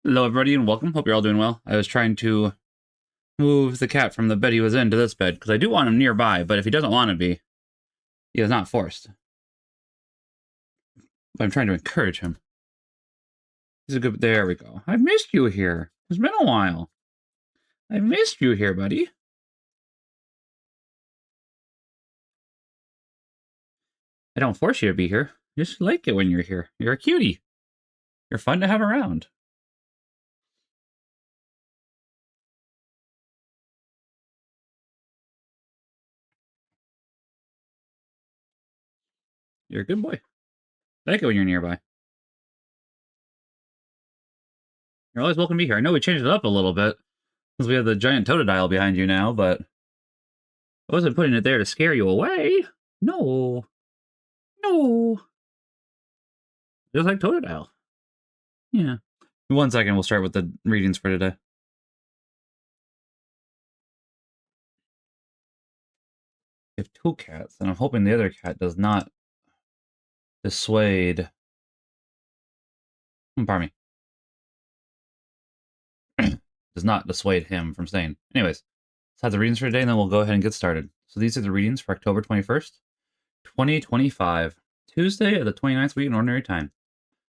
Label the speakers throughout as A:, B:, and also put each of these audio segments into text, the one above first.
A: Hello, everybody, and welcome. Hope you're all doing well. I was trying to move the cat from the bed he was in to this bed, because I do want him nearby, but if he doesn't want to be, he is not forced. But I'm trying to encourage him. He's a good... There we go. I've missed you here. It's been a while. I've missed you here, buddy. I don't force you to be here. I just like it when you're here. You're a cutie. You're fun to have around. You're a good boy. I like it when you're nearby. You're always welcome to be here. I know we changed it up a little bit, since we have the giant totodile behind you now, but I wasn't putting it there to scare you away. No. No. Just like totodile. Yeah. 1 second, we'll start with the readings for today. We have 2 cats, and I'm hoping the other cat does not dissuade... Pardon me. Does not dissuade him from staying. Anyways, let's have the readings for today, and then we'll go ahead and get started. So these are the readings for October 21st, 2025, Tuesday of the 29th week in Ordinary Time.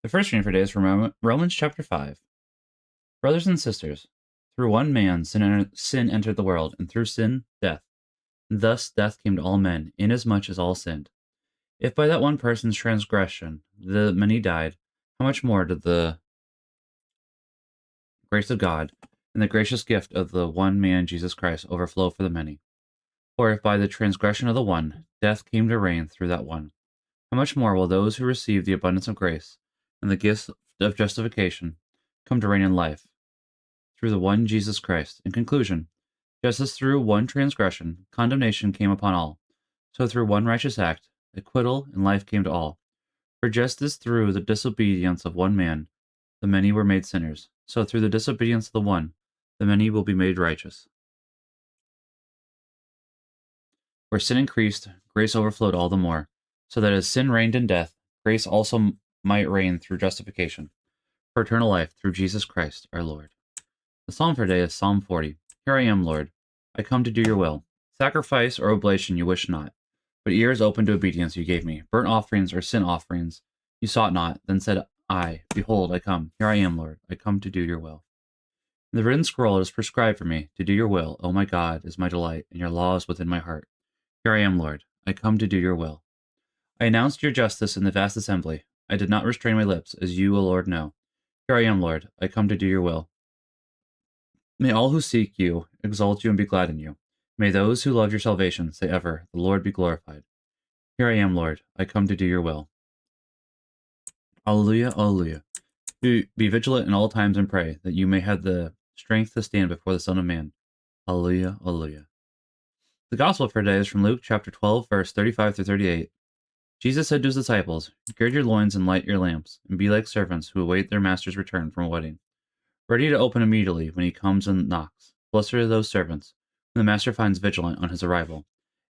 A: The first reading for today is from Romans chapter 5. Brothers and sisters, through one man sin entered the world, and through sin, death. Thus death came to all men, inasmuch as all sinned. If by that one person's transgression the many died, how much more did the grace of God and the gracious gift of the one man Jesus Christ overflow for the many? For if by the transgression of the one, death came to reign through that one, how much more will those who receive the abundance of grace and the gifts of justification come to reign in life through the one Jesus Christ? In conclusion, just as through one transgression, condemnation came upon all, so through one righteous act, acquittal and life came to all. For just as through the disobedience of one man, the many were made sinners, so through the disobedience of the one, the many will be made righteous. Where sin increased, grace overflowed all the more, so that as sin reigned in death, grace also might reign through justification, for eternal life through Jesus Christ our Lord. The psalm for today is Psalm 40. Here I am, Lord. I come to do your will. Sacrifice or oblation you wish not, but ears open to obedience you gave me. Burnt offerings or sin offerings you sought not. Then said I, behold, I come. Here I am, Lord. I come to do your will. In the written scroll it is prescribed for me to do your will. O my God, is my delight, and your law is within my heart. Here I am, Lord. I come to do your will. I announced your justice in the vast assembly. I did not restrain my lips, as you, O Lord, know. Here I am, Lord. I come to do your will. May all who seek you exalt you and be glad in you. May those who love your salvation say ever, the Lord be glorified. Here I am, Lord. I come to do your will. Alleluia, alleluia. Be vigilant in all times and pray, that you may have the strength to stand before the Son of Man. Alleluia, alleluia. The Gospel for today is from Luke chapter 12, verse 35 through 38. Jesus said to his disciples, gird your loins and light your lamps, and be like servants who await their master's return from a wedding, ready to open immediately when he comes and knocks. Blessed are those servants whom the master finds vigilant on his arrival.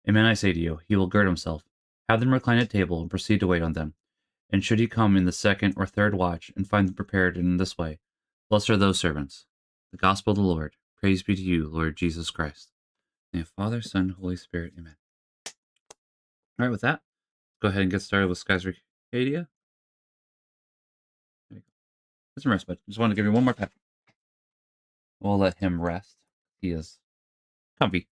A: Amen, I say to you, he will gird himself, have them recline at table, and proceed to wait on them. And should he come in the second or third watch, and find them prepared in this way, blessed are those servants. The Gospel of the Lord. Praise be to you, Lord Jesus Christ. In the name of Father, Son, Holy Spirit. Amen. All right, with that, go ahead and get started with Skies of Arcadia. There you go. Get some rest, bud. Just want to give you one more pet. We'll let him rest. He is comfy.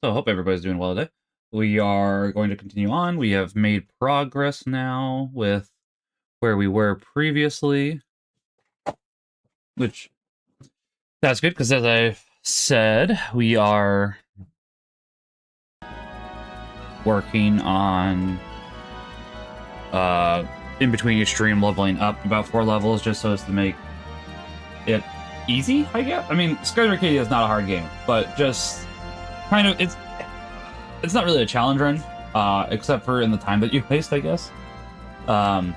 A: So I hope everybody's doing well today. We are going to continue on. We have made progress now with where we were previously, which that's good because, as I said, we are working on in between each stream leveling up about 4 levels just so as to make it easy, I guess. I mean, Skies of Arcadia is not a hard game, but just kind of it's not really a challenge run, except for in the time that you waste, I guess. But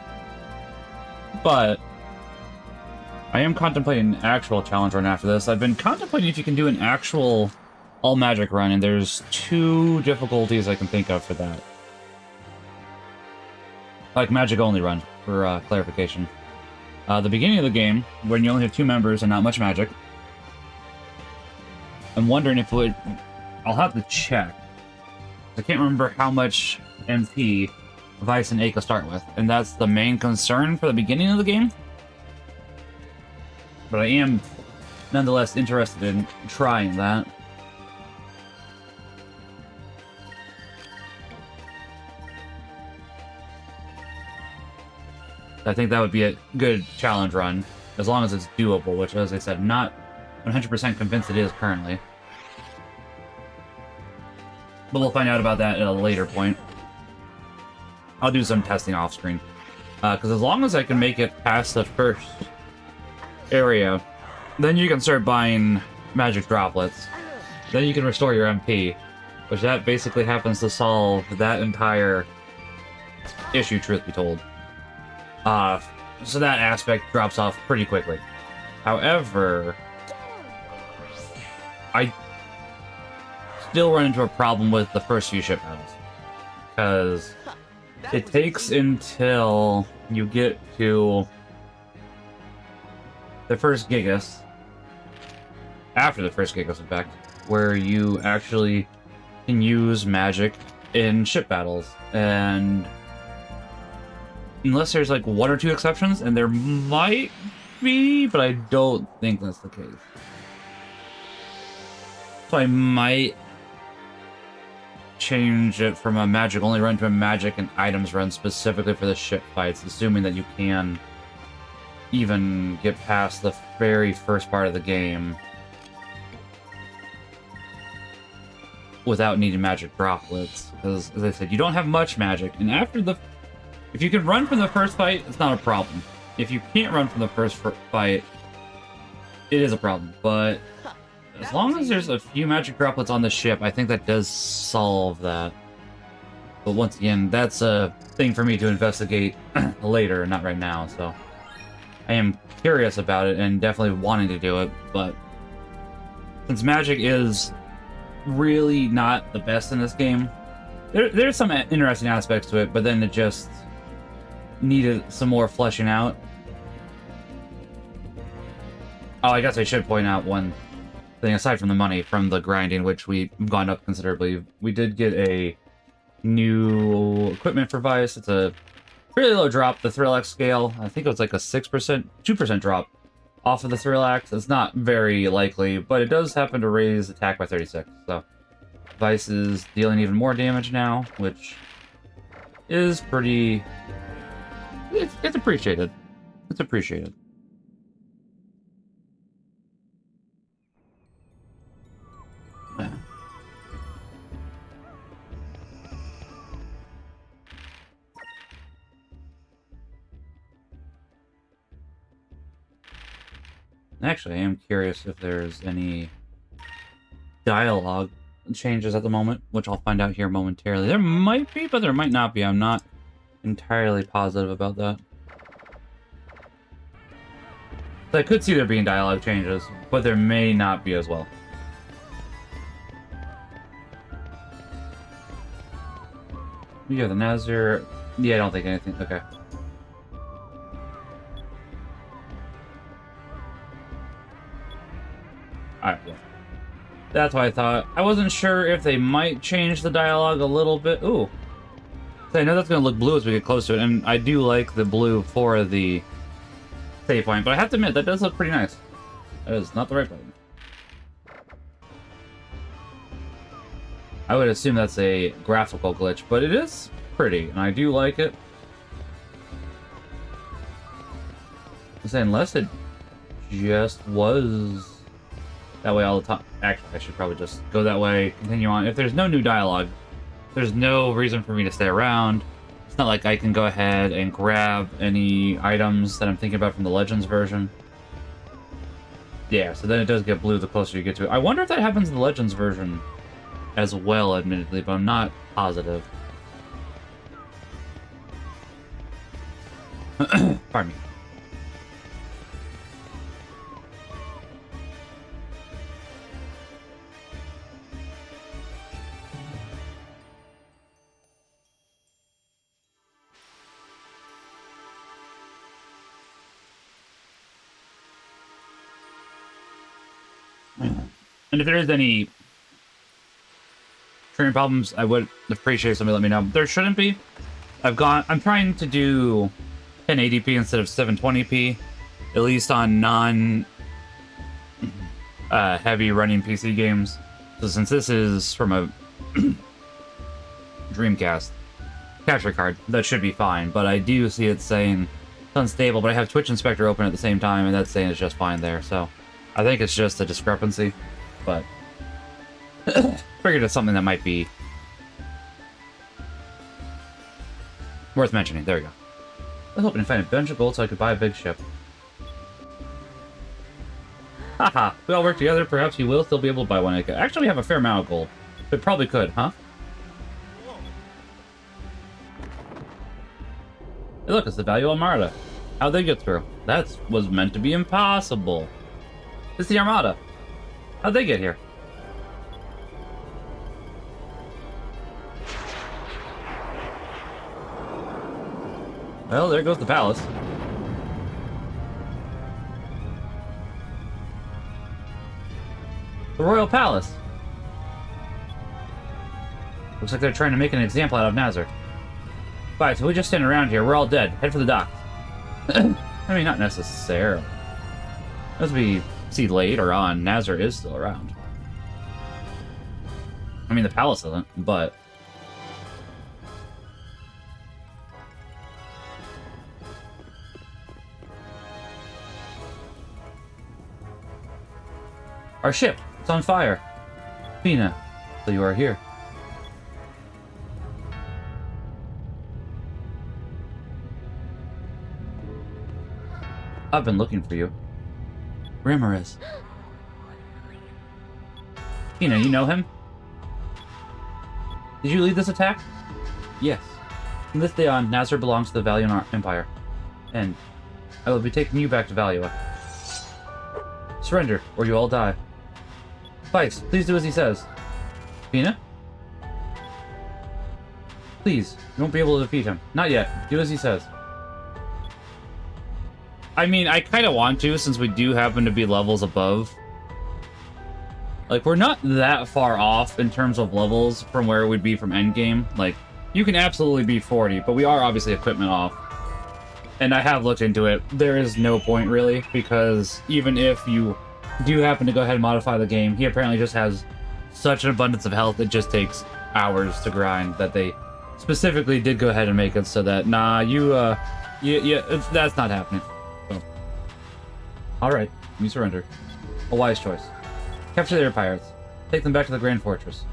A: I am contemplating an actual challenge run after this. I've been contemplating if you can do an actual all magic run, and there's 2 difficulties I can think of for that. Like magic only run, for clarification. The beginning of the game, when you only have 2 members and not much magic, I'm wondering if it would... I'll have to check. I can't remember how much MP Vice and Aka start with, and that's the main concern for the beginning of the game. But I am nonetheless interested in trying that. I think that would be a good challenge run, as long as it's doable, which, as I said, not 100% convinced it is currently. But we'll find out about that at a later point. I'll do some testing off screen. Because as long as I can make it past the first area, then you can start buying magic droplets. Then you can restore your MP, which that basically happens to solve that entire issue, truth be told. So that aspect drops off pretty quickly. However, I still run into a problem with the first few ship battles, because it takes until you get to the first Gigas, after the first Gigas, in fact, where you actually can use magic in ship battles, and unless there's like 1 or 2 exceptions, and there might be, but I don't think that's the case. So I might change it from a magic only run to a magic and items run specifically for the ship fights, assuming that you can even get past the very first part of the game without needing magic droplets. Because, as I said, you don't have much magic, and after the... If you can run from the first fight, it's not a problem. If you can't run from the first fight, it is a problem. But as long as there's a few magic droplets on the ship, I think that does solve that. But once again, that's a thing for me to investigate later, not right now, so... I am curious about it and definitely wanting to do it, but since magic is really not the best in this game, there's some interesting aspects to it, but then it just needed some more fleshing out. Oh, I guess I should point out one thing, aside from the money, from the grinding, which we've gone up considerably. We did get a new equipment for Vice. It's a really low drop, the Thrill X scale. I think it was like a 6%, 2% drop off of the Thrill X. It's not very likely, but it does happen to raise attack by 36. So Vice is dealing even more damage now, which is pretty... It's appreciated. It's appreciated. Yeah. Actually, I am curious if there's any dialogue changes at the moment, which I'll find out here momentarily. There might be, but there might not be. I'm not entirely positive about that. So I could see there being dialogue changes, but there may not be as well. Yeah, the Nazir... Yeah, I don't think anything... Okay. Alright, yeah. That's what I thought. I wasn't sure if they might change the dialogue a little bit. Ooh. So I know that's going to look blue as we get close to it, and I do like the blue for the save point, but I have to admit, that does look pretty nice. That is not the right button. I would assume that's a graphical glitch, but it is pretty, and I do like it. I'm saying, unless it just was that way all the time. Actually, I should probably just go that way, continue on. If there's no new dialogue, there's no reason for me to stay around. It's not like I can go ahead and grab any items that I'm thinking about from the Legends version. Yeah, so then it does get blue the closer you get to it. I wonder if that happens in the Legends version as well, admittedly, but I'm not positive. Pardon me. And if there is any streaming problems, I would appreciate somebody let me know. There shouldn't be. I'm trying to do 1080p instead of 720p, at least on non heavy running PC games. So since this is from a Dreamcast capture card, that should be fine. But I do see it saying it's unstable, but I have Twitch Inspector open at the same time, and that's saying it's just fine there. So I think it's just a discrepancy, but figured it's something that might be worth mentioning. There we go. I was hoping to find a bunch of gold so I could buy a big ship. Haha, we all work together, perhaps you will still be able to buy one. Actually, we have a fair amount of gold. But probably could, huh? Hey look, it's the Valua Armada. How'd they get through? That was meant to be impossible. It's the Armada. How'd they get here? Well, there goes the palace. The Royal Palace. Looks like they're trying to make an example out of Nazar. Fine, so we just stand around here. We're all dead. Head for the docks. I mean, not necessarily. As we see later on, Nazar is still around. I mean, the palace isn't, but... Our ship! It's on fire! Fina, so you are here. I've been looking for you. Ramirez. Fina, you know him? Did you lead this attack? Yes. From this day on, Nazar belongs to the Valiant Empire. And I will be taking you back to Valua. Surrender, or you all die. Vice, please do as he says. Fina? Please, you won't be able to defeat him. Not yet. Do as he says. I mean, I kind of want to, since we do happen to be levels above. Like, we're not that far off in terms of levels from where we'd be from endgame. Like, you can absolutely be 40, but we are obviously equipment off. And I have looked into it. There is no point, really, because even if you do happen to go ahead and modify the game, he apparently just has such an abundance of health, it just takes hours to grind, that they specifically did go ahead and make it so that, nah, that's not happening. So. Alright, you surrender. A wise choice. Capture their pirates. Take them back to the Grand Fortress.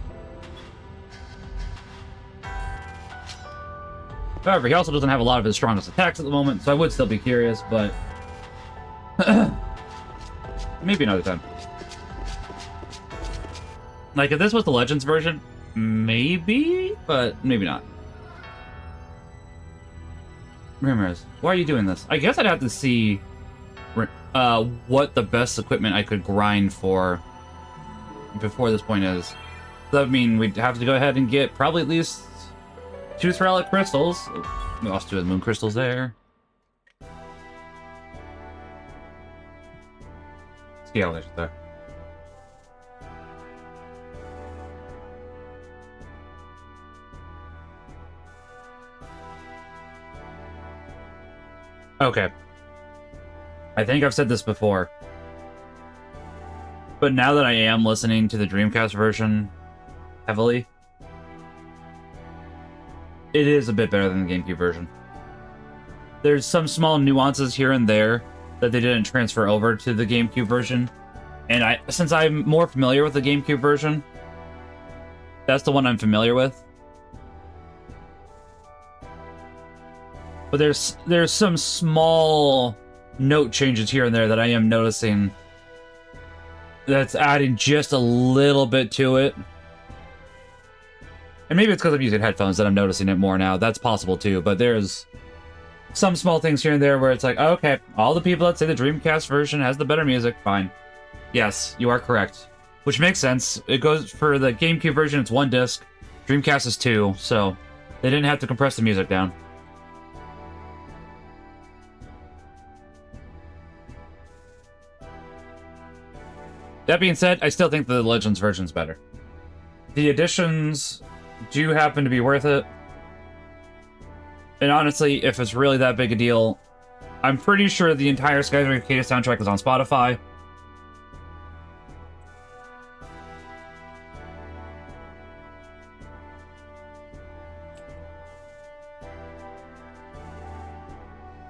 A: However, he also doesn't have a lot of his strongest attacks at the moment, so I would still be curious, but... maybe another time. Like, if this was the Legends version, maybe, but maybe not. Ramirez, why are you doing this? I guess I'd have to see what the best equipment I could grind for before this point is. So that would mean we'd have to go ahead and get probably at least 2 Thralic crystals. We also do have moon crystals there. Scale there. Okay. I think I've said this before. But now that I am listening to the Dreamcast version heavily, it is a bit better than the GameCube version. There's some small nuances here and there that they didn't transfer over to the GameCube version. And since I'm more familiar with the GameCube version, that's the one I'm familiar with. But there's some small note changes here and there that I am noticing that's adding just a little bit to it. And maybe it's because I'm using headphones that I'm noticing it more now. That's possible too, but there's some small things here and there where it's like, okay, all the people that say the Dreamcast version has the better music, fine. Yes, you are correct. Which makes sense. It goes for the GameCube version, it's 1 disc. Dreamcast is 2, so they didn't have to compress the music down. That being said, I still think the Legends version's better. The additions do happen to be worth it. And honestly, if it's really that big a deal, I'm pretty sure the entire Skies of Arcadia soundtrack is on Spotify.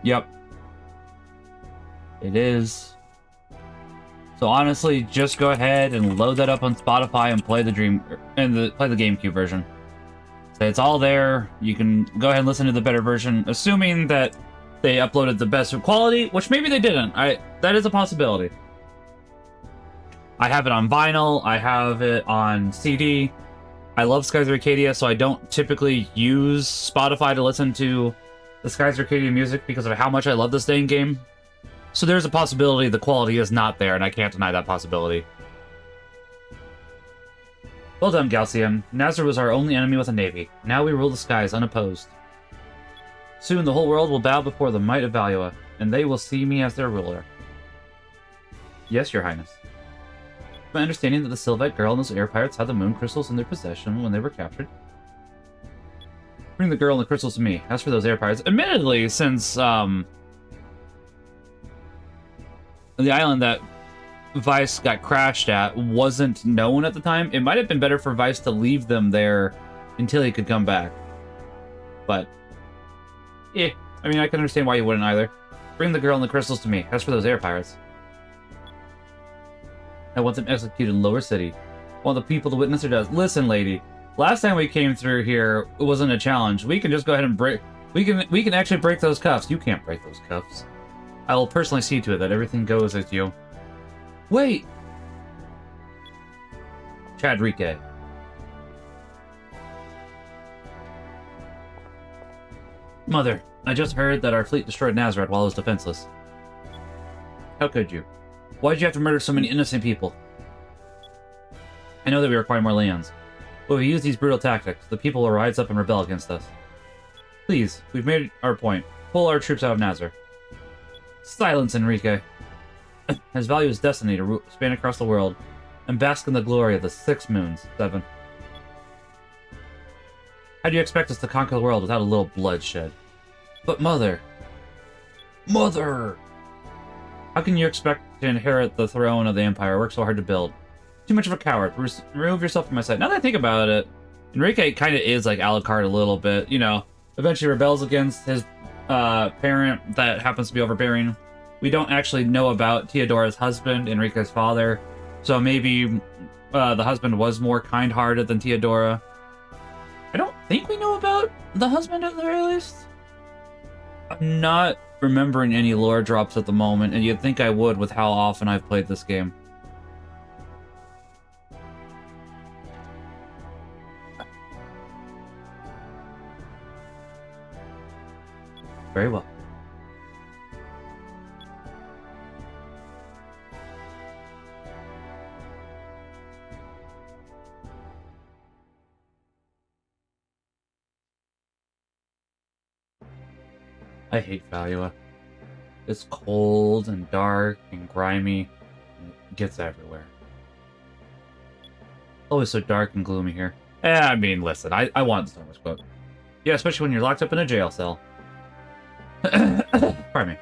A: Yep. It is. So honestly, just go ahead and load that up on Spotify and play the play the GameCube version. So it's all there. You can go ahead and listen to the better version, assuming that they uploaded the best quality, which maybe they didn't. That is a possibility. I have it on vinyl. I have it on CD. I love Skies of Arcadia, so I don't typically use Spotify to listen to the Skies of Arcadia music because of how much I love this dang game. So there's a possibility the quality is not there, and I can't deny that possibility. Well done, Galcium. Nazar was our only enemy with a navy. Now we rule the skies unopposed. Soon the whole world will bow before the might of Valua, and they will see me as their ruler. Yes, your highness. My understanding that the Sylvite girl and those air pirates had the moon crystals in their possession when they were captured. Bring the girl and the crystals to me. As for those air pirates, admittedly, since the island that Vice got crashed at wasn't known at the time, it might have been better for Vice to leave them there until he could come back. But, I mean, I can understand why you wouldn't either. Bring the girl and the crystals to me. As for those air pirates, I want them executed in Lower City. I want the people to witness their deaths. Listen, lady. Last time we came through here, it wasn't a challenge. We can just go ahead and break... We can actually break those cuffs. You can't break those cuffs. I will personally see to it that everything goes as you... Wait! Chadrike. Mother, I just heard that our fleet destroyed Nazareth while it was defenseless. How could you? Why did you have to murder so many innocent people? I know that we require more lands, but if we use these brutal tactics, the people will rise up and rebel against us. Please, we've made our point. Pull our troops out of Nazareth. Silence, Enrique. His value is destiny to span across the world and bask in the glory of the 6 moons. 7. How do you expect us to conquer the world without a little bloodshed? But Mother... Mother! How can you expect to inherit the throne of the Empire worked so hard to build? Too much of a coward. Remove yourself from my sight. Now that I think about it, Enrique kind of is like Alucard a little bit. You know, eventually rebels against his parent that happens to be overbearing. We don't actually know about Teodora's husband, Enrique's father. So maybe the husband was more kind-hearted than Teodora. I don't think we know about the husband at the very least. I'm not remembering any lore drops at the moment, and you'd think I would with how often I've played this game. Very well. I hate Valua. It's cold and dark and grimy, and it gets everywhere. Always so dark and gloomy here. I mean, listen, I want so much quote. Yeah, especially when you're locked up in a jail cell. Pardon me.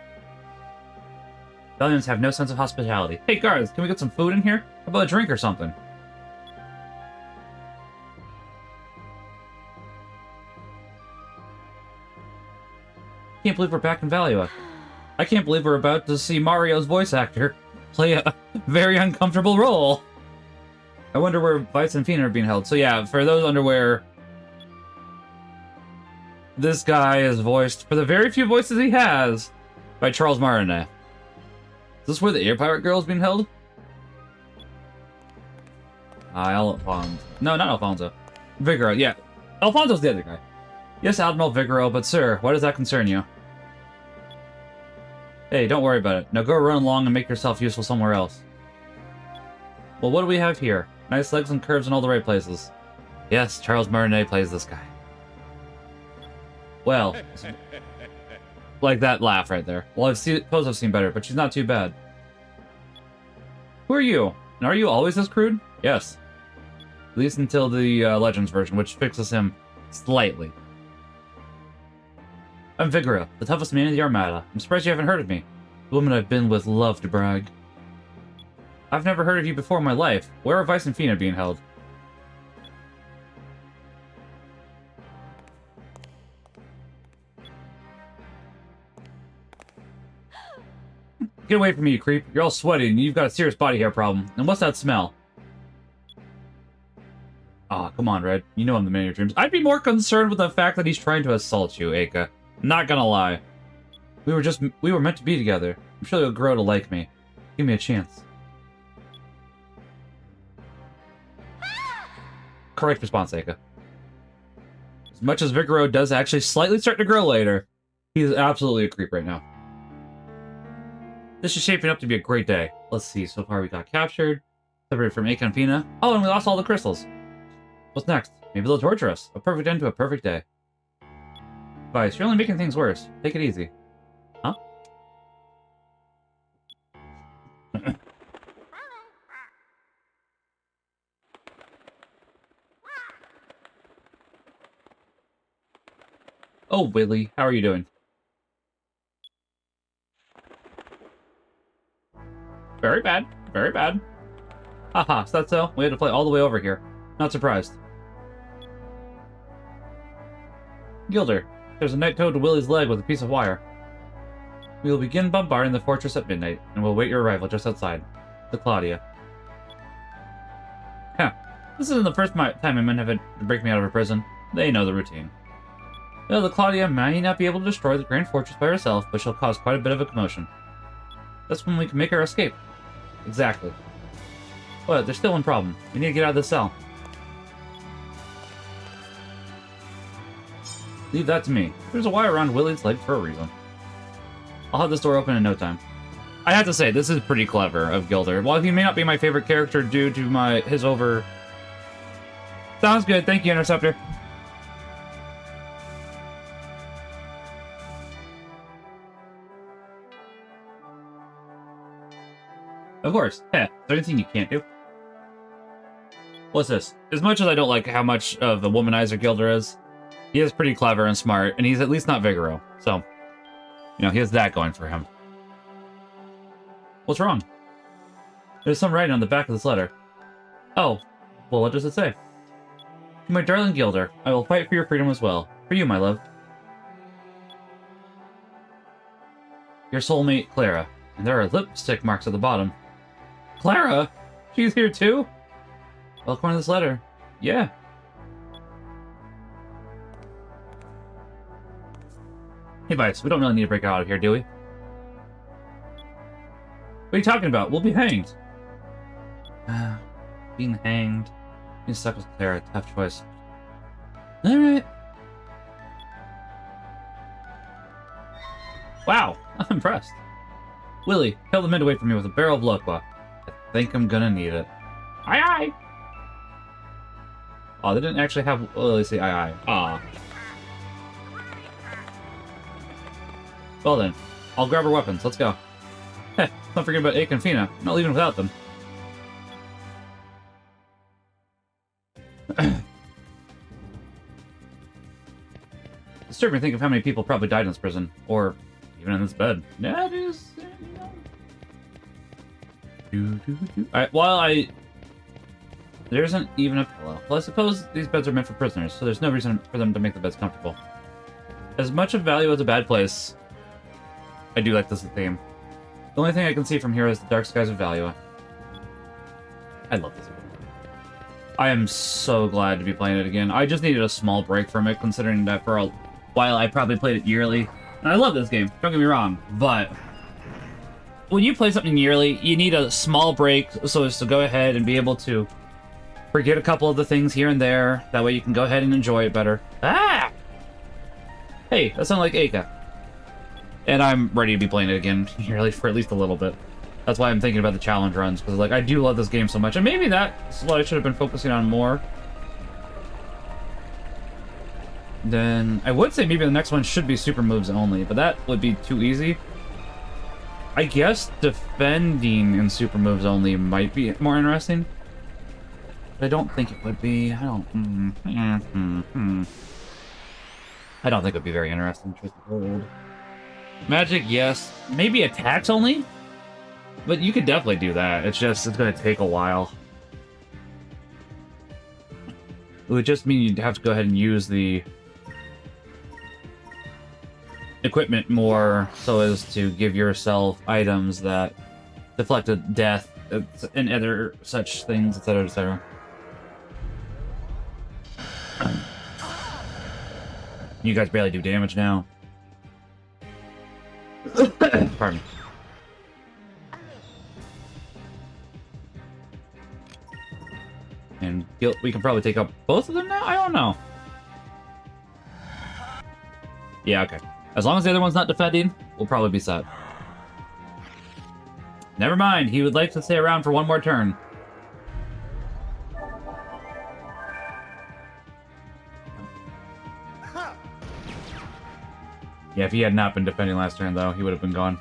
A: Valians have no sense of hospitality. Hey, guards, can we get some food in here? How about a drink or something? Can't believe we're back in Valua. I can't believe we're about to see Mario's voice actor play a very uncomfortable role. I wonder where Vice and Fiend are being held. So yeah, for those unaware, this guy is voiced, for the very few voices he has, by Charles Martinet. Is this where the Air Pirate Girl is being held? Alfonso. No, not Alfonso. Vigoro, yeah. Alfonso's the other guy. Yes, Admiral Vigoro, but sir, why does that concern you? Hey, don't worry about it. Now go run along and make yourself useful somewhere else. Well, what do we have here? Nice legs and curves in all the right places. Yes, Charles Martinet plays this guy. Well, like that laugh right there. Well, I suppose I've seen better, but she's not too bad. Who are you? And are you always this crude? Yes. At least until the Legends version, which fixes him slightly. I'm Vigoro, the toughest man in the Armada. I'm surprised you haven't heard of me. The woman I've been with love to brag. I've never heard of you before in my life. Where are Vice and Fina being held? Get away from me, you creep. You're all sweaty and you've got a serious body hair problem. And what's that smell? Aw, come on, Red. You know I'm the man of your dreams. I'd be more concerned with the fact that he's trying to assault you, Aka. Not gonna lie. We were meant to be together. I'm sure you'll grow to like me. Give me a chance. Correct response, Aka. As much as Vigoro does actually slightly start to grow later, he's absolutely a creep right now. This is shaping up to be a great day. Let's see, so far we got captured, separated from Aka and Fina. Oh, and we lost all the crystals. What's next? Maybe they'll torture us. A perfect end to a perfect day. Vice, you're only making things worse. Take it easy. Huh? Oh, Willy, how are you doing? Very bad. Very bad. Haha, is that so? We had to play all the way over here. Not surprised. Gilder, there's a knight towed to Willy's leg with a piece of wire. We will begin bombarding the fortress at midnight, and we'll wait your arrival just outside. The Claudia. Huh. This isn't the first time my men have had to break me out of her prison. They know the routine. Well, the Claudia may not be able to destroy the Grand Fortress by herself, but she'll cause quite a bit of a commotion. That's when we can make her escape. Exactly. But there's still one problem. We need to get out of this cell. Leave that to me. There's a wire around Willy's leg for a reason. I'll have this door open in no time. I have to say, this is pretty clever of Gilder. While he may not be my favorite character due to his over... Sounds good. Thank you, Interceptor. Of course. Heh, is there anything you can't do? What's this? As much as I don't like how much of a womanizer Gilder is, he is pretty clever and smart, and he's at least not Vigoro. So, you know, he has that going for him. What's wrong? There's some writing on the back of this letter. Oh, well, what does it say? To my darling Gilder, I will fight for your freedom as well. For you, my love. Your soulmate, Clara. And there are lipstick marks at the bottom. Clara? She's here too? Well, according to this letter, yeah. Hey, Vice, we don't really need to break out of here, do we? What are you talking about? We'll be hanged. Being hanged. Being stuck with Clara, tough choice. Alright. Wow, I'm impressed. Willy, peel the men away from me with a barrel of Loqua. I think I'm gonna need it. Aye aye! Oh, they didn't actually have Willy say aye aye. Aw. Well then, I'll grab our weapons. Let's go. Heh, don't forget about Aka and Fina. I'm not leaving without them. Disturbing to think of how many people probably died in this prison. Or even in this bed. Yeah, it is. Alright, there isn't even a pillow. Well, I suppose these beds are meant for prisoners, so there's no reason for them to make the beds comfortable. As much of Valua as a bad place, I do like this theme. The only thing I can see from here is the dark skies of Valua. I love this game. I am so glad to be playing it again. I just needed a small break from it, considering that for a while I probably played it yearly. And I love this game, don't get me wrong, but when you play something yearly, you need a small break so as to go ahead and be able to forget a couple of the things here and there. That way you can go ahead and enjoy it better. Ah! Hey, that sounded like Aka. And I'm ready to be playing it again yearly for at least a little bit. That's why I'm thinking about the challenge runs, because like I do love this game so much, and maybe that's what I should have been focusing on more. Then I would say maybe the next one should be super moves only, but that would be too easy. I guess defending in super moves only might be more interesting. But I don't think it would be. I don't. I don't think it would be very interesting, truth be told. Magic, yes. Maybe attacks only? But you could definitely do that. It's just, it's going to take a while. It would just mean you'd have to go ahead and use the equipment more so as to give yourself items that deflected death and other such things, etc., etc. You guys barely do damage now. Pardon me. And we can probably take up both of them now? I don't know. Yeah, okay. As long as the other one's not defending, we'll probably be set. Never mind, he would like to stay around for one more turn. Yeah, if he had not been defending last turn, though, he would have been gone.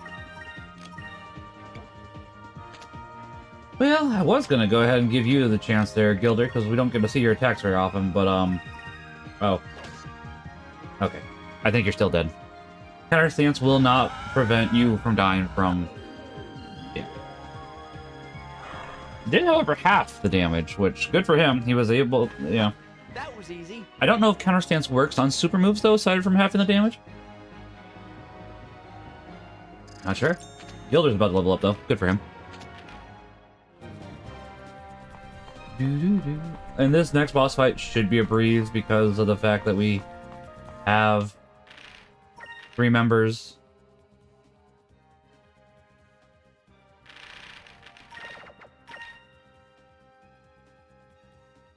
A: Well, I was gonna go ahead and give you the chance there, Gilder, because we don't get to see your attacks very often, but, oh. Okay. I think you're still dead. Counter stance will not prevent you from dying from... Yeah. Did, however, half the damage, which, good for him. He was able... Yeah.
B: That was easy.
A: I don't know if counter stance works on super moves, though, aside from halving the damage. Not sure. Gilder's about to level up, though. Good for him. And this next boss fight should be a breeze because of the fact that we have 3 members.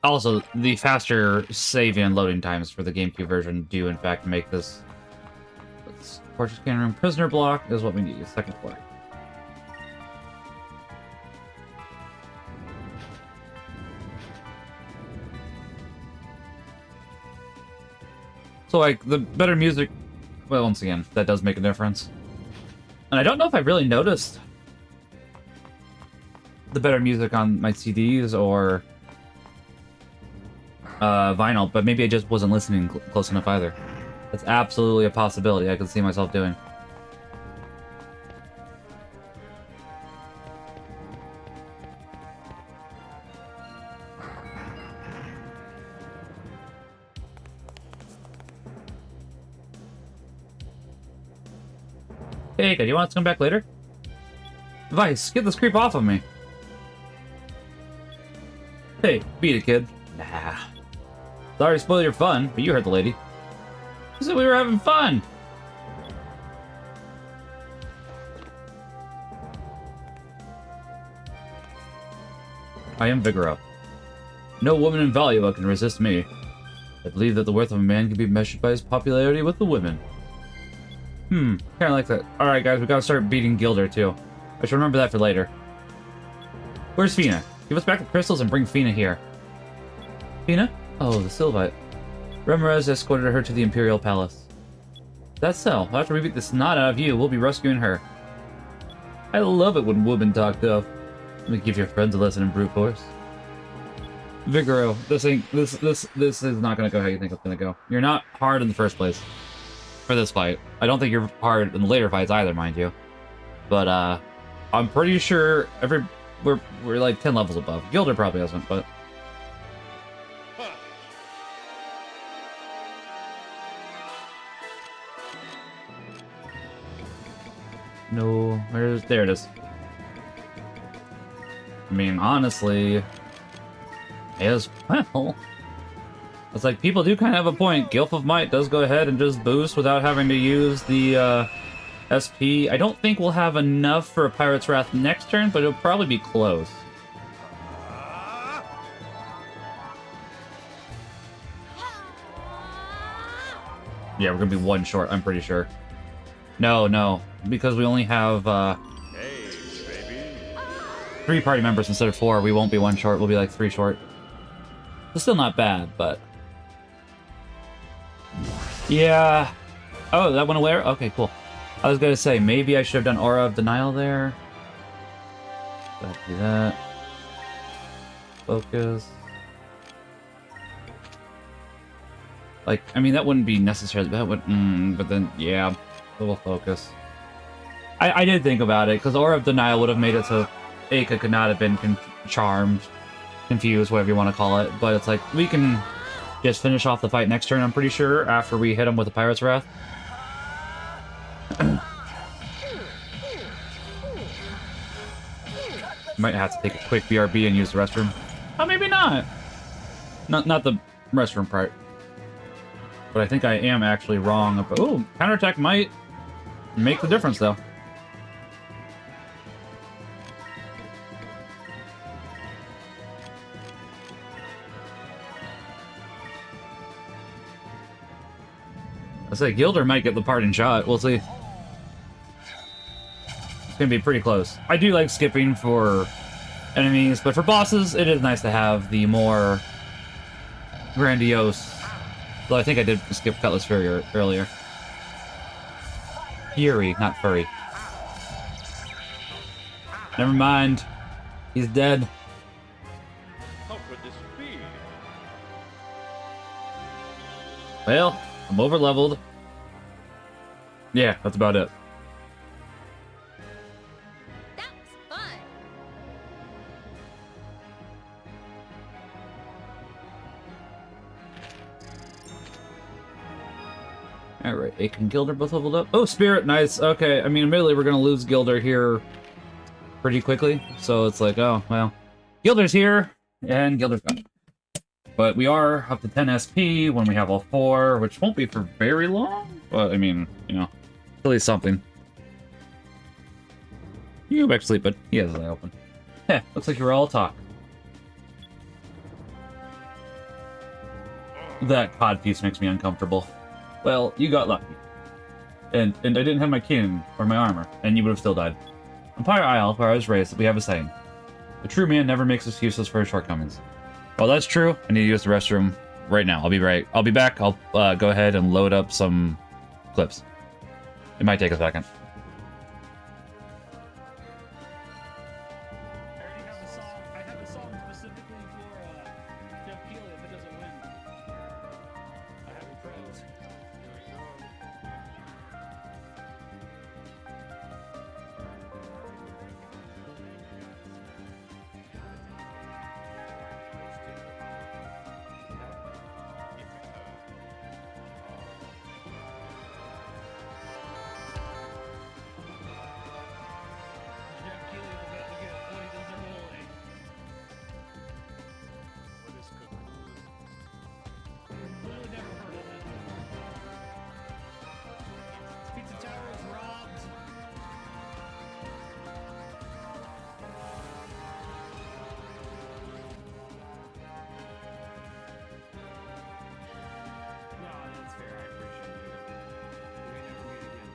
A: Also, the faster save and loading times for the GameCube version do in fact make this... Fortress Cannon Room Prisoner Block is what we need, second floor. So, like, the better music, well, once again, that does make a difference. And I don't know if I really noticed the better music on my CDs or vinyl, but maybe I just wasn't listening close enough either. That's absolutely a possibility I can see myself doing. Hey, do you want us to come back later? Vice, get this creep off of me. Hey, beat it, kid. Nah. Sorry to spoil your fun, but you heard the lady. She said we were having fun. I am Vigoro. No woman in Valua can resist me. I believe that the worth of a man can be measured by his popularity with the women. Kinda like that. Alright guys, we gotta start beating Gilder too. I should remember that for later. Where's Fina? Give us back the crystals and bring Fina here. Fina? Oh, the Sylvite. Ramirez escorted her to the Imperial Palace. That's so. After we beat the snot out of you, we'll be rescuing her. I love it when women talk tough. Let me give your friends a lesson in brute force. Vigoro, this is not gonna go how you think it's gonna go. You're not hard in the first place. For this fight. I don't think you're hard in the later fights either, mind you. But, I'm pretty sure we're like 10 levels above. Gilder probably hasn't, but... No, there it is. I mean, honestly... As well... It's like, people do kind of have a point. Gilf of Might does go ahead and just boost without having to use the, SP. I don't think we'll have enough for a Pirate's Wrath next turn, but it'll probably be close. Yeah, we're gonna be 1 short, I'm pretty sure. No, because we only have,
B: Hey, baby.
A: 3 party members instead of 4, we won't be 1 short, we'll be like 3 short. It's still not bad, but... Yeah. Oh, that went away? Okay, cool. I was gonna say, maybe I should have done Aura of Denial there. Gotta do that. Focus. Like, I mean, that wouldn't be necessary. That would, but then, yeah, little focus. I did think about it, because Aura of Denial would have made it so Aka could not have been charmed, confused, whatever you want to call it. But it's like, we can just finish off the fight next turn, I'm pretty sure, after we hit him with the Pirate's Wrath. Might have to take a quick BRB and use the restroom. Oh, maybe not. Not the restroom part. But I think I am actually wrong about... Ooh, counterattack might make the difference, though. I say Gilder might get the parting shot. We'll see. It's gonna be pretty close. I do like skipping for enemies, but for bosses, it is nice to have the more grandiose. Though I think I did skip Cutlass Fury earlier. Fury, not Furry. Never mind. He's dead.
B: How could this be?
A: Well, I'm over-leveled. Yeah, that's about it.
C: That was fun.
A: Alright, Ake and Gilder both leveled up. Oh, Spirit, nice. Okay, I mean, admittedly, we're gonna lose Gilder here pretty quickly. So it's like, oh, well. Gilder's here, and Gilder's gone. But we are up to 10 SP when we have all 4, which won't be for very long. But, I mean, you know, at least something. You go back to sleep, but he has his eye open. Heh, looks like you're all talk. That cod piece makes me uncomfortable. Well, you got lucky. And I didn't have my kin or my armor, and you would have still died. On Pyre Isle, where I was raised, we have a saying. A true man never makes excuses for his shortcomings. Well, that's true. I need to use the restroom right now. I'll be back. I'll go ahead and load up some clips. It might take a second.
D: I already have a song. I have a song specifically for Jeff Keighley if it doesn't win. I have it prepped. Jeff Keighley is about to get what he does every holiday.
B: What is cooking?
D: Literally never heard of it. Pizza Tower is robbed. No, that's fair. I appreciate it. We may never meet again.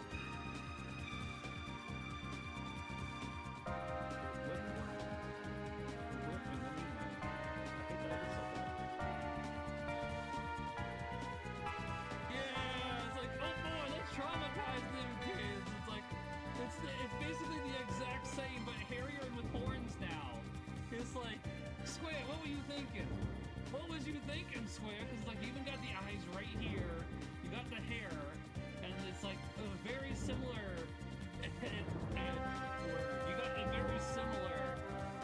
D: Yeah, it's like, oh boy, let's traumatize them kids. It's like, it's basically the exact same, but hairier and with horns now. It's like, Square, what were you thinking? What was you thinking, Square? Because like, you even got the eyes right here, you got the hair, and it's like a very similar. You got a very similar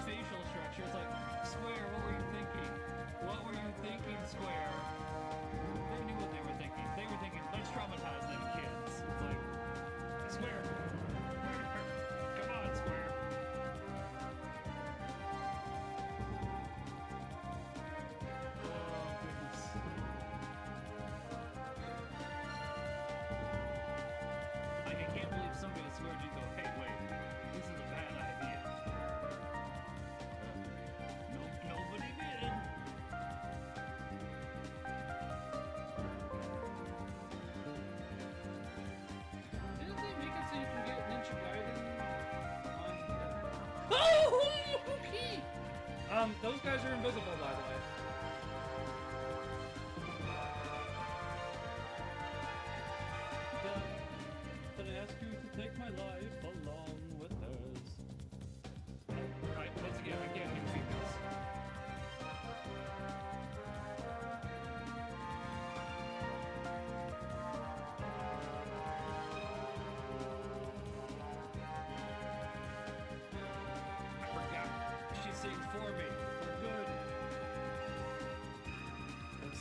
D: facial structure. It's like, Square, what were you thinking? What were you thinking, Square? They knew what they were thinking. They were thinking, let's traumatize them kids. It's like, Square. Come on, Square. Oh, goodness. Like, I can't believe somebody swear to you go, hey, wait, this is a bad idea. Nobody did. Didn't they make it so you can get Ninja Gaiden on Death? Oh, okay. Those guys are invisible, by the way. Did I ask you to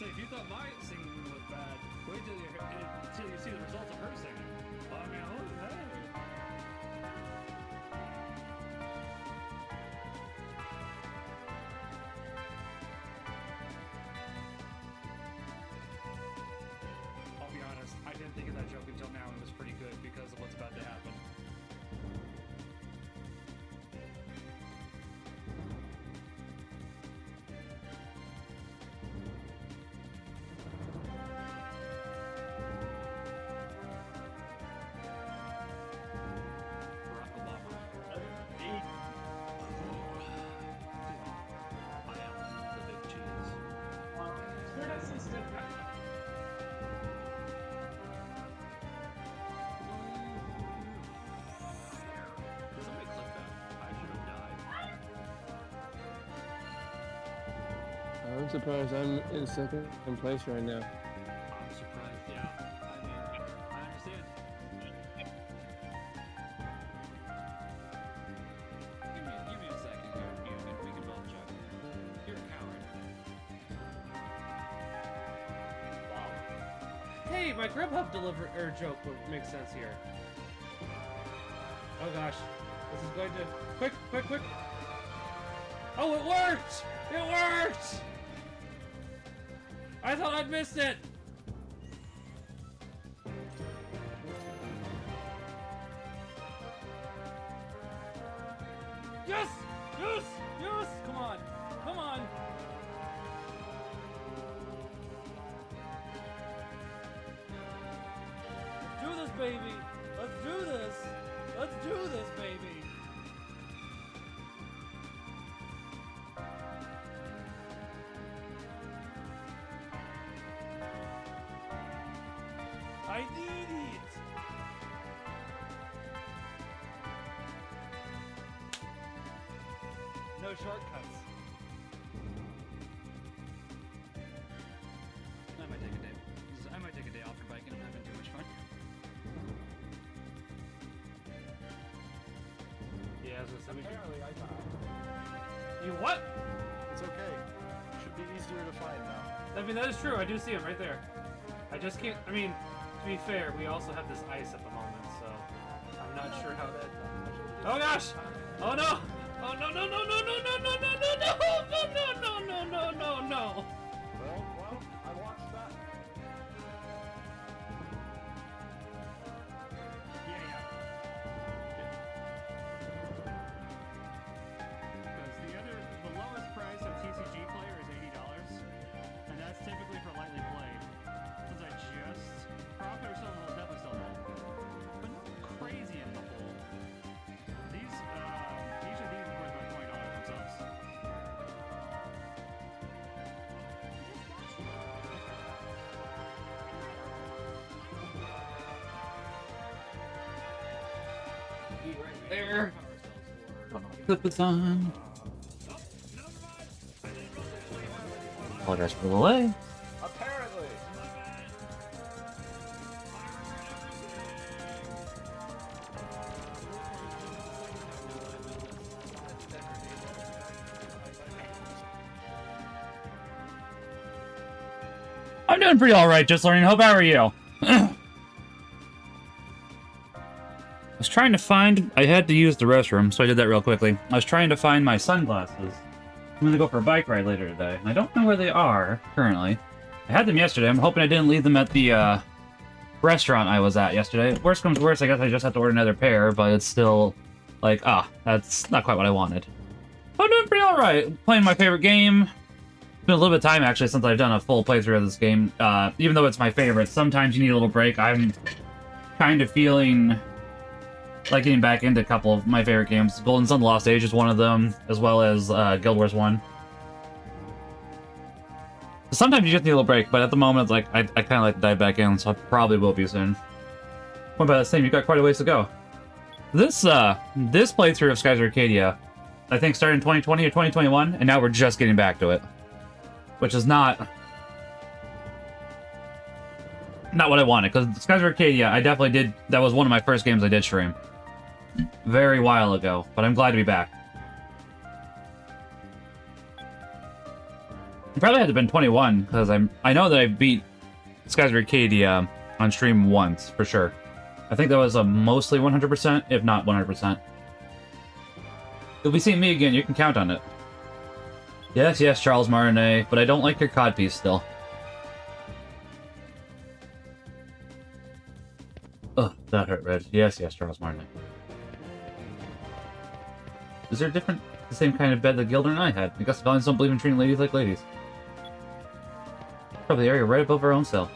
D: say, if you thought my singing was bad, wait till you see the results of her singing. I mean, oh, hey. I'll be honest, I didn't think of that joke until now, and it was pretty good because of what's about to happen. Barack Obama. I am the big cheese. Somebody click that. I should have died.
E: I'm surprised I'm in second place right now.
D: I'm surprised. Yeah. I mean, I understand. Give me a second here. We can both check. You're a coward.
F: Hey, my Grubhub joke would make sense here. Oh gosh, this is going to quick! Oh, it worked! It worked! I thought I'd missed it. Yes! Come on! Let's do this, baby! Let's do this, baby! I need it! No shortcuts.
D: I might take a day off for biking. I'm having too much fun.
F: Yeah, I was gonna say
B: Apparently, I found.
F: You what?
B: It's okay. Should be easier to find now.
F: I mean, that is true. I do see him right there. I just can't. I mean, to be fair, we also have this ice at the moment, so I'm not sure how that. Oh gosh! Oh no! Oh no! No! No! No! No! No! No! No! No! No!
B: Well, I watched that.
D: Yeah. Because the lowest price of TCG player is $80, and that's typically for lightly played. Since I just profit or still definitely still hold, but not crazy in the hole. These each of these is worth about $20 themselves.
F: There.
A: Clip this on. Apologize for the delay.
B: Apparently.
A: I'm doing pretty alright, just learning. Hope, how are you? I was trying to find... I had to use the restroom, so I did that real quickly. I was trying to find my sunglasses. I'm gonna go for a bike ride later today. I don't know where they are, currently. I had them yesterday. I'm hoping I didn't leave them at the, restaurant I was at yesterday. Worst comes worst, I guess I just have to order another pair, but it's still... like, that's not quite what I wanted. I'm doing pretty alright. Playing my favorite game. It's been a little bit of time, actually, since I've done a full playthrough of this game. Even though it's my favorite, sometimes you need a little break. I'm kind of feeling like getting back into a couple of my favorite games. Golden Sun: The Lost Age is one of them, as well as Guild Wars 1. Sometimes you just need a little break, but at the moment, like, I kind of like to dive back in, so I probably will be soon. What about the same? You've got quite a ways to go. This playthrough of Skies of Arcadia, I think started in 2020 or 2021, and now we're just getting back to it. Which is not what I wanted, because Skies of Arcadia, I definitely did, that was one of my first games I did stream. Very while ago, but I'm glad to be back. It probably had to have been 21, because I know that I beat Skies of Arcadia on stream once, for sure. I think that was a mostly 100%, if not 100%. You'll be seeing me again, you can count on it. Yes, yes, Charles Martinet, but I don't like your codpiece still. Ugh, that hurt, Red. Yes, yes, Charles Martinet. Is there the same kind of bed that Gilder and I had? I guess the Valiants don't believe in treating ladies like ladies. Probably the area right above our own cell.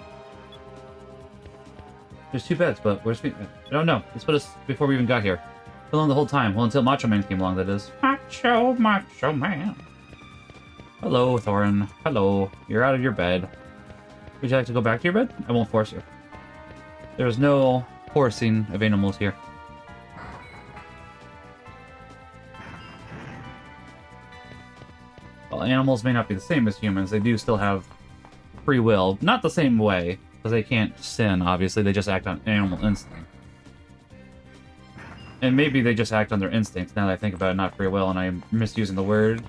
A: There's 2 beds, but where's me? I don't know. This put us before we even got here. Been alone the whole time. Well, until Macho Man came along, that is. Macho Man. Hello, Thorin. Hello. You're out of your bed. Would you like to go back to your bed? I won't force you. There's no forcing of animals here. While animals may not be the same as humans, they do still have free will. Not the same way, because they can't sin, obviously. They just act on animal instinct. And maybe they just act on their instincts, now that I think about it, not free will, and I'm misusing the word.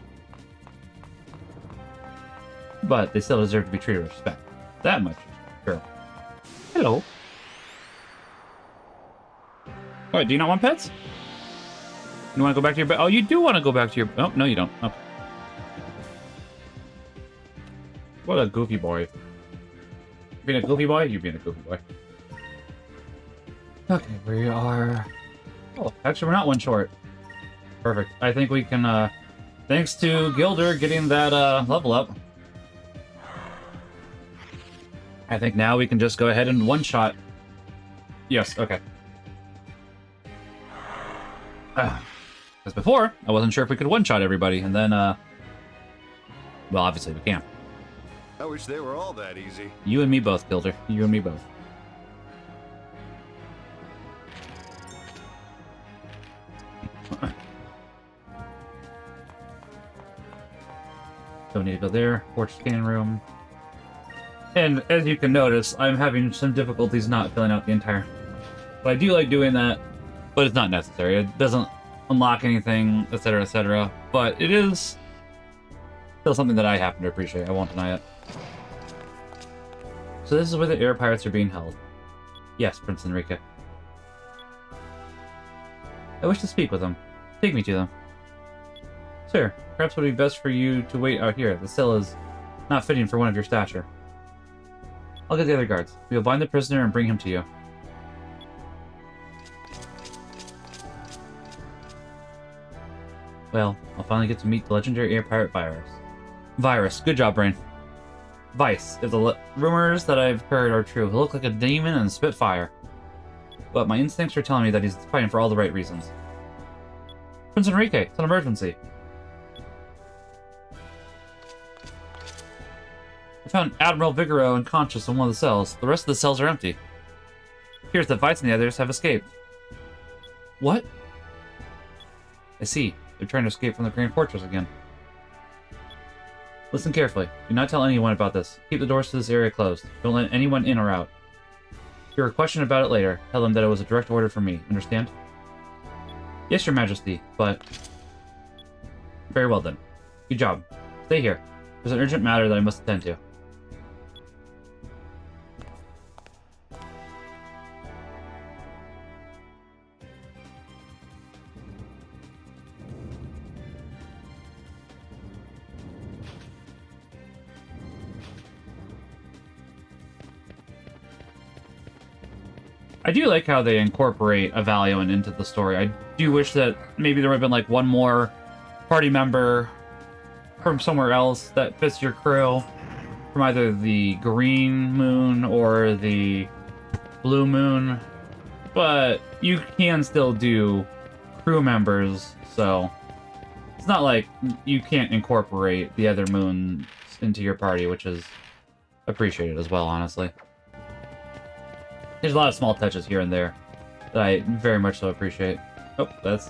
A: But they still deserve to be treated with respect. That much is true. Hello. Alright, do you not want pets? You want to go back to your bed? Oh, you do want to go back to your... Oh, no you don't. Okay. What a goofy boy. Being a goofy boy? You being a goofy boy. Okay, we are... Oh, actually, we're not one short. Perfect. I think we can, thanks to Gilder getting that, level up. I think now we can just go ahead and one-shot. Yes, okay. Because before, I wasn't sure if we could one-shot everybody, and then, well, obviously we can't.
G: I wish they were all that easy.
A: You and me both, Gilder. You and me both. Don't need to go there. Porch scanning room. And as you can notice, I'm having some difficulties not filling out the entire... But I do like doing that, but it's not necessary. It doesn't unlock anything, etc., etc. But it is still something that I happen to appreciate. I won't deny it. So this is where the air pirates are being held. Yes, Prince Enrique. I wish to speak with them. Take me to them. Sir, perhaps it would be best for you to wait out here. The cell is not fitting for one of your stature. I'll get the other guards. We will bind the prisoner and bring him to you. Well, I'll finally get to meet the legendary air pirate Virus. Virus. Good job, Brain. Vice. If the rumors that I've heard are true, he'll look like a demon and spit fire. But my instincts are telling me that he's fighting for all the right reasons. Prince Enrique, it's an emergency. I found Admiral Vigoro unconscious in one of the cells. The rest of the cells are empty. It appears that Vice and the others have escaped. What? I see. They're trying to escape from the Grand Fortress again. Listen carefully. Do not tell anyone about this. Keep the doors to this area closed. Don't let anyone in or out. If you are questioned about it later, tell them that it was a direct order from me. Understand? Yes, Your Majesty, but... Very well then. Good job. Stay here. There's an urgent matter that I must attend to. I do like how they incorporate a Valiant into the story. I do wish that maybe there would have been like one more party member from somewhere else that fits your crew, from either the Green Moon or the Blue Moon. But you can still do crew members, so it's not like you can't incorporate the other moons into your party, which is appreciated as well, honestly. There's a lot of small touches here and there that I very much so appreciate. Oh, that's...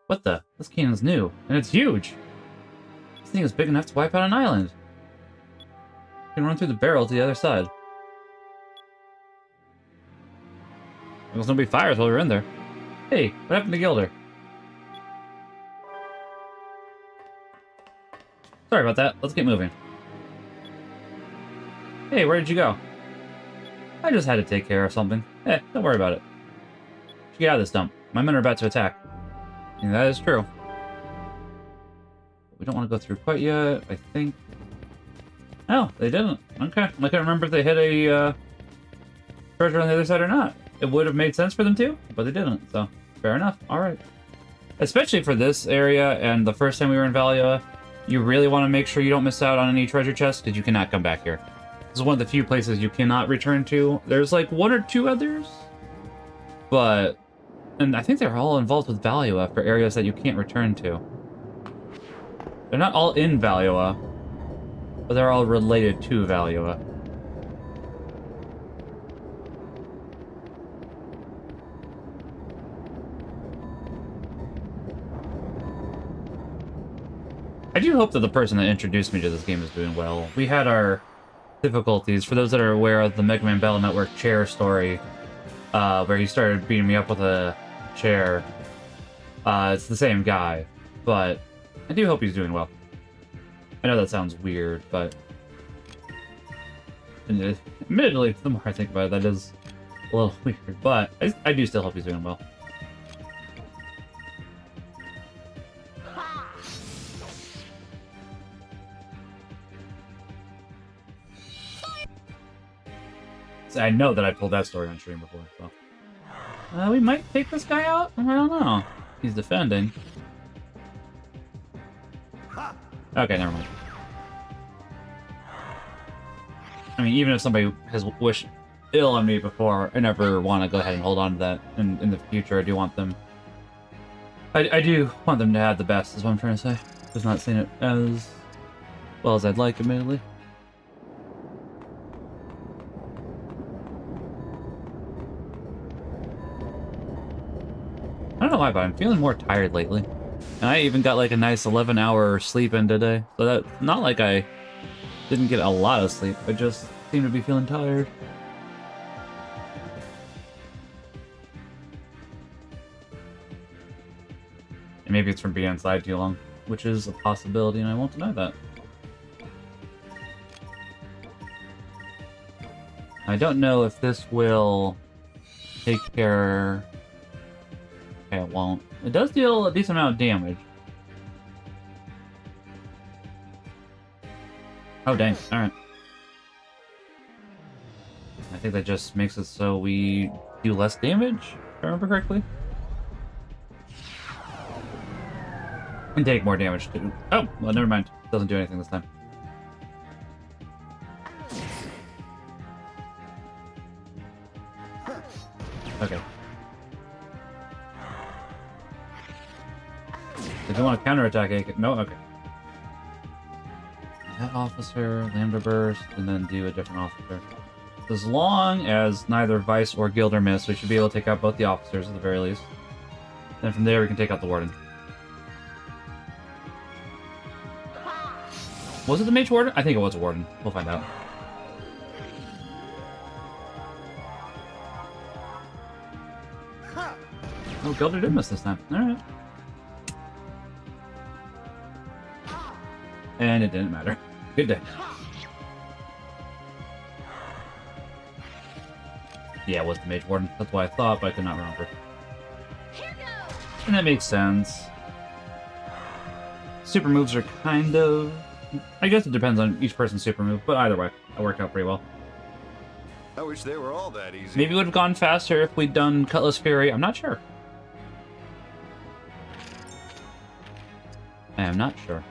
A: What the? This cannon's new, and it's huge! This thing is big enough to wipe out an island. You can run through the barrel to the other side. There's nobody fires while we were in there. Hey, what happened to Gilder? Sorry about that. Let's get moving. Hey, where did you go? I just had to take care of something. Hey, don't worry about it. Get out of this dump. My men are about to attack. And that is true. We don't want to go through quite yet, I think. Oh, they didn't. Okay. I couldn't remember if they hit a treasure on the other side or not. It would have made sense for them to, but they didn't. So, fair enough. Alright. Especially for this area and the first time we were in Valua, you really want to make sure you don't miss out on any treasure chests because you cannot come back here. This is one of the few places you cannot return to. There's like 1 or 2 others, but... And I think they're all involved with Valua for areas that you can't return to. They're not all in Valua, but they're all related to Valua. I do hope that the person that introduced me to this game is doing well. We had our difficulties. For those that are aware of the Mega Man Battle Network chair story, where he started beating me up with a chair. It's the same guy, but I do hope he's doing well. I know that sounds weird, but admittedly, the more I think about it, that is a little weird, but I do still hope he's doing well. So I know that I've told that story on stream before, so... we might take this guy out? I don't know. He's defending. Okay, never mind. I mean, even if somebody has wished ill on me before, I never want to go ahead and hold on to that in the future. I do want them... I do want them to have the best, is what I'm trying to say. Just not saying it as well as I'd like, admittedly. I don't know why, but I'm feeling more tired lately. And I even got like a nice 11-hour sleep in today. So that's not like I didn't get a lot of sleep. I just seem to be feeling tired. And maybe it's from being inside too long, which is a possibility, and I won't deny that. I don't know if this will take care... Okay, it won't. It does deal a decent amount of damage. Oh, dang. Alright. I think that just makes it so we do less damage, if I remember correctly. And take more damage, too. Oh, well, never mind. Doesn't do anything this time. Okay. If you want to counterattack it, no? Okay. That officer, Lambda Burst, and then do a different officer. As long as neither Vice or Gilder miss, we should be able to take out both the officers at the very least. Then from there we can take out the Warden. Was it the Mage Warden? I think it was a Warden. We'll find out. Oh, Gilder did miss this time. Alright. And it didn't matter. Good day. Yeah, it was the Mage Warden. That's what I thought, but I could not remember. And that makes sense. Super moves are kind of... I guess it depends on each person's super move, but either way, it worked out pretty well.
G: I wish they were all that easy.
A: Maybe it would have gone faster if we'd done Cutlass Fury. I'm not sure. I am not sure.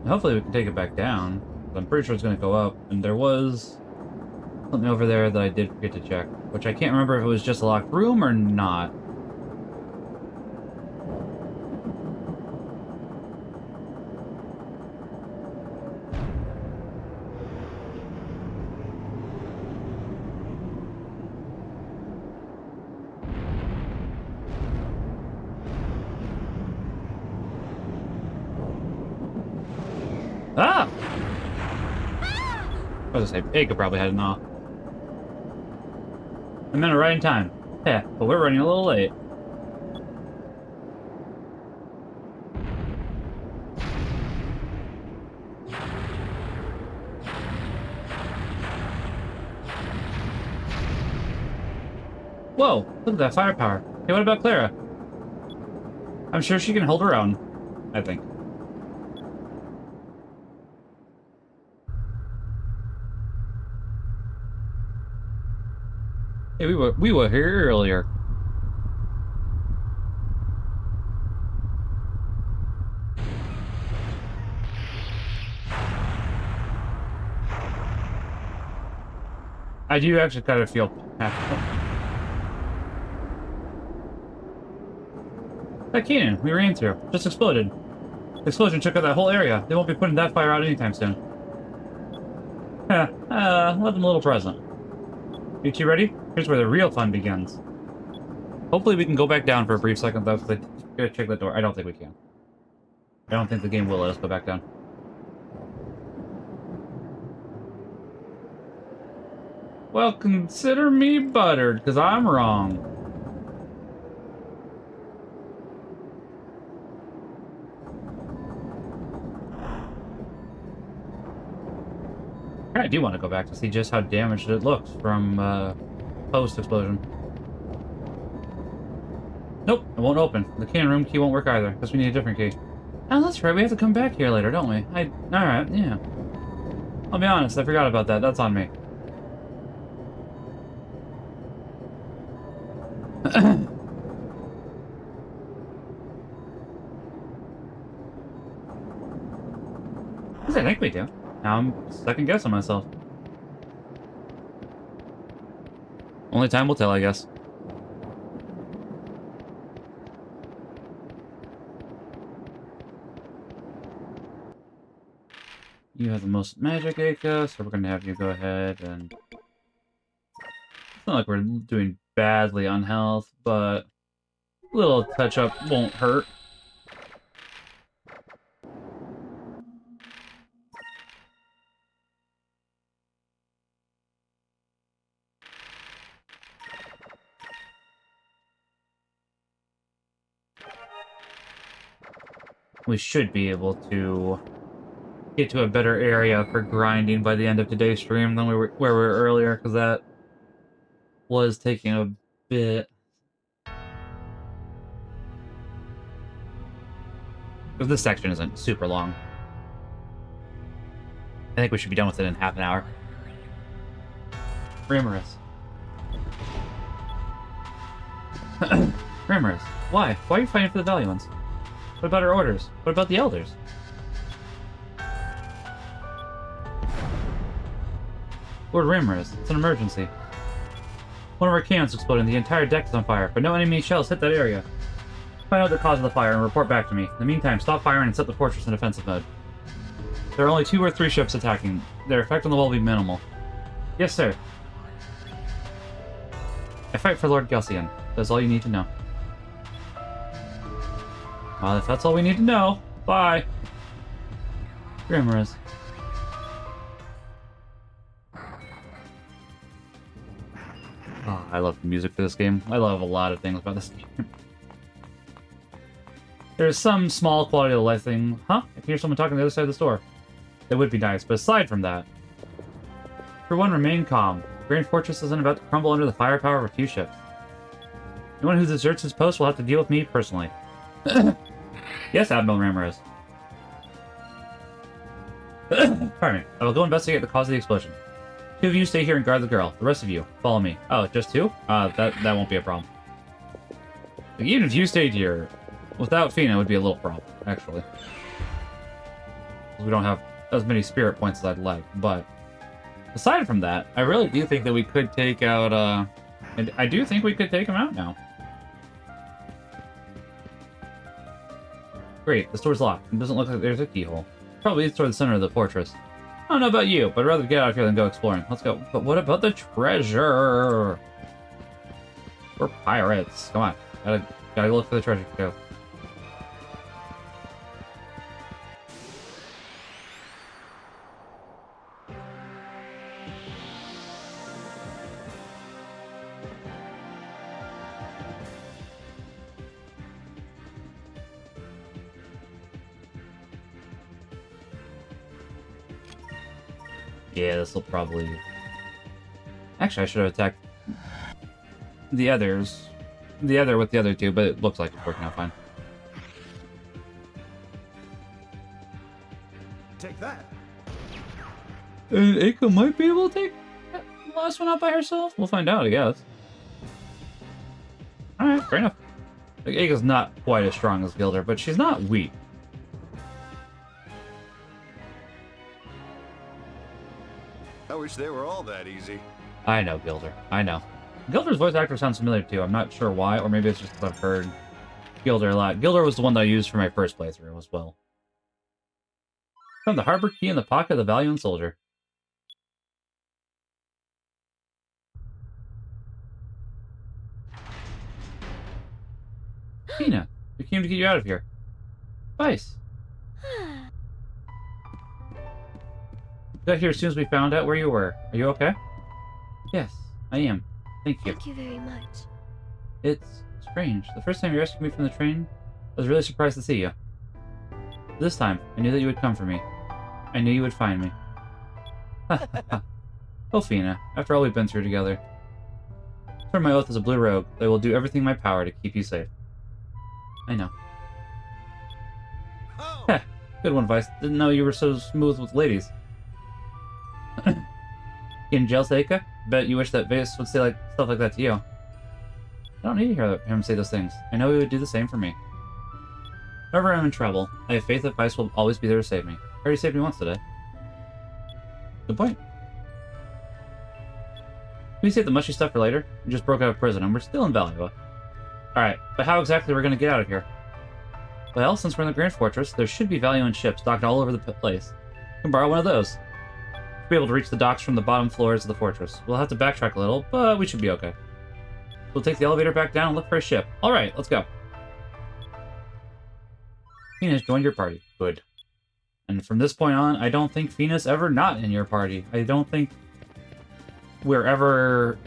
A: Hopefully we can take it back down. I'm pretty sure it's going to go up. And there was something over there that I did forget to check, which I can't remember if it was just a locked room or not. Ah! I was gonna say, Egg could probably had an off. I meant it right in time. Yeah, but we're running a little late. Whoa, look at that firepower. Hey, what about Clara? I'm sure she can hold her own, I think. Hey, we were here earlier. I do actually kind of feel happy. That cannon we ran through just exploded. The explosion took out that whole area. They won't be putting that fire out anytime soon. Let them a little present. You two ready? Here's where the real fun begins. Hopefully we can go back down for a brief second, though, because I gotta check that door. I don't think we can. I don't think the game will let us go back down. Well, consider me buttered, because I'm wrong. I do want to go back to see just how damaged it looks from post-explosion. Nope, it won't open. The cannon room key won't work either, because we need a different key. Oh, that's right, we have to come back here later, don't we? Alright, yeah. I'll be honest, I forgot about that. That's on me. Yes, I think we do. Now I'm second-guessing myself. Only time will tell, I guess. You have the most magic, Aka, so we're gonna have you go ahead and... It's not like we're doing badly on health, but a little touch-up won't hurt. We should be able to get to a better area for grinding by the end of today's stream than where we were earlier, because that was taking a bit. Because this section isn't super long. I think we should be done with it in half an hour. Ramirez. Ramirez, why? Why are you fighting for the Valiants? What about our orders? What about the elders? Lord Ramirez, it's an emergency. One of our cannons exploded and the entire deck is on fire, but no enemy shells hit that area. Find out the cause of the fire and report back to me. In the meantime, stop firing and set the fortress in defensive mode. There are only 2 or 3 ships attacking. Their effect on the wall will be minimal. Yes, sir. I fight for Lord Gelsian. That's all you need to know. Well, if that's all we need to know, bye. Ramirez. Oh, I love the music for this game. I love a lot of things about this game. There's some small quality of life thing. Huh? I can hear someone talking on the other side of the store. That would be nice, but aside from that... For one, remain calm. Grand Fortress isn't about to crumble under the firepower of a few ships. Anyone who deserts his post will have to deal with me personally. Yes, Admiral Ramirez. Pardon me. I will go investigate the cause of the explosion. 2 of you stay here and guard the girl. The rest of you, follow me. Oh, just 2? That won't be a problem. Like, even if you stayed here, without Fina, it would be a little problem, actually. We don't have as many spirit points as I'd like, but... Aside from that, I really do think that we could take out, and I do think we could take him out now. Great, this door's locked. It doesn't look like there's a keyhole. Probably leads toward the center of the fortress. I don't know about you, but I'd rather get out of here than go exploring. Let's go. But what about the treasure? We're pirates. Come on. Gotta look for the treasure. Go. Yeah, this will probably... Actually, I should have attacked the others. The other with the other two, but it looks like it's working out fine.
G: Take that.
A: And Aika might be able to take the last one out by herself? We'll find out, I guess. Alright, fair enough. Like, Aika's not quite as strong as Gilder, but she's not weak.
G: I wish they were all that easy.
A: I know Gilder. I know. Gilder's voice actor sounds familiar too. I'm not sure why, or maybe it's just because I've heard Gilder a lot. Gilder was the one that I used for my first playthrough as well. Found the harbor key in the pocket of the Valuan soldier. Tina, we came to get you out of here. Vice. Got here as soon as we found out where you were. Are you okay? Yes, I am. Thank you.
C: Thank you very much.
A: It's strange. The first time you rescued me from the train, I was really surprised to see you. This time, I knew that you would come for me. I knew you would find me. Oh, Fina, after all we've been through together. I swear my oath as a blue rogue that I will do everything in my power to keep you safe. I know.
G: Oh.
A: Good one, Vice. Didn't know you were so smooth with ladies. In jail, Seika? Bet you wish that Vice would say stuff like that to you. I don't need to hear him say those things. I know he would do the same for me. Whenever I'm in trouble, I have faith that Vice will always be there to save me. He already saved me once today. Good point. Can we save the mushy stuff for later? We just broke out of prison and we're still in Valua. Alright, but how exactly are we going to get out of here? Well, since we're in the Grand Fortress, there should be Valuan ships docked all over the place. We can borrow one of those. We'll be able to reach the docks from the bottom floors of the fortress. We'll have to backtrack a little, but we should be okay. We'll take the elevator back down and look for a ship. Alright, let's go. Fina's joined your party. Good. And from this point on, I don't think Fina's ever not in your party. I don't think we're ever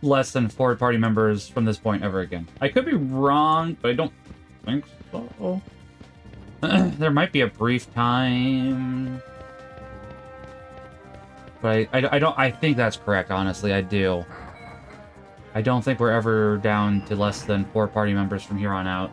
A: less than 4 party members from this point ever again. I could be wrong, but I don't think so. There might be a brief time. But I think that's correct, honestly, I do. I don't think we're ever down to less than 4 party members from here on out.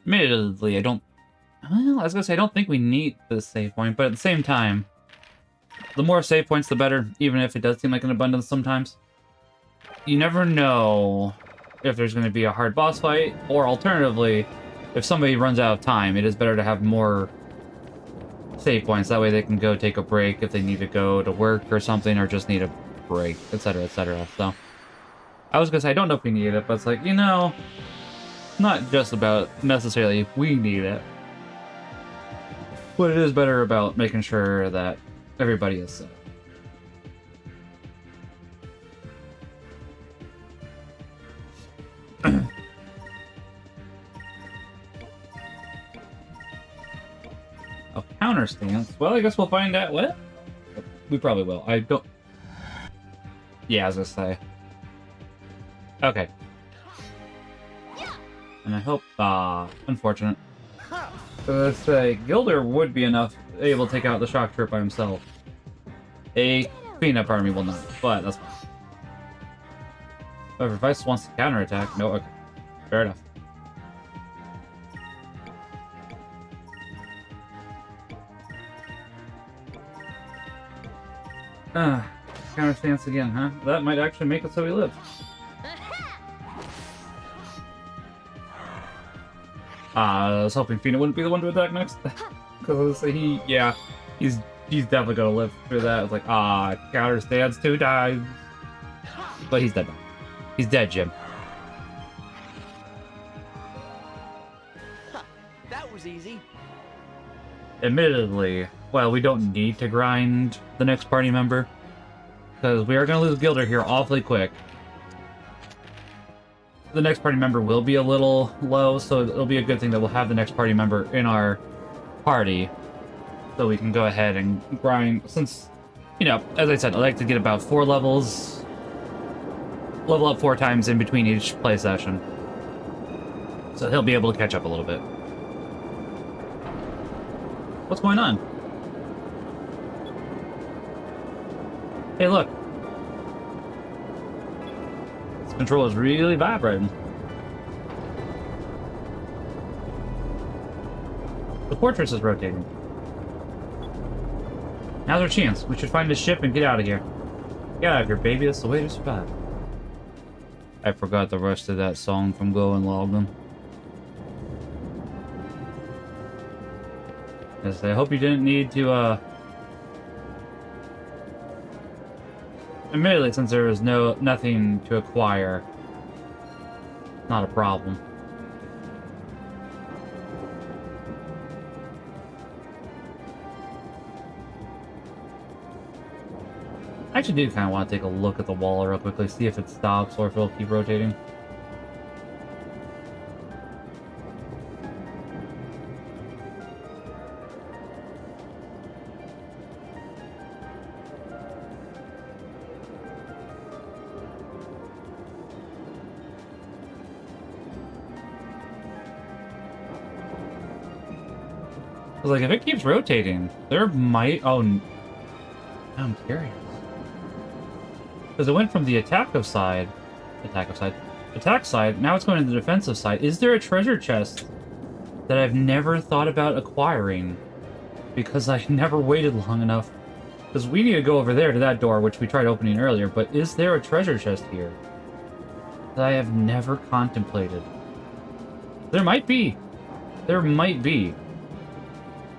A: Admittedly, I don't... Well, I was gonna say, I don't think we need this save point, but at the same time, the more save points, the better, even if it does seem like an abundance sometimes. You never know if there's going to be a hard boss fight, or alternatively, if somebody runs out of time, it is better to have more save points. That way they can go take a break if they need to go to work or something, or just need a break, etc., etc. So, I was gonna say, I don't know if we need it, but it's like, you know... Not just about necessarily if we need it, but it is better about making sure that everybody is safe. A counter stance? Well, I guess we'll find out. What? We probably will. I don't... Yeah, I was gonna say. Okay. And I hope, unfortunate. Let's say, Gilder would be able to take out the shock troop by himself. A Fina part of me will not, but that's fine. However, if Vice wants to counterattack, no, okay. Fair enough. Counter stance again, huh? That might actually make it so he lives. I was hoping Fina wouldn't be the one to attack next. Because he's definitely gonna live through that. It's like, counter stance 2 times. But he's dead now. He's dead, Jim.
H: That was easy.
A: admittedly, well, we don't need to grind the next party member, because we are going to lose Gilder here awfully quick. The next party member will be a little low, so it'll be a good thing that we'll have the next party member in our party, so we can go ahead and grind, since, you know, as I said, I like to get about 4 levels, level up 4 times in between each play session. So he'll be able to catch up a little bit. What's going on? Hey, look. This control is really vibrating. The fortress is rotating. Now's our chance. We should find a ship and get out of here. Get out of here, baby. That's the way to survive. I forgot the rest of that song from Going Logan. Yes, I hope you didn't need to, admittedly, since there was nothing to acquire, not a problem. I actually do kind of want to take a look at the wall real quickly, see if it stops or if it'll keep rotating. Like, if it keeps rotating, there might... Oh, I'm curious. Because it went from the attack side, now it's going to the defensive side. Is there a treasure chest that I've never thought about acquiring? Because I never waited long enough. Because we need to go over there to that door, which we tried opening earlier, but is there a treasure chest here that I have never contemplated? There might be. There might be.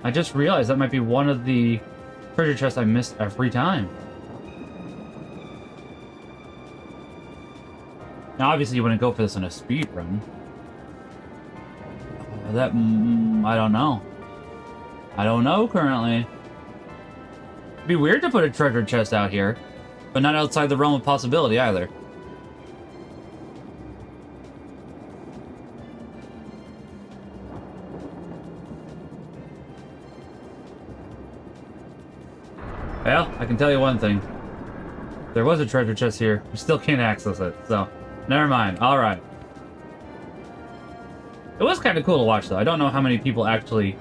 A: I just realized that might be one of the treasure chests I missed every time. Now, obviously, you wouldn't go for this in a speed run. That, I don't know. I don't know currently. It'd be weird to put a treasure chest out here, but not outside the realm of possibility either. Well, I can tell you one thing. There was a treasure chest here. We still can't access it, so never mind. Alright. It was kind of cool to watch, though. I don't know how many people actually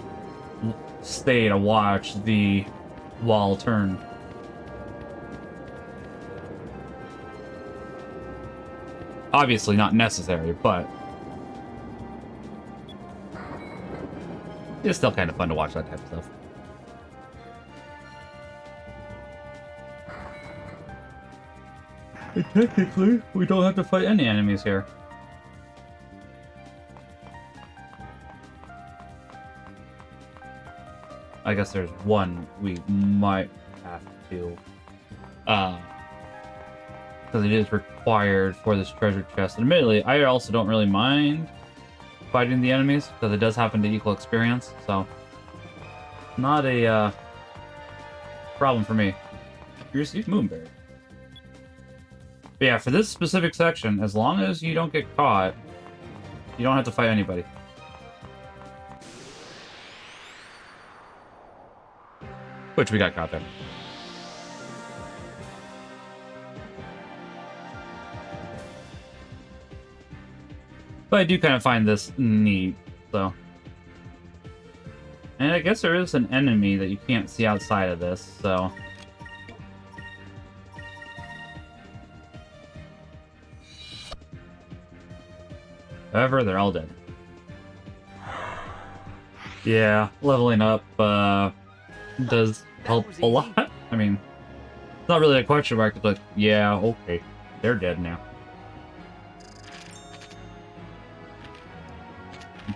A: stay to watch the wall turn. Obviously not necessary, but it's still kind of fun to watch that type of stuff. And technically, we don't have to fight any enemies here. I guess there's one we might have to, because it is required for this treasure chest. And admittedly, I also don't really mind fighting the enemies, because it does happen to equal experience, so not a problem for me. You received Moonberry. But yeah, for this specific section, as long as you don't get caught, you don't have to fight anybody. Which we got caught there. But I do kind of find this neat, so. And I guess there is an enemy that you can't see outside of this, so. However, they're all dead. Yeah, leveling up does help a lot. I mean, it's not really a question mark. It's like, yeah, okay, they're dead now.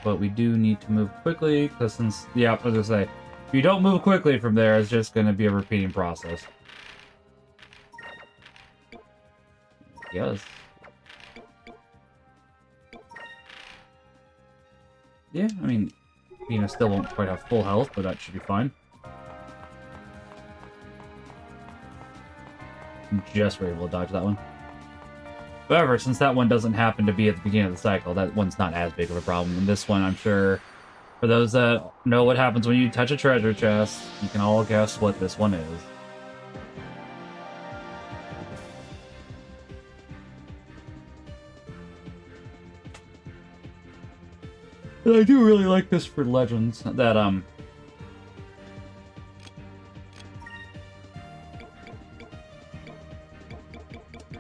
A: But we do need to move quickly, because since, yeah, as I say, if you don't move quickly from there, it's just going to be a repeating process. Yes. Yeah, I mean, Venus still won't quite have full health, but that should be fine. Just were able to dodge that one. However, since that one doesn't happen to be at the beginning of the cycle, that one's not as big of a problem. And this one, I'm sure, for those that know what happens when you touch a treasure chest, you can all guess what this one is. And I do really like this for Legends, that,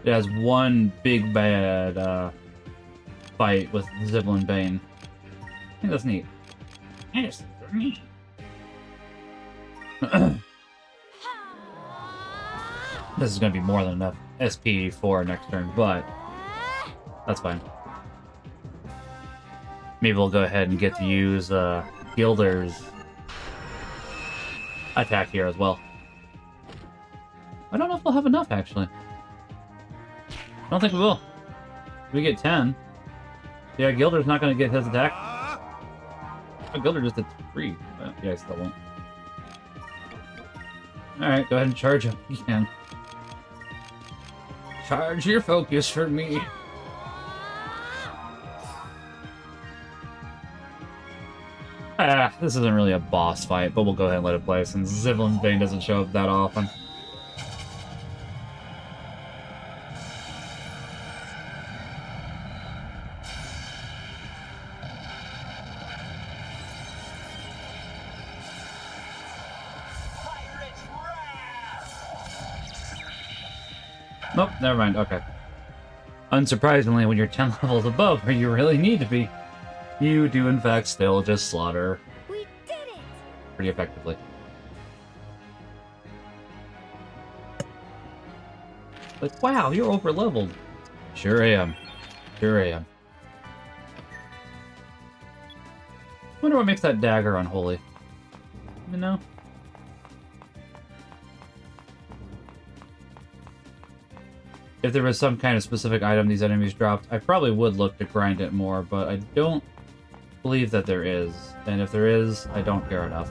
A: it has one big bad, fight with Ziblin Bane. I think that's neat. Yes, neat. This is gonna be more than enough SP for next turn, but that's fine. Maybe we'll go ahead and get to use Gilder's attack here as well. I don't know if we'll have enough, actually. I don't think we will. We get 10. Yeah, Gilder's not going to get his attack. Oh, Gilder just did 3. But yeah, I still won't. Alright, go ahead and charge him again. Charge your focus for me. This isn't really a boss fight, but we'll go ahead and let it play since Ziblin Bane doesn't show up that often. Nope, never mind, okay. Unsurprisingly, when you're 10 levels above where you really need to be, you do in fact still just slaughter
C: We did it!
A: pretty effectively. Like, wow, you're over leveled. Sure am. Sure am. Wonder what makes that dagger unholy. You know? If there was some kind of specific item these enemies dropped, I probably would look to grind it more, but I don't believe that there is. And if there is, I don't care enough.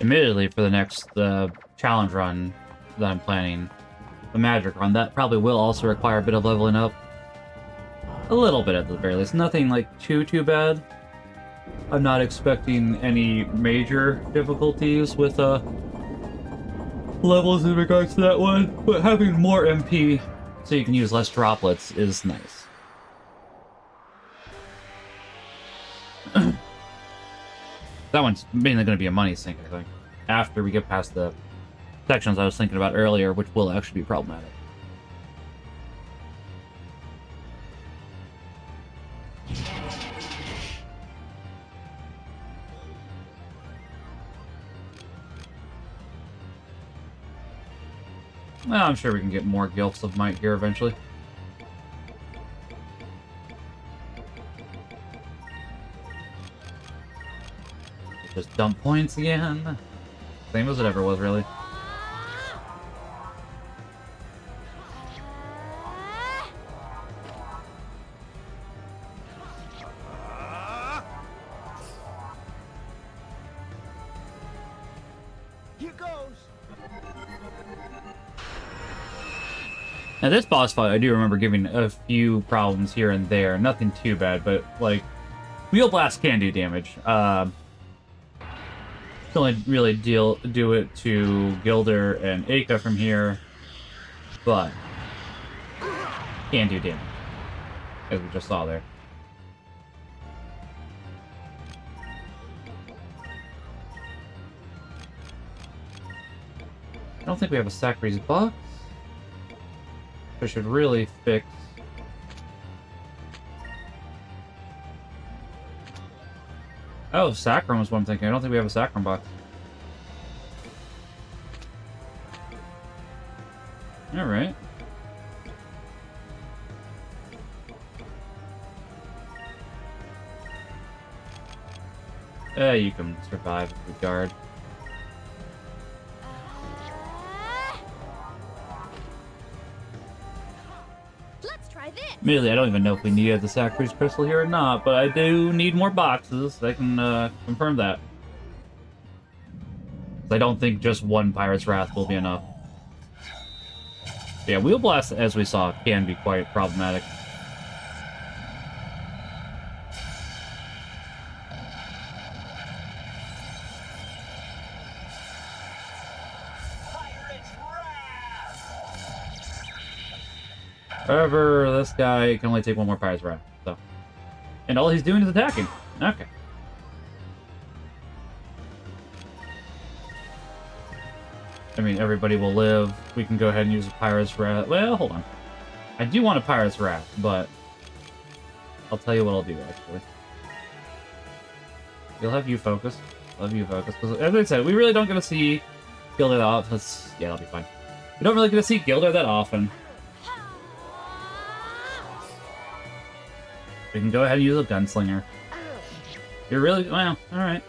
A: Admittedly, for the next challenge run that I'm planning, the magic run, that probably will also require a bit of leveling up. A little bit at the very least. Nothing like too bad. I'm not expecting any major difficulties with levels in regards to that one, but having more MP so you can use less droplets is nice. That one's mainly going to be a money sink, I think. After we get past the sections I was thinking about earlier, which will actually be problematic. Well, I'm sure we can get more Gilfs of Might here eventually. Just dump points again. Same as it ever was, really.
B: Here goes.
A: Now this boss fight, I do remember giving a few problems here and there. Nothing too bad, but like, Wheel Blast can do damage. Can only really do it to Gilder and Aka from here, but can do damage, as we just saw there. I don't think we have a Sacri's box. I should really fix. Oh, Sacrum was what I'm thinking. I don't think we have a Sacrum box. Alright. You can survive if you guard.
C: Let's try this.
A: Admittedly, I don't even know if we needed the Sacrifice Crystal here or not, but I do need more boxes. I can confirm that. I don't think just one Pirate's Wrath will be enough. Yeah, Wheel Blast, as we saw, can be quite problematic. However, this guy can only take one more Pirate's Wrath, so. And all he's doing is attacking. Okay. I mean, everybody will live. We can go ahead and use a Pirate's Wrath. Well, hold on. I do want a Pirate's Wrath, but I'll tell you what I'll do, actually. You'll have you focus. I'll have you focus. Because, as I said, we really don't get to see Gilder that often. Yeah, that'll be fine. We don't really get to see Gilder that often. We can go ahead and use a Gunslinger. You're really... Well, alright.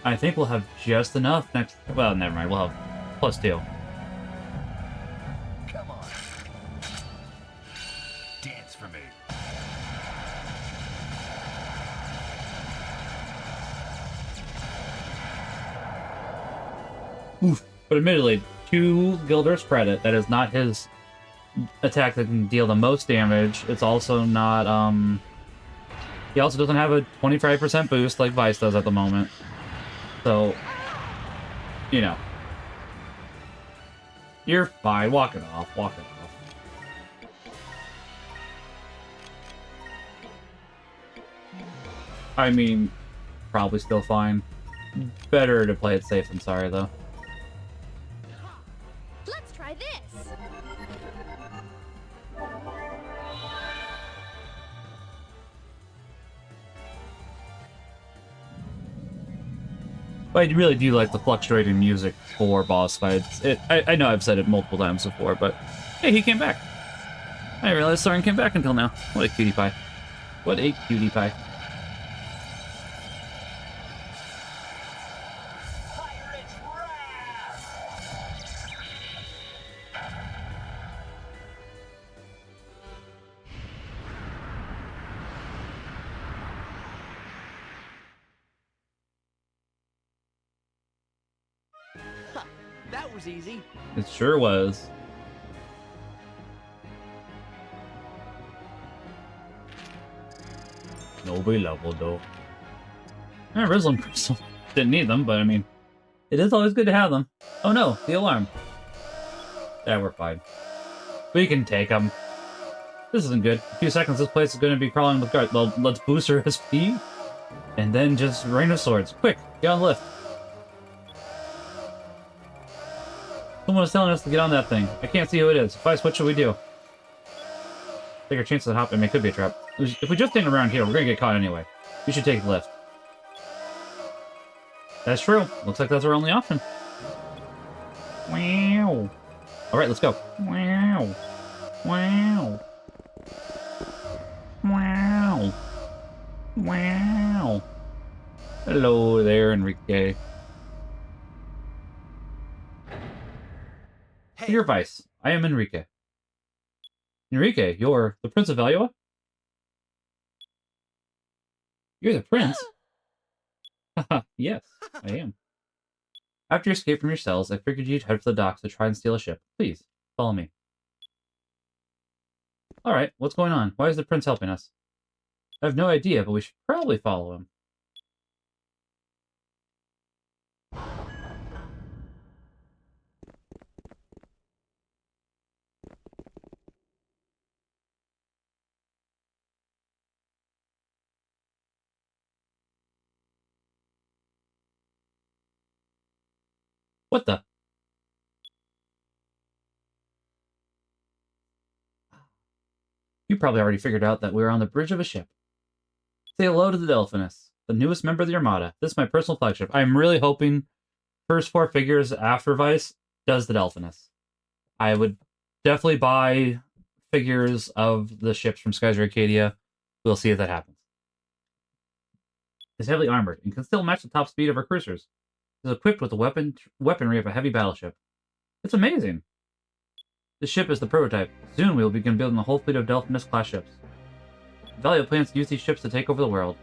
A: I think we'll have just enough next... Well, never mind. We'll have +2.
G: Come on. Dance for me.
A: Oof. But admittedly, to Gilder's credit, that is not his attack that can deal the most damage. It's also not, He also doesn't have a 25% boost like Vice does at the moment. So, you know. You're fine. Walk it off. Walk it off. I mean, probably still fine. Better to play it safe than sorry, though.
C: Let's try this.
A: But I really do like the fluctuating music for boss fights. I know I've said it multiple times before, but hey, he came back. I didn't realize Soren came back until now. What a cutie pie. What a cutie pie.
H: That was easy.
A: It sure was. Nobody leveled though. Yeah, Rizzling Crystal. Didn't need them, but I mean, it is always good to have them. Oh no, the alarm. Yeah, we're fine. We can take them. This isn't good. In a few seconds, this place is going to be crawling with guards. Well, let's boost her SP, and then just Rain of Swords. Quick, get on the lift. Someone is telling us to get on that thing. I can't see who it is. Vice, what should we do? Take our chances of hopping. It could be a trap. If we just stand around here, we're going to get caught anyway. We should take the lift. That's true. Looks like that's our only option. Wow. Alright, let's go. Wow. Wow. Wow. Wow. Hello there, Enrique.
H: Hey.
A: Your Vice. I am Enrique. Enrique, you're the Prince of Valua? You're the Prince? Haha, yes, I am. After you escape from your cells, I figured you'd head for the docks to try and steal a ship. Please, follow me. Alright, what's going on? Why is the Prince helping us? I have no idea, but we should probably follow him. What the? You probably already figured out that we're on the bridge of a ship. Say hello to the Delphinus, the newest member of the Armada. This is my personal flagship. I'm really hoping first 4 figures after Vice does the Delphinus. I would definitely buy figures of the ships from Skies of Arcadia. We'll see if that happens. It's heavily armored and can still match the top speed of our cruisers. It is equipped with the weaponry of a heavy battleship. It's amazing. This ship is the prototype. Soon we will begin building a whole fleet of Delphinus-class ships. Valua plans to use these ships to take over the world.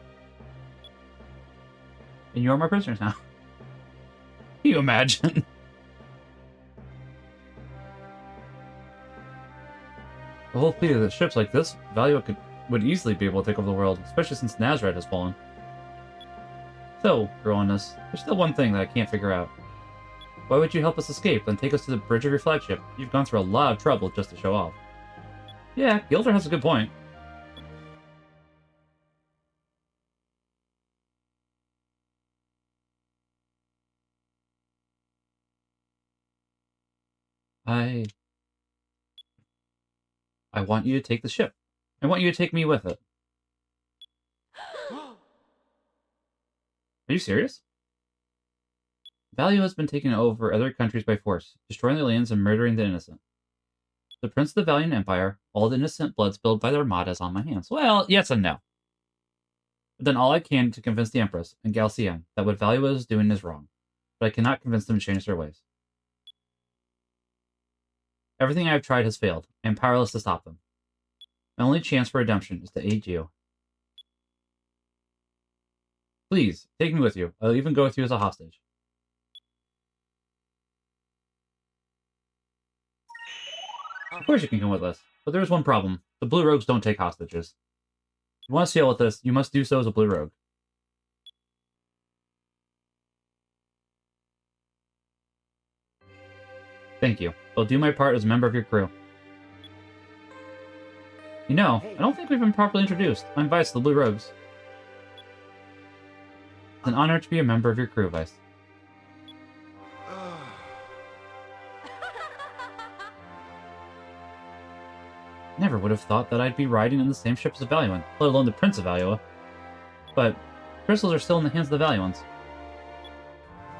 A: And you're my prisoners now. Can you imagine? A whole fleet of ships like this, Valua would easily be able to take over the world, especially since Nazareth has fallen. So, Your Holiness, there's still one thing that I can't figure out. Why would you help us escape, then take us to the bridge of your flagship? You've gone through a lot of trouble just to show off. Yeah, Gilder has a good point. I want you to take the ship. I want you to take me with it. Are you serious? Valua has been taking over other countries by force, destroying their lands and murdering the innocent. The Prince of the Valiant Empire, all the innocent blood spilled by their armadas on my hands. Well, yes and no. I've done all I can to convince the Empress and Galcian that what Valua is doing is wrong, but I cannot convince them to change their ways. Everything I have tried has failed. I am powerless to stop them. My only chance for redemption is to aid you. Please, take me with you. I'll even go with you as a hostage. Of course you can come with us, but there is one problem. The Blue Rogues don't take hostages. If you want to sail with us, you must do so as a Blue Rogue. Thank you. I'll do my part as a member of your crew. You know, I don't think we've been properly introduced. I'm Vice of the Blue Rogues. It's an honor to be a member of your crew, Vice. Never would have thought that I'd be riding in the same ship as a Valuan, let alone the Prince of Valua. But crystals are still in the hands of the Valuans.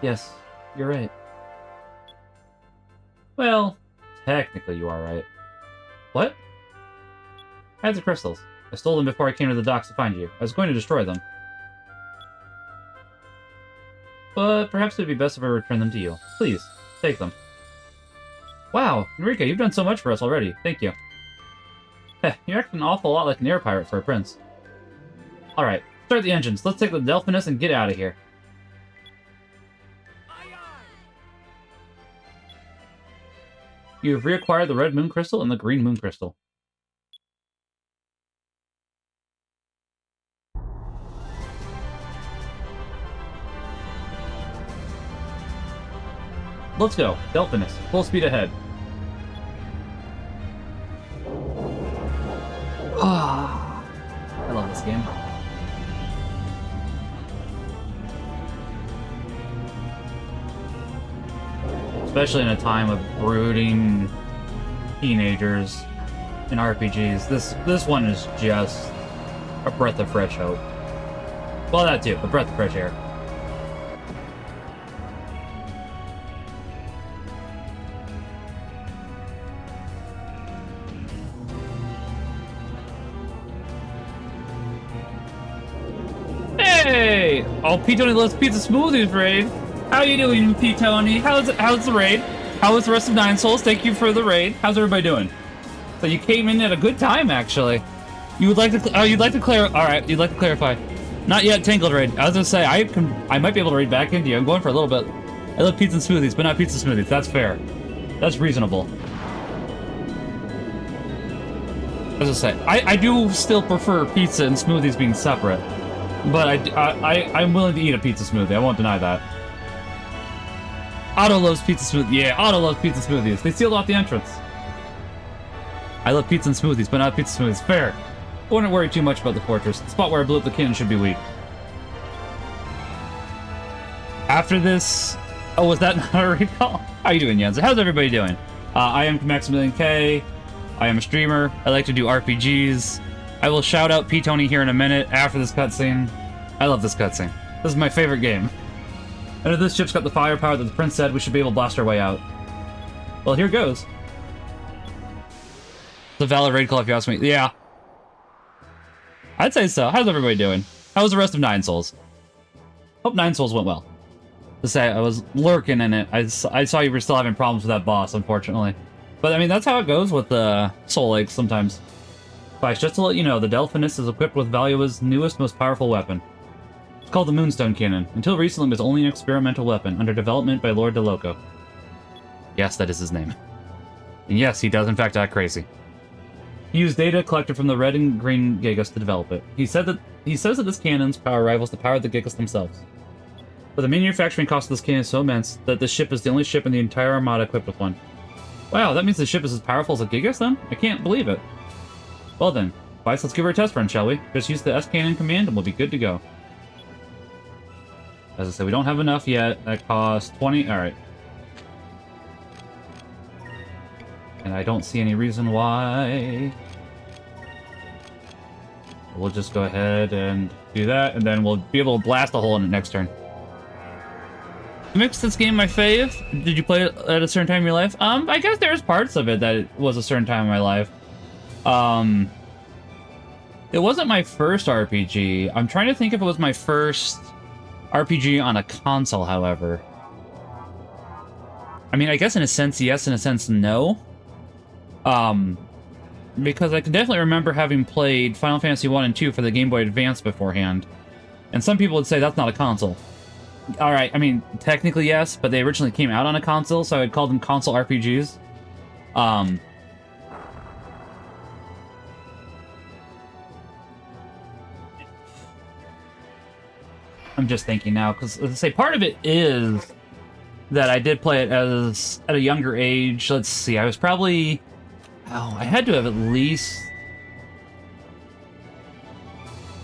A: Yes, you're right. Well, technically you are right. What? I had the crystals. I stole them before I came to the docks to find you. I was going to destroy them. But perhaps it would be best if I return them to you. Please, take them. Wow, Enrique, you've done so much for us already. Thank you. Heh, you act an awful lot like an air pirate for a prince. Alright, start the engines. Let's take the Delphinus and get out of here. You have reacquired the red moon crystal and the green moon crystal. Let's go. Delphinus, full speed ahead. Ah, I love this game. Especially in a time of brooding teenagers in RPGs. This one is just a breath of fresh hope. Well, that too, a breath of fresh air. Hey! Oh, P-Tony loves pizza smoothies, raid. How you doing, P-Tony? How's the raid? How was the rest of Nine Souls? Thank you for the raid. How's everybody doing? So you came in at a good time, actually. You would like to? You'd like to clear? All right, you'd like to clarify. Not yet, Tangled raid. I was gonna say I might be able to raid back into you. I'm going for a little bit. I love pizza and smoothies, but not pizza smoothies. That's fair. That's reasonable. I was gonna say I do still prefer pizza and smoothies being separate. But I'm willing to eat a pizza smoothie. I won't deny that. Otto loves pizza smoothies. Yeah, Otto loves pizza smoothies. They sealed off the entrance. I love pizza and smoothies, but not pizza smoothies. Fair. I wouldn't worry too much about the fortress. The spot where I blew up the cannon should be weak. After this... Oh, was that not a recall? How you doing, Jens? How's everybody doing? I am KAMaximilianK. I am a streamer. I like to do RPGs. I will shout out P-Tony here in a minute after this cutscene. I love this cutscene. This is my favorite game. And if this ship's got the firepower that the prince said, we should be able to blast our way out. Well, here goes. a valid raid call if you ask me. Yeah. I'd say so. How's everybody doing? How was the rest of Nine Souls? Hope Nine Souls went well. To say, I was lurking in it. I saw you were still having problems with that boss, unfortunately. But I mean, that's how it goes with Soul Lakes sometimes. But just to let you know, the Delphinus is equipped with Valua's newest, most powerful weapon. It's called the Moonstone Cannon. Until recently, it was only an experimental weapon, under development by Lord DeLoco. Yes, that is his name. And yes, he does in fact act crazy. He used data collected from the red and green Gigas to develop it. He says that this cannon's power rivals the power of the Gigas themselves. But the manufacturing cost of this cannon is so immense that this ship is the only ship in the entire armada equipped with one. Wow, that means the ship is as powerful as a Gigas then? I can't believe it. Well then, Vice, let's give her a test run, shall we? Just use the S-Cannon command and we'll be good to go. As I said, we don't have enough yet. That costs 20... Alright. And I don't see any reason why. We'll just go ahead and do that, and then we'll be able to blast a hole in it next turn. Mix this game my fave. Did you play it at a certain time in your life? I guess there's parts of it that it was a certain time in my life. It wasn't my first RPG. I'm trying to think if it was my first RPG on a console, however. I mean, I guess in a sense, yes, in a sense, no. Because I can definitely remember having played Final Fantasy 1 and 2 for the Game Boy Advance beforehand. And some people would say that's not a console. Alright, I mean, technically yes, but they originally came out on a console, so I'd call them console RPGs. I'm just thinking now, because let's say part of it is that I did play it at a younger age. Let's see, I was probably... Oh, I had to have at least...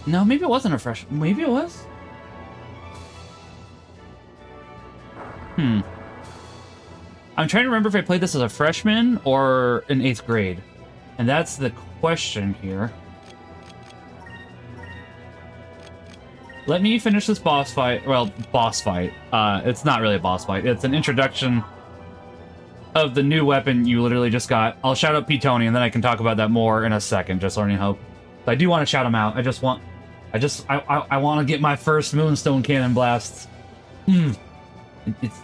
A: No, maybe it wasn't a fresh... Maybe it was? I'm trying to remember if I played this as a freshman or in 8th grade. And that's the question here. Let me finish this boss fight. Well, boss fight. It's not really a boss fight. It's an introduction of the new weapon you literally just got. I'll shout out P. Tony, and then I can talk about that more in a second, just learning hope. I do want to shout him out. I want to get my first Moonstone Cannon blast.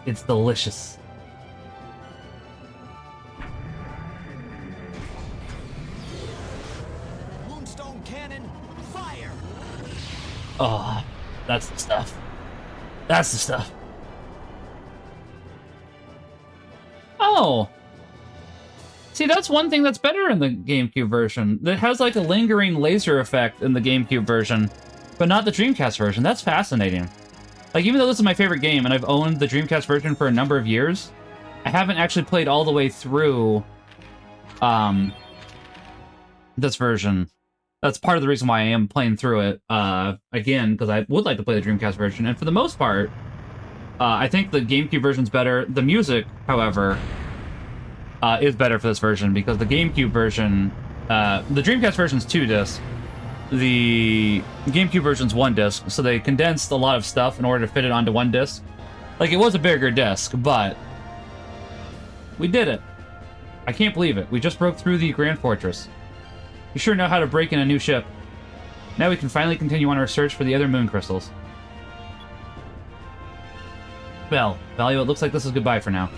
A: It's delicious.
H: Moonstone Cannon, fire!
A: Oh, that's the stuff. That's the stuff. Oh! See, that's one thing that's better in the GameCube version. It has like a lingering laser effect in the GameCube version, but not the Dreamcast version. That's fascinating. Like, even though this is my favorite game, and I've owned the Dreamcast version for a number of years, I haven't actually played all the way through, this version. That's part of the reason why I am playing through it, again, because I would like to play the Dreamcast version, and for the most part, I think the GameCube version's better. The music, however, is better for this version, because the GameCube version, the Dreamcast version's 2 discs, the GameCube version's 1 disc, so they condensed a lot of stuff in order to fit it onto 1 disc. Like, it was a bigger disc, but we did it. I can't believe it. We just broke through the Grand Fortress. We sure know how to break in a new ship. Now we can finally continue on our search for the other moon crystals. Well, Valua, it looks like this is goodbye for now.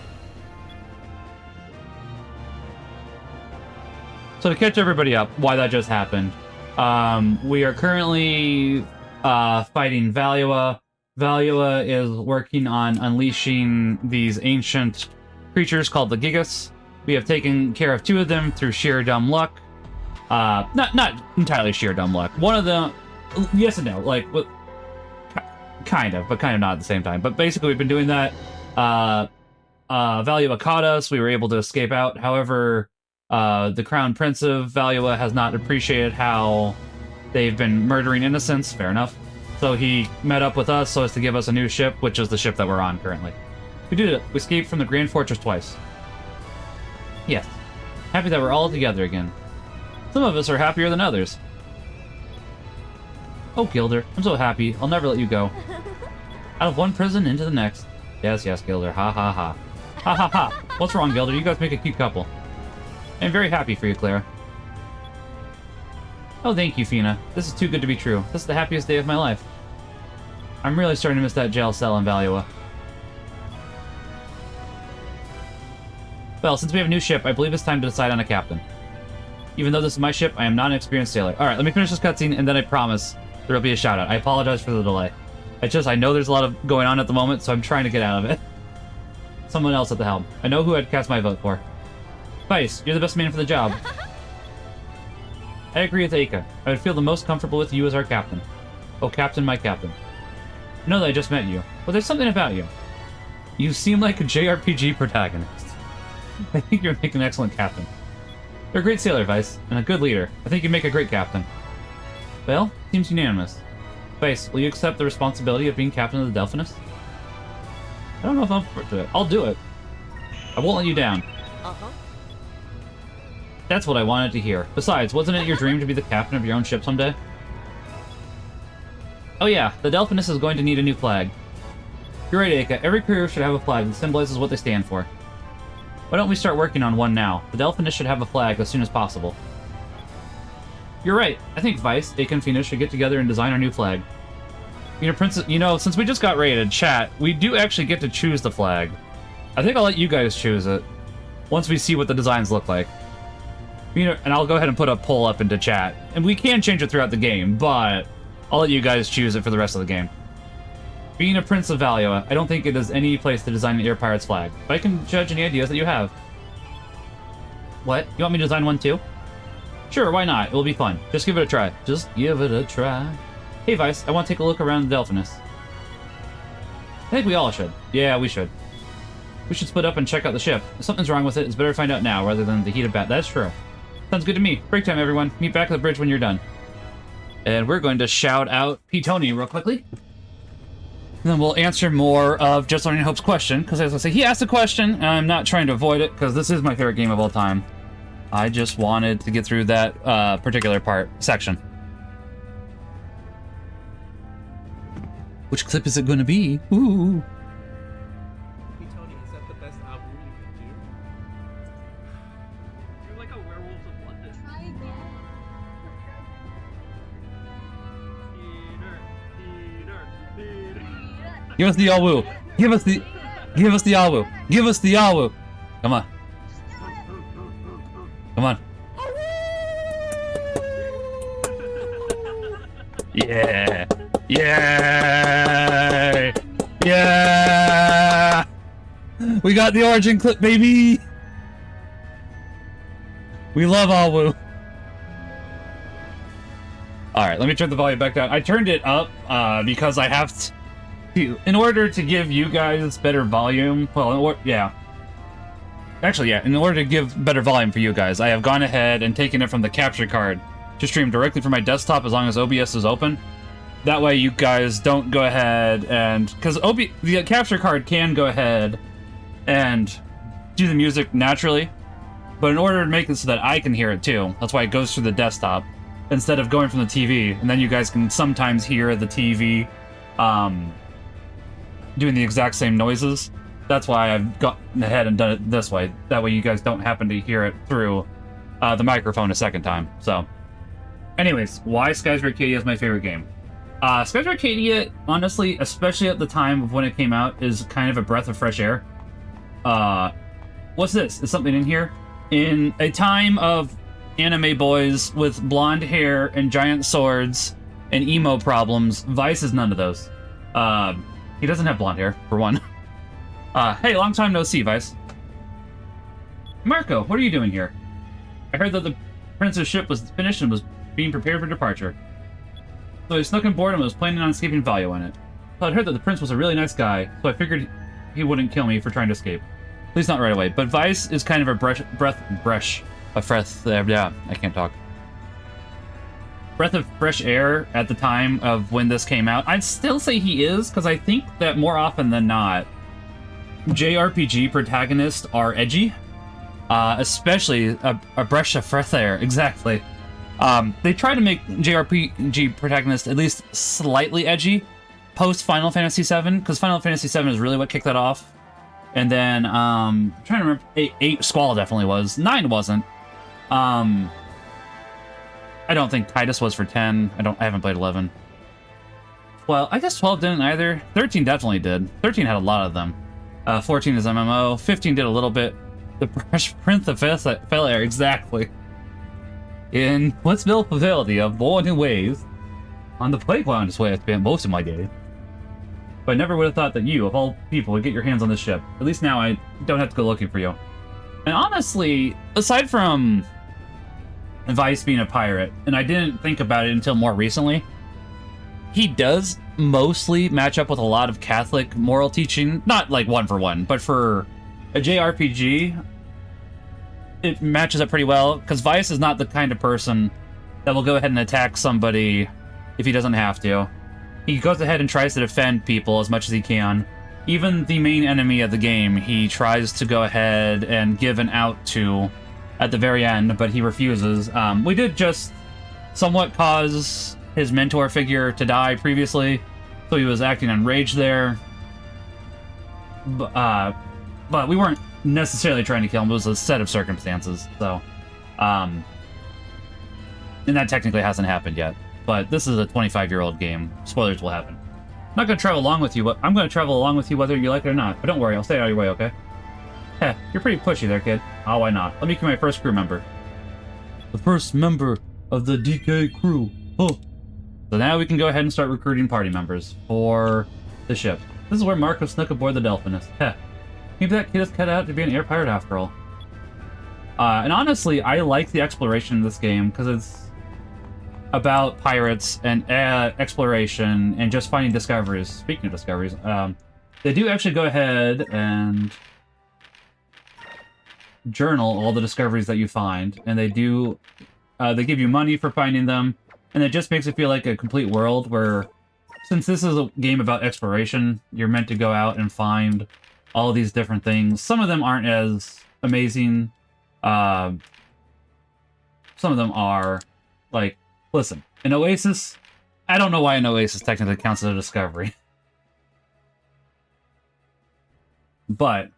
A: So to catch everybody up, why that just happened. We are currently fighting Valua. Valua is working on unleashing these ancient creatures called the Gigas. We have taken care of 2 of them through sheer dumb luck. Not entirely sheer dumb luck. One of them, yes and no, like, kind of, but kind of not at the same time. But basically, we've been doing that. Valua caught us. We were able to escape out. However, the Crown Prince of Valua has not appreciated how they've been murdering innocents. Fair enough. So he met up with us so as to give us a new ship, which is the ship that we're on currently. We did it. We escaped from the Grand Fortress twice. Yes. Happy that we're all together again. Some of us are happier than others. Oh, Gilder, I'm so happy. I'll never let you go. Out of one prison into the next. Yes, yes, Gilder. Ha ha ha. Ha ha ha. What's wrong, Gilder? You guys make a cute couple. I'm very happy for you, Clara. Oh, thank you, Fina. This is too good to be true. This is the happiest day of my life. I'm really starting to miss that jail cell in Valua. Well, since we have a new ship, I believe it's time to decide on a captain. Even though this is my ship, I am not an experienced sailor. Alright, let me finish this cutscene, and then I promise there will be a shout-out. I apologize for the delay. I know there's a lot of going on at the moment, so I'm trying to get out of it. Someone else at the helm. I know who I'd cast my vote for. Vice, you're the best man for the job. I agree with Aika. I would feel the most comfortable with you as our captain. Oh, captain, my captain. I know that I just met you, but there's something about you. You seem like a JRPG protagonist. I think you'd make an excellent captain. You're a great sailor, Vice, and a good leader. I think you'd make a great captain. Well, seems unanimous. Vice, will you accept the responsibility of being captain of the Delphinus? I don't know if I'm up for it. I'll do it. I won't let you down.
H: Uh-huh.
A: That's what I wanted to hear. Besides, wasn't it your dream to be the captain of your own ship someday? Oh yeah, the Delphinus is going to need a new flag. You're right, Aika. Every crew should have a flag that symbolizes what they stand for. Why don't we start working on one now? The Delphinus should have a flag as soon as possible. You're right. I think Vice, Aika, and Phoenix should get together and design our new flag. Since we just got rated, chat, we do actually get to choose the flag. I think I'll let you guys choose it once we see what the designs look like. And I'll go ahead and put a poll up into chat. And we can change it throughout the game, but I'll let you guys choose it for the rest of the game. Being a Prince of Valua, I don't think it is any place to design the Air Pirates flag, but I can judge any ideas that you have. What? You want me to design one too? Sure, why not? It will be fun. Just give it a try. Just give it a try. Hey Vice, I want to take a look around the Delphinus. I think we all should. Yeah, we should. We should split up and check out the ship. If something's wrong with it, it's better to find out now rather than the heat of battle. That's true. Sounds good to me. Break time, everyone. Meet back at the bridge when you're done. And we're going to shout out P. Tony real quickly. And then we'll answer more of Just Learning Hope's question, because as I say, he asked a question, and I'm not trying to avoid it, because this is my favorite game of all time. I just wanted to get through that particular section. Which clip is it going to be? Ooh.
I: Hey Tony, is that the best album you can do? You're like a werewolf of London.
C: Try again.
A: Give us the Yawu. Give us the Yawu. Give us the Yawu. Come on. Come on. Yeah. Yeah. Yeah. We got the origin clip, baby. We love Awu. Alright, let me turn the volume back down. I turned it up because I have to... In order to give you guys better volume... Well, yeah. Actually, yeah. In order to give better volume for you guys, I have gone ahead and taken it from the capture card to stream directly from my desktop as long as OBS is open. That way you guys don't go ahead and... Because the capture card can go ahead and do the music naturally. But in order to make it so that I can hear it too, that's why it goes through the desktop instead of going from the TV. And then you guys can sometimes hear the TV doing the exact same noises. That's why I've gotten ahead and done it this way. That way you guys don't happen to hear it through the microphone a second time. So, anyways, why Skies of Arcadia is my favorite game. Skies of Arcadia, honestly, especially at the time of when it came out, is kind of a breath of fresh air. What's this? Is something in here? In a time of anime boys with blonde hair and giant swords and emo problems, Vice is none of those. He doesn't have blonde hair, for one. Hey, long time no see, Vice. Marco, what are you doing here? I heard that the prince's ship was finished and was being prepared for departure. So he snuck on board and was planning on escaping Valua in it. So I'd heard that the prince was a really nice guy, so I figured he wouldn't kill me for trying to escape. At least not right away. But Vice is kind of a breath of fresh air at the time of when this came out. I'd still say he is, because I think that more often than not, JRPG protagonists are edgy. Especially a breath of fresh air, exactly. They try to make JRPG protagonists at least slightly edgy post Final Fantasy VII, because Final Fantasy VII is really what kicked that off. And then, I'm trying to remember, 8 Squall definitely was. 9 wasn't. I don't think Titus was for 10. I haven't played 11. Well, I guess 12 didn't either. 13 definitely did. 13 had a lot of them. 14 is MMO. 15 did a little bit. The Prince of Failure, exactly. In Blitzville Facility of Born in Ways. On the playground is where I spent most of my day. But I never would have thought that you, of all people, would get your hands on this ship. At least now I don't have to go looking for you. And honestly, aside from Vice being a pirate, and I didn't think about it until more recently, he does mostly match up with a lot of Catholic moral teaching. Not like one for one, but for a JRPG, it matches up pretty well, because Vice is not the kind of person that will go ahead and attack somebody if he doesn't have to. He goes ahead and tries to defend people as much as he can. Even the main enemy of the game, he tries to go ahead and give an out to at the very end, but he refuses. We did just somewhat cause his mentor figure to die previously, so he was acting enraged there. But we weren't necessarily trying to kill him. It was a set of circumstances, so... and that technically hasn't happened yet. But this is a 25-year-old game. Spoilers will happen. I'm not going to travel along with you, but I'm going to travel along with you whether you like it or not. But don't worry, I'll stay out of your way, okay? Heh, you're pretty pushy there, kid. Oh, why not? Let me become my first crew member. The first member of the DK crew. Oh. So now we can go ahead and start recruiting party members for the ship. This is where Marco snuck aboard the Delphinus. Heh. Maybe that kid is cut out to be an air pirate after all. And honestly, I like the exploration in this game because it's about pirates and exploration and just finding discoveries. Speaking of discoveries, they do actually go ahead and journal all the discoveries that you find, and they do they give you money for finding them, and it just makes it feel like a complete world where, since this is a game about exploration, you're meant to go out and find all these different things. Some of them aren't as amazing. Some of them are, like, listen, an oasis, I don't know why an oasis technically counts as a discovery. But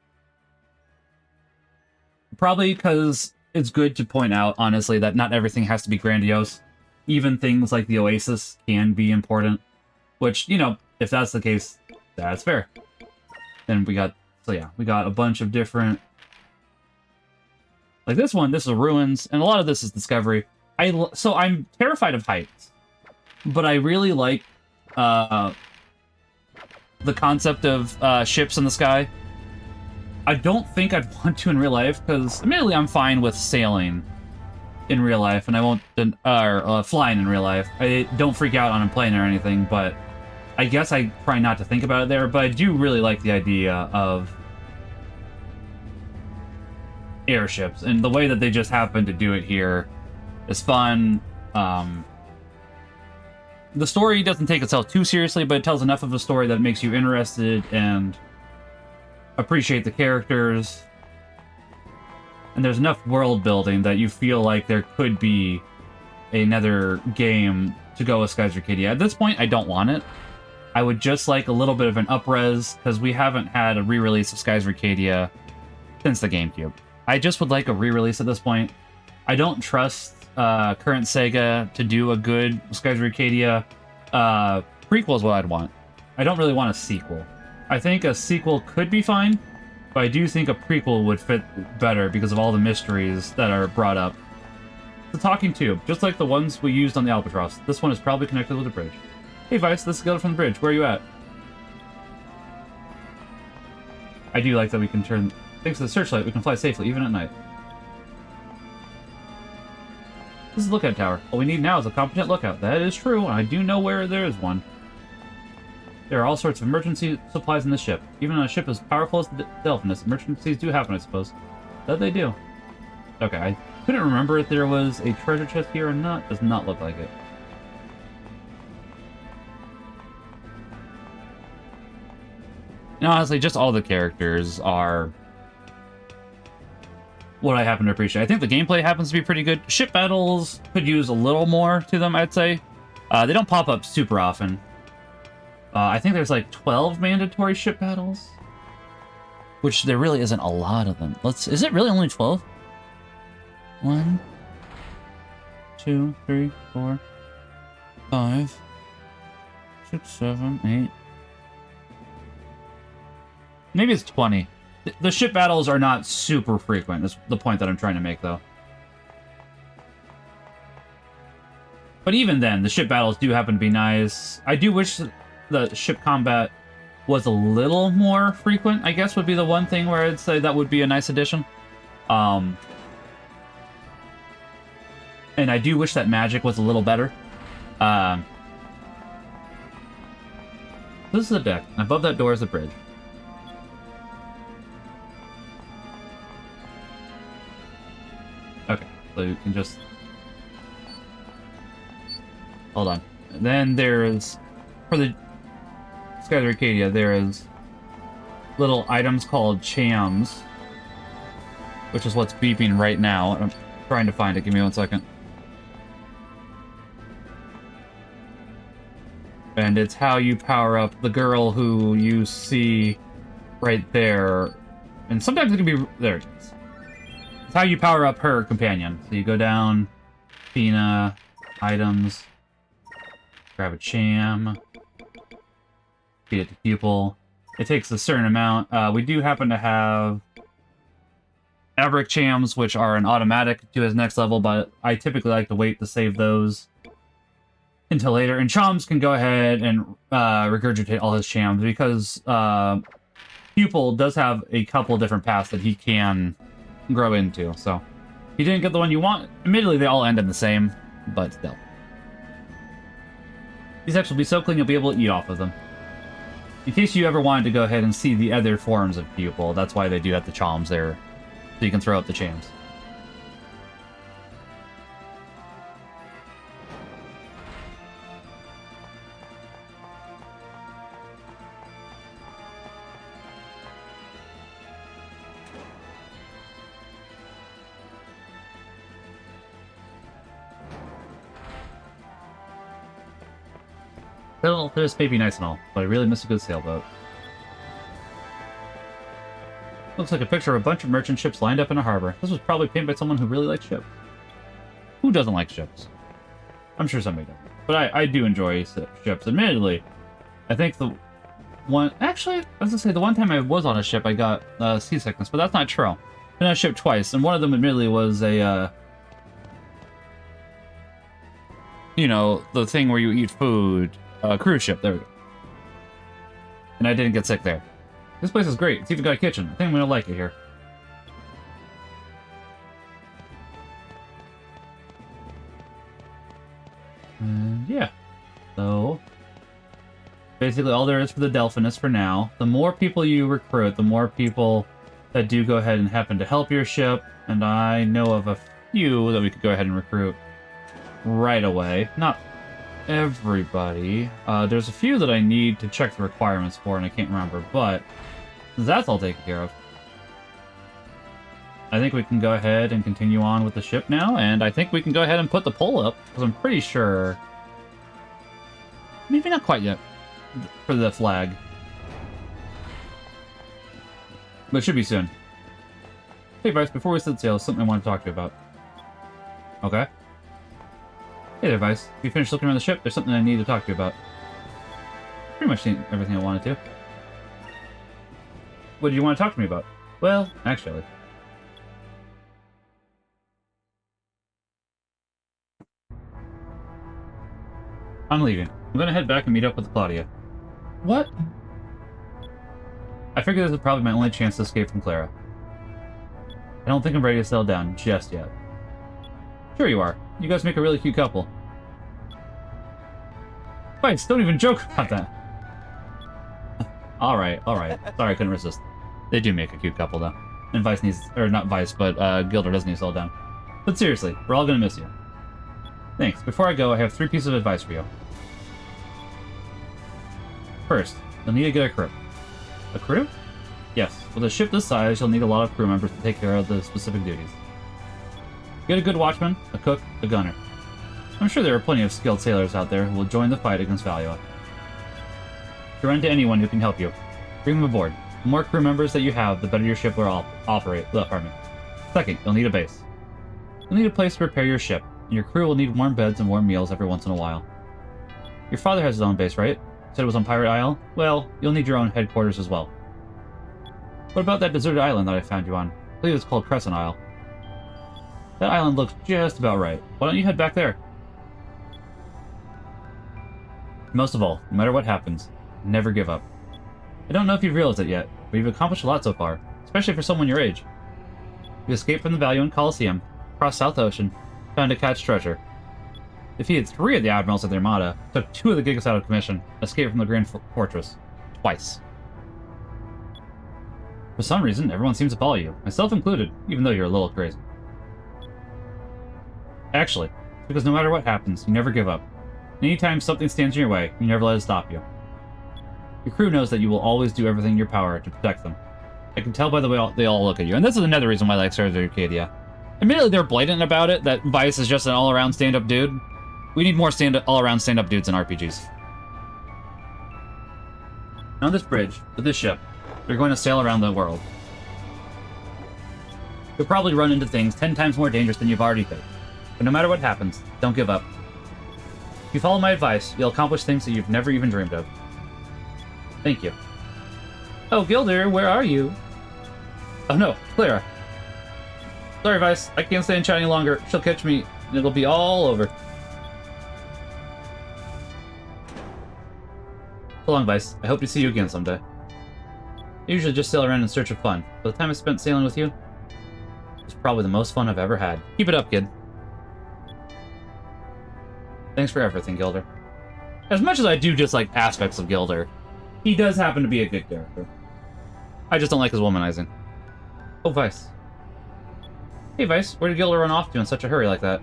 A: probably because it's good to point out, honestly, that not everything has to be grandiose. Even things like the oasis can be important. Which, you know, if that's the case, that's fair. Then we got, so yeah, we got a bunch of different... Like this one, this is ruins, and a lot of this is discovery. So I'm terrified of heights, but I really like the concept of ships in the sky. I don't think I'd want to in real life, because admittedly I'm fine with sailing in real life, and I won't, flying in real life. I don't freak out on a plane or anything, but I guess I try not to think about it there, but I do really like the idea of airships, and the way that they just happen to do it here is fun. The story doesn't take itself too seriously, but it tells enough of a story that makes you interested and appreciate the characters. And there's enough world building that you feel like there could be another game to go with Skies of Arcadia. At this point, I don't want it. I would just like a little bit of an up-res, because we haven't had a re-release of Skies of Arcadia since the GameCube. I just would like a re-release at this point. I don't trust current Sega to do a good Skies of Arcadia. Prequel is what I'd want. I don't really want a sequel. I think a sequel could be fine, but I do think a prequel would fit better because of all the mysteries that are brought up. It's a talking tube, just like the ones we used on the Albatross. This one is probably connected with a bridge. Hey Vice, this is Gilda from the bridge. Where are you at? I do like that we can turn... Thanks to the searchlight, we can fly safely, even at night. This is the lookout tower. All we need now is a competent lookout. That is true, and I do know where there is one. There are all sorts of emergency supplies in this ship. Even on a ship as powerful as the Delphinus, emergencies do happen, I suppose. That they do. Okay, I couldn't remember if there was a treasure chest here or not. Does not look like it. And honestly, just all the characters are what I happen to appreciate. I think the gameplay happens to be pretty good. Ship battles could use a little more to them, I'd say. They don't pop up super often. I think there's like 12 mandatory ship battles, which there really isn't a lot of them. Is it really only 12? 1, 2, 2, 3, 4, 5, 6, 7, 8. Maybe it's 20. The ship battles are not super frequent. That's the point that I'm trying to make, though. But even then, the ship battles do happen to be nice. I do wish the ship combat was a little more frequent, I guess, would be the one thing where I'd say that would be a nice addition. And I do wish that magic was a little better. This is the deck, and above that door is the bridge. Okay, so you can just... Hold on. And then there's... For the Skies of Arcadia, there is little items called chams, which is what's beeping right now. I'm trying to find it. Give me 1 second. And it's how you power up the girl who you see right there. And sometimes it can be... There it is. It's how you power up her companion. So you go down, Fina, items, grab a cham, feed it to pupil. It takes a certain amount. We do happen to have Averick chams, which are an automatic to his next level, but I typically like to wait to save those until later. And Chams can go ahead and regurgitate all his chams, because Pupil does have a couple different paths that he can grow into. So if you didn't get the one you want, admittedly they all end in the same, but still. These decks will be so clean you'll be able to eat off of them. In case you ever wanted to go ahead and see the other forms of Pupil, that's why they do have the Chams there, so you can throw up the chams. Well, this may be nice and all, but I really miss a good sailboat. Looks like a picture of a bunch of merchant ships lined up in a harbor. This was probably painted by someone who really likes ships. Who doesn't like ships? I'm sure somebody does. But I do enjoy ships, admittedly. I think the one... Actually, I was gonna say, the one time I was on a ship, I got seasickness, but that's not true. I've been on a ship twice, and one of them, admittedly, was a... you know, the thing where you eat food... cruise ship, there we go. And I didn't get sick there. This place is great. It's even got a kitchen. I think I'm gonna like it here. And yeah. So, basically all there is for the Delphinus for now. The more people you recruit, the more people that do go ahead and happen to help your ship. And I know of a few that we could go ahead and recruit right away. Not everybody. There's a few that I need to check the requirements for, and I can't remember, but that's all taken care of. I think we can go ahead and continue on with the ship now, and I think we can go ahead and put the pole up, because I'm pretty sure... Maybe not quite yet, for the flag. But it should be soon. Hey, Vice, before we set sail, there's something I want to talk to you about. Okay. Hey there, Vice. If you finished looking around the ship, there's something I need to talk to you about. Pretty much seen everything I wanted to. What do you want to talk to me about? Well, actually... I'm leaving. I'm gonna head back and meet up with Claudia. What? I figure this is probably my only chance to escape from Clara. I don't think I'm ready to settle down just yet. Sure you are. You guys make a really cute couple. Vice, don't even joke about that. Alright, alright. Sorry, I couldn't resist. They do make a cute couple, though. And Vice needs... Or not Vice, but Gilder does need to settle down. But seriously, we're all gonna miss you. Thanks. Before I go, I have 3 pieces of advice for you. First, you'll need to get a crew. A crew? Yes. With a ship this size, you'll need a lot of crew members to take care of the specific duties. Get a good watchman, a cook, a gunner. I'm sure there are plenty of skilled sailors out there who will join the fight against Valua. If you run into anyone who can help you, bring them aboard. The more crew members that you have, the better your ship will operate. Pardon me. Second, you'll need a base. You'll need a place to repair your ship. and your crew will need warm beds and warm meals every once in a while. Your father has his own base, right? Said it was on Pirate Isle? Well, you'll need your own headquarters as well. What about that deserted island that I found you on? I believe it's called Crescent Isle. That island looks just about right. Why don't you head back there? Most of all, no matter what happens, never give up. I don't know if you've realized it yet, but you've accomplished a lot so far, especially for someone your age. You escaped from the Valuan Coliseum, crossed South Ocean, found a catch treasure. Defeated 3 of the admirals of the Armada, took 2 of the Gigas out of commission, escaped from the Grand Fortress. Twice. For some reason, everyone seems to follow you, myself included, even though you're a little crazy. Actually, it's because no matter what happens, you never give up. Anytime something stands in your way, you never let it stop you. Your crew knows that you will always do everything in your power to protect them. I can tell by the way they all look at you, and this is another reason why I like Skies of Arcadia. Admittedly, they're blatant about it, that Vice is just an all-around stand-up dude. We need more all-around stand-up dudes in RPGs. On this bridge, with this ship, you're going to sail around the world. You'll probably run into things 10 times more dangerous than you've already faced. But no matter what happens, don't give up. If you follow my advice, you'll accomplish things that you've never even dreamed of. Thank you. Oh, Gilder, where are you? Oh no, Clara. Sorry, Vice, I can't stay in chat any longer. She'll catch me, and it'll be all over. So long, Vice. I hope to see you again someday. I usually just sail around in search of fun, but the time I spent sailing with you was probably the most fun I've ever had. Keep it up, kid. Thanks for everything, Gilder. As much as I do dislike aspects of Gilder, he does happen to be a good character. I just don't like his womanizing. Oh, Vice. Hey, Vice, where did Gilder run off to in such a hurry like that?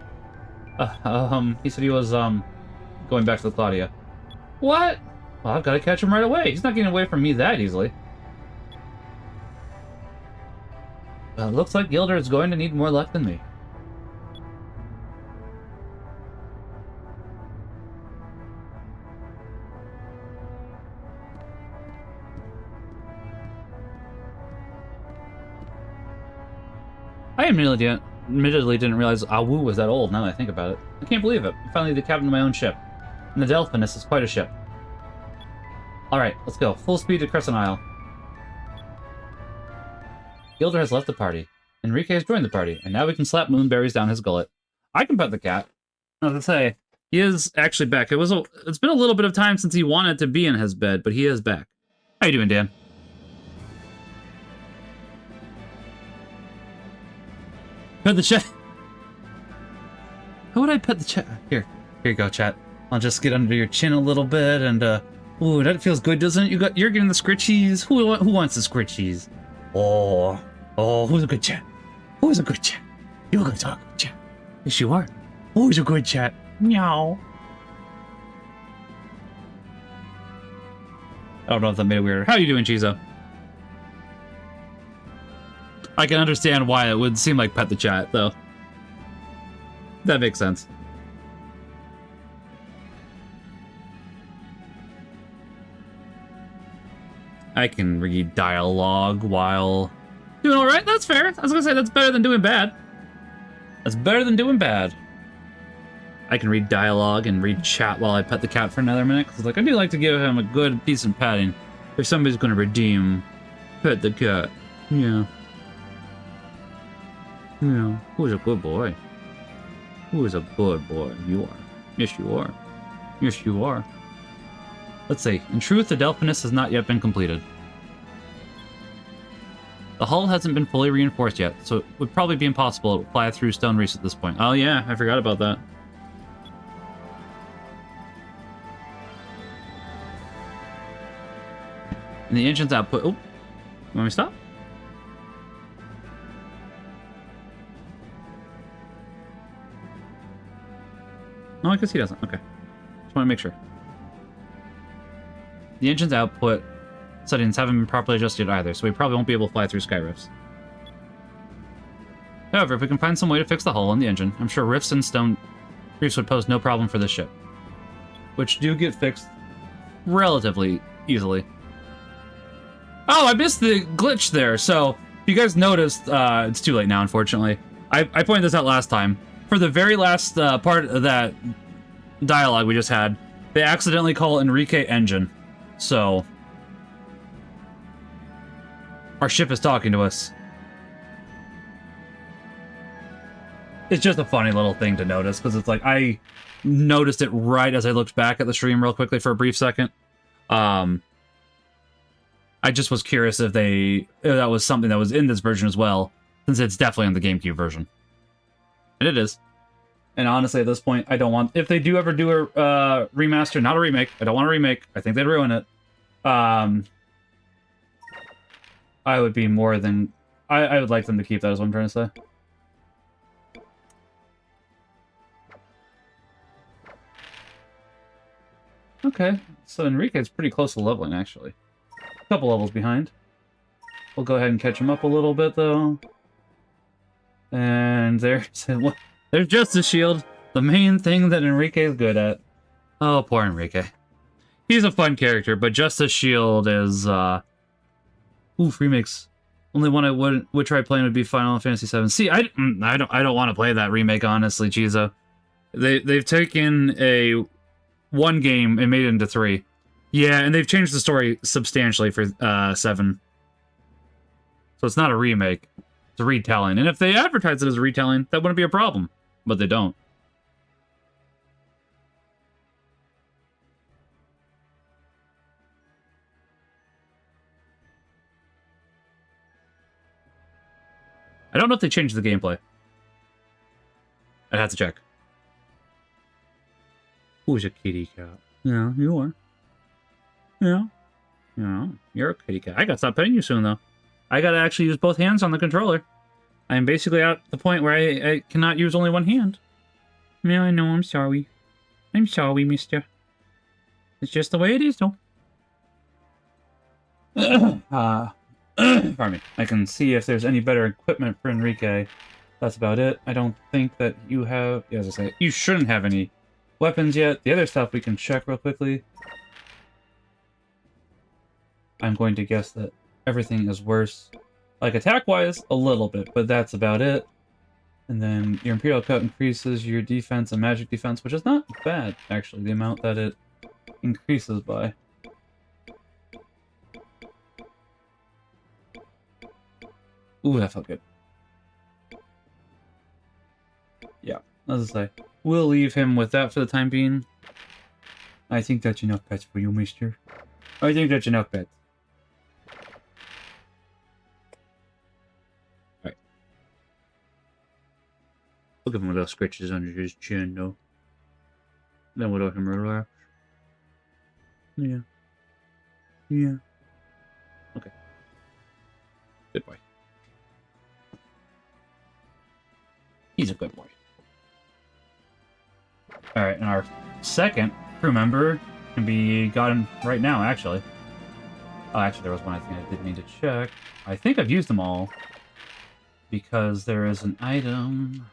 A: He said he was, going back to the Claudia. What? Well, I've got to catch him right away. He's not getting away from me that easily. Well, it looks like Gilder is going to need more luck than me. I admittedly didn't realize Awu was that old, now that I think about it. I can't believe it. I'm finally the captain of my own ship. And the Delphinus is quite a ship. Alright, let's go. Full speed to Crescent Isle. Gilder has left the party. Enrique has joined the party, and now we can slap moonberries down his gullet. I can pet the cat. As I say, he is actually back. It's been a little bit of time since he wanted to be in his bed, but he is back. How you doing, Dan? Pet the chat. How would I pet the chat? Here you go, chat. I'll just get under your chin a little bit, and ooh, that feels good, doesn't it? You're getting the scritchies. Who wants the scritchies? Oh, who's a good chat? Who's a good chat? You're a good talk, chat. Yes, you are. Who's a good chat? Meow. I don't know if that made it weird. How you doing, Chizo? I can understand why it would seem like pet the chat, though. That makes sense. I can read dialogue while doing alright. That's fair. I was gonna say that's better than doing bad. That's better than doing bad. I can read dialogue and read chat while I pet the cat for another minute. Cause like I do like to give him a good, decent petting. If somebody's gonna redeem, pet the cat. Yeah. Yeah. Who's a good boy? Who is a good boy? You are. Yes, you are. Yes, you are. Let's see. In truth, the Delphinus has not yet been completed. The hull hasn't been fully reinforced yet, so it would probably be impossible to fly through stone reefs at this point. Oh yeah, I forgot about that. And the engine's output... Oh, you want me to stop? No, I guess he doesn't. Okay. Just want to make sure. The engine's output settings haven't been properly adjusted either, so we probably won't be able to fly through sky rifts. However, if we can find some way to fix the hull and the engine, I'm sure rifts and stone reefs would pose no problem for this ship. Which do get fixed relatively easily. Oh, I missed the glitch there, so if you guys noticed, it's too late now, unfortunately. I pointed this out last time. for the very last part of that dialogue we just had, they accidentally call Enrique Engine. So our ship is talking to us. It's just a funny little thing to notice, because it's like, I noticed it right as I looked back at the stream real quickly for a brief second. I just was curious if that was something that was in this version as well, since it's definitely in the GameCube version. And it is. And honestly, at this point, I don't want... If they do ever do a remaster, not a remake, I don't want a remake. I think they'd ruin it. I would be more than... I would like them to keep that, is what I'm trying to say. Okay, so Enrique's pretty close to leveling, actually. A couple levels behind. We'll go ahead and catch him up a little bit, though. And there's Justice Shield, the main thing that Enrique is good at. Oh, poor Enrique. He's a fun character, but Justice Shield is, Oof, remakes. Only one I would try playing would be Final Fantasy VII. See, I don't want to play that remake, honestly, Chizo. They've taken one game and made it into 3. Yeah, and they've changed the story substantially for 7. So it's not a remake. It's a retelling. And if they advertise it as a retelling, that wouldn't be a problem. But they don't. I don't know if they changed the gameplay. I'd have to check. Who's a kitty cat? Yeah, you are. Yeah. Yeah, you're a kitty cat. I gotta stop petting you soon, though. I gotta actually use both hands on the controller. I'm basically at the point where I cannot use only one hand. Yeah, I know, I'm sorry. I'm sorry, mister. It's just the way it is, though. Pardon me. I can see if there's any better equipment for Enrique. That's about it. I don't think that you have... Yeah, as I say, you shouldn't have any weapons yet. The other stuff we can check real quickly. I'm going to guess that everything is worse. Like, attack-wise, a little bit, but that's about it. And then your Imperial Cut increases your defense and magic defense, which is not bad, actually, the amount that it increases by. Ooh, that felt good. Yeah, as I say, we'll leave him with that for the time being. I think that's enough pets for you, mister. I think that's enough pets. Alright. We'll give him little scratches under his chin, though. Then we'll let him relax. Yeah. Yeah. Okay. Good boy. He's a good boy. Alright, and our second crew member can be gotten right now, actually. Oh, actually, there was one I think I did need to check. I think I've used them all. Because there is an item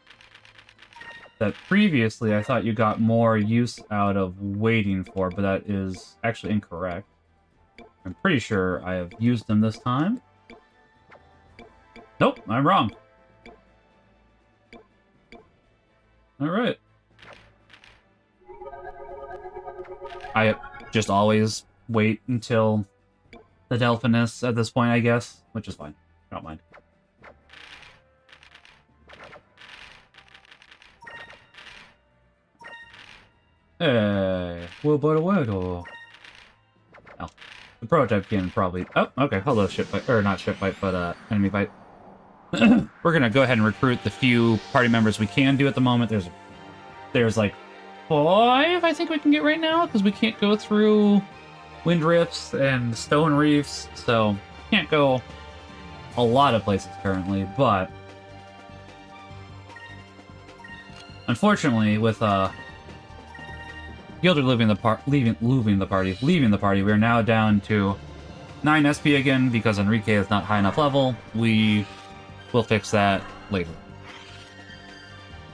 A: that previously I thought you got more use out of waiting for, but that is actually incorrect. I'm pretty sure I have used them this time. Nope, I'm wrong. Alright. I just always wait until the Delphinus at this point, I guess, which is fine. I don't mind. Hey, what about a weather? Oh, the prototype can probably... Oh, okay, hello, ship fight. Or not ship fight, but enemy fight. We're gonna go ahead and recruit the few party members we can do at the moment. There's like 5 I think we can get right now, because we can't go through wind rifts and stone reefs, so can't go a lot of places currently, but unfortunately with Gilder leaving the party, we're now down to 9 SP again because Enrique is not high enough level. We will fix that later.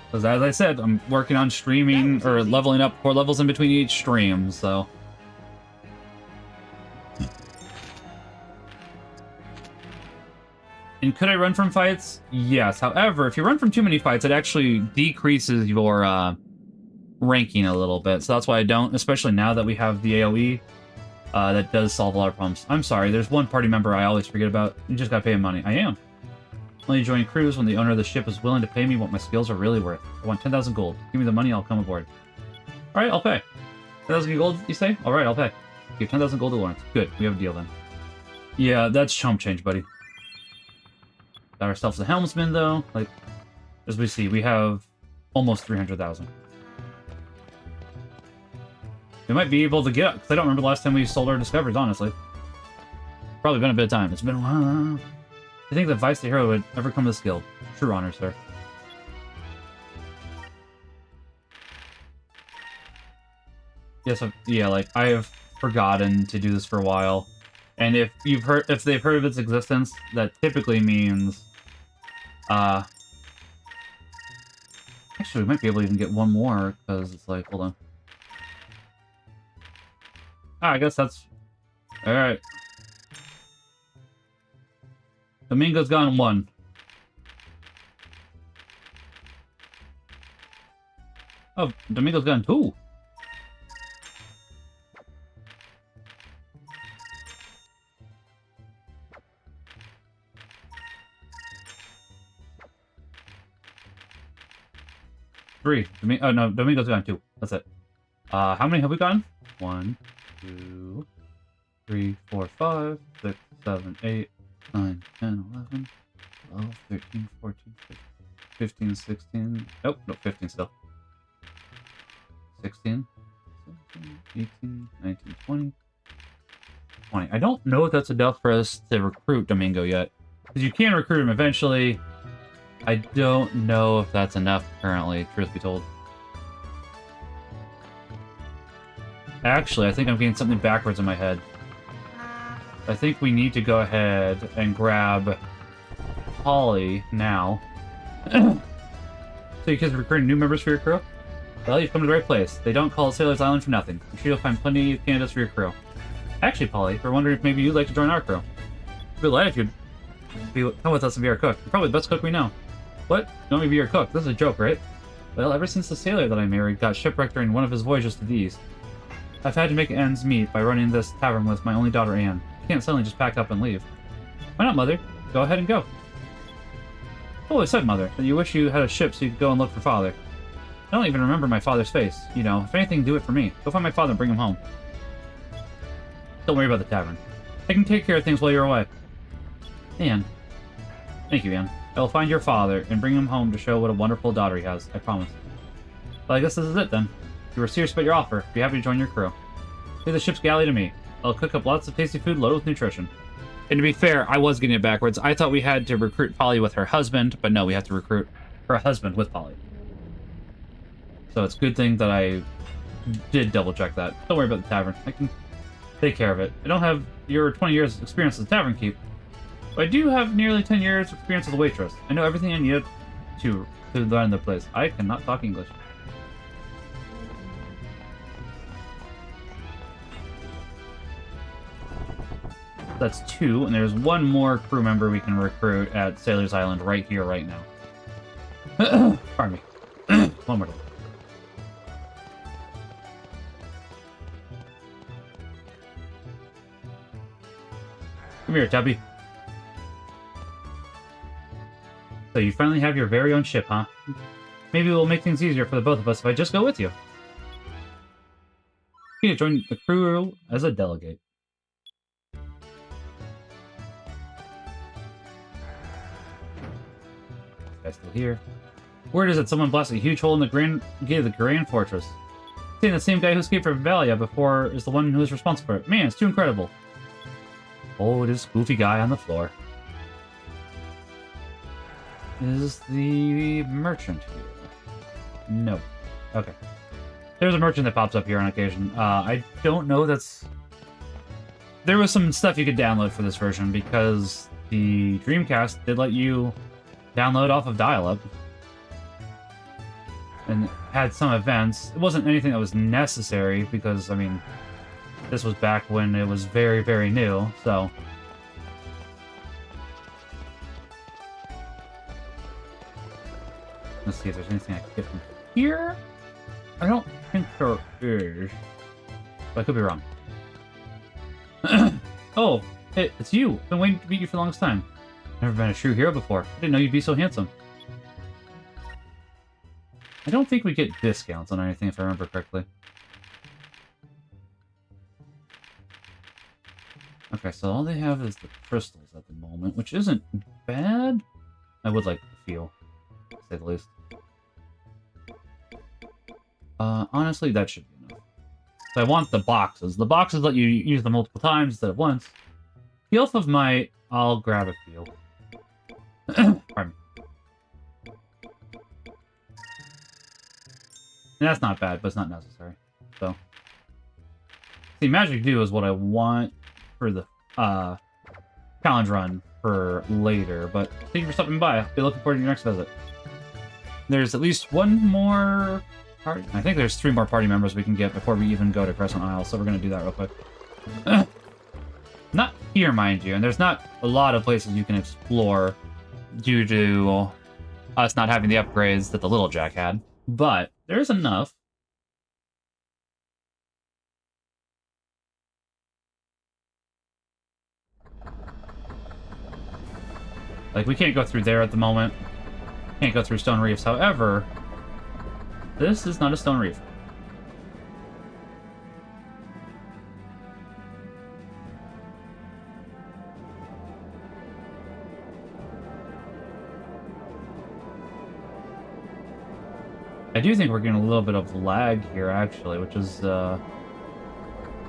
A: Because as I said, I'm working on streaming or leveling up 4 levels in between each stream, so. And could I run from fights? Yes. However, if you run from too many fights, it actually decreases your ranking a little bit. So that's why I don't, especially now that we have the AoE. That does solve a lot of problems. I'm sorry, there's one party member I always forget about. You just gotta pay him money. I am. Only join crews when the owner of the ship is willing to pay me what my skills are really worth. I want 10,000 gold. Give me the money, I'll come aboard. Alright, I'll pay. 10,000 gold, you say? Alright, I'll pay. Give 10,000 gold to Lawrence. Good, we have a deal then. Yeah, that's chump change, buddy. Got ourselves a helmsman, though. Like, as we see, we have almost 300,000. We might be able to get up, because I don't remember the last time we sold our discoveries, honestly. Probably been a bit of time. It's been a while. I think that Vice the Hero would ever come to this guild. True honor, sir. Yes, yeah, like, I have forgotten to do this for a while. And if they've heard of its existence, that typically means, actually, we might be able to even get one more, because it's like, hold on. I guess that's... Alright. Domingo's gone 1. Oh, Domingo's gone 2. Three. Oh no, Domingo's gone 2. That's it. How many have we gotten? 1, 2, 3, 4, 5, 6, 7, 8, 9, 10, 11, 12, 13, 14, 15, 16. Nope, no, 15 still. 16, 17, 18, 19, 20. 20. I don't know if that's enough for us to recruit Domingo yet. Because you can recruit him eventually. I don't know if that's enough currently, truth be told. Actually, I think I'm getting something backwards in my head. I think we need to go ahead and grab Polly now. So you guys are recruiting new members for your crew? Well, you've come to the right place. They don't call it Sailor's Island for nothing. I'm sure you'll find plenty of candidates for your crew. Actually, Polly, we're wondering if maybe you'd like to join our crew. We'd be delighted if you'd come with us and be our cook. You're probably the best cook we know. What? You want me to be your cook? This is a joke, right? Well, ever since the sailor that I married got shipwrecked during one of his voyages to the east, I've had to make ends meet by running this tavern with my only daughter, Anne. I can't suddenly just pack up and leave. Why not, Mother? Go ahead and go. Oh, I said, Mother, that you wish you had a ship so you could go and look for Father. I don't even remember my father's face. You know, if anything, do it for me. Go find my father and bring him home. Don't worry about the tavern. I can take care of things while you're away. Anne. Thank you, Anne. I will find your father and bring him home to show what a wonderful daughter he has. I promise. Well, I guess this is it, then. If you were serious about your offer, be happy to join your crew. Leave the ship's galley to me. I'll cook up lots of tasty food loaded with nutrition. And to be fair, I was getting it backwards. I thought we had to recruit Polly with her husband, but no, we have to recruit her husband with Polly. So it's a good thing that I did double check that. Don't worry about the tavern. I can take care of it. I don't have your 20 years experience as a tavern keep, but I do have nearly 10 years experience as a waitress. I know everything I needed to run the place. I cannot talk English. That's 2, and there's one more crew member we can recruit at Sailor's Island right here, right now. Pardon me. One more time. Come here, Tubby. So you finally have your very own ship, huh? Maybe it will make things easier for the both of us if I just go with you. You can join the crew as a delegate. Guy's still here. Word is that someone blasted a huge hole in the gate of the Grand Fortress. Saying the same guy who escaped from Valua before is the one who is responsible for it. Man, it's too incredible. Oh, this goofy guy on the floor. Is the merchant here? No. Okay. There's a merchant that pops up here on occasion. I don't know that's... There was some stuff you could download for this version because the Dreamcast did let you download off of dial-up. And had some events. It wasn't anything that was necessary because, I mean, this was back when it was very, very new, so... Let's see if there's anything I can get from here. I don't think there is. But I could be wrong. Oh, hey, it's you. I've been waiting to meet you for the longest time. Never been a true hero before. I didn't know you'd be so handsome. I don't think we get discounts on anything if I remember correctly. Okay, so all they have is the crystals at the moment, which isn't bad. I would like the feel, to say the least. Honestly, that should be enough. So I want the boxes. The boxes let you use them multiple times instead of once. The Elf of Might, I'll grab a few. Pardon me. And that's not bad, but it's not necessary. So, see, Magic Do is what I want for the challenge run for later. But thank you for stopping by. I'll be looking forward to your next visit. There's at least one more party. I think there's 3 more party members we can get before we even go to Crescent Isle, so we're going to do that real quick. Not here, mind you, and there's not a lot of places you can explore due to us not having the upgrades that the Little Jack had, but there's enough. Like, we can't go through there at the moment. Can't go through Stone Reefs, however, this is not a Stone Reef. I do think we're getting a little bit of lag here, actually, which is,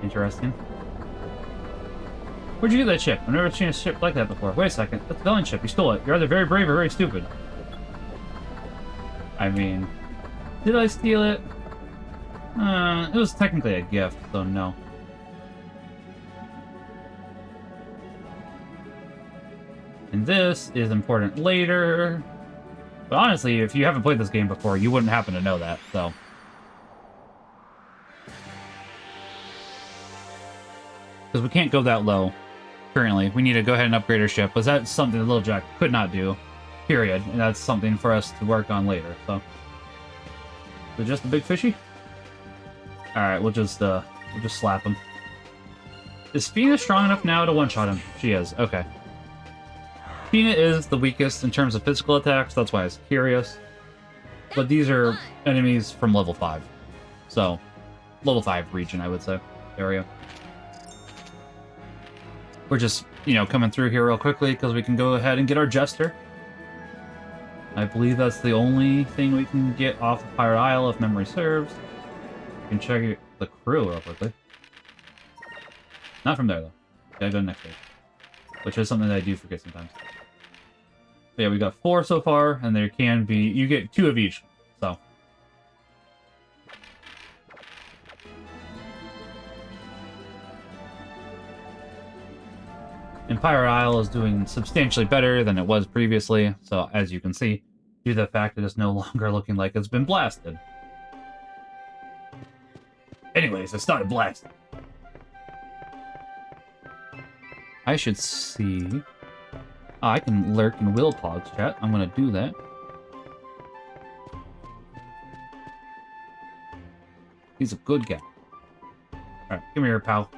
A: interesting. Where'd you get that ship? I've never seen a ship like that before. Wait a second. That's a villain ship. You stole it. You're either very brave or very stupid. I mean, did I steal it? It was technically a gift, so no. And this is important later. But honestly, if you haven't played this game before, you wouldn't happen to know that, so. Because we can't go that low, currently. We need to go ahead and upgrade our ship, but that's something that Little Jack could not do, period. And that's something for us to work on later, so. Is it just a big fishy? Alright, we'll just slap him. Is Fina strong enough now to one-shot him? She is, okay. Fina is the weakest in terms of physical attacks, that's why I was curious. But these are enemies from level 5. So, level 5 region, I would say. Area. We're just, you know, coming through here real quickly because we can go ahead and get our Jester. I believe that's the only thing we can get off of Pirate Isle if memory serves. We can check the crew real quickly. Not from there, though. Gotta go to the next page. Which is something that I do forget sometimes. But yeah, we got 4 so far, and there can be... You get 2 of each, so... Empire Isle is doing substantially better than it was previously, so as you can see, due to the fact that it's no longer looking like it's been blasted. Anyways, it started blasting. I should see... Oh, I can lurk in Willpog's chat. I'm gonna do that. He's a good guy. Alright, come here, pal.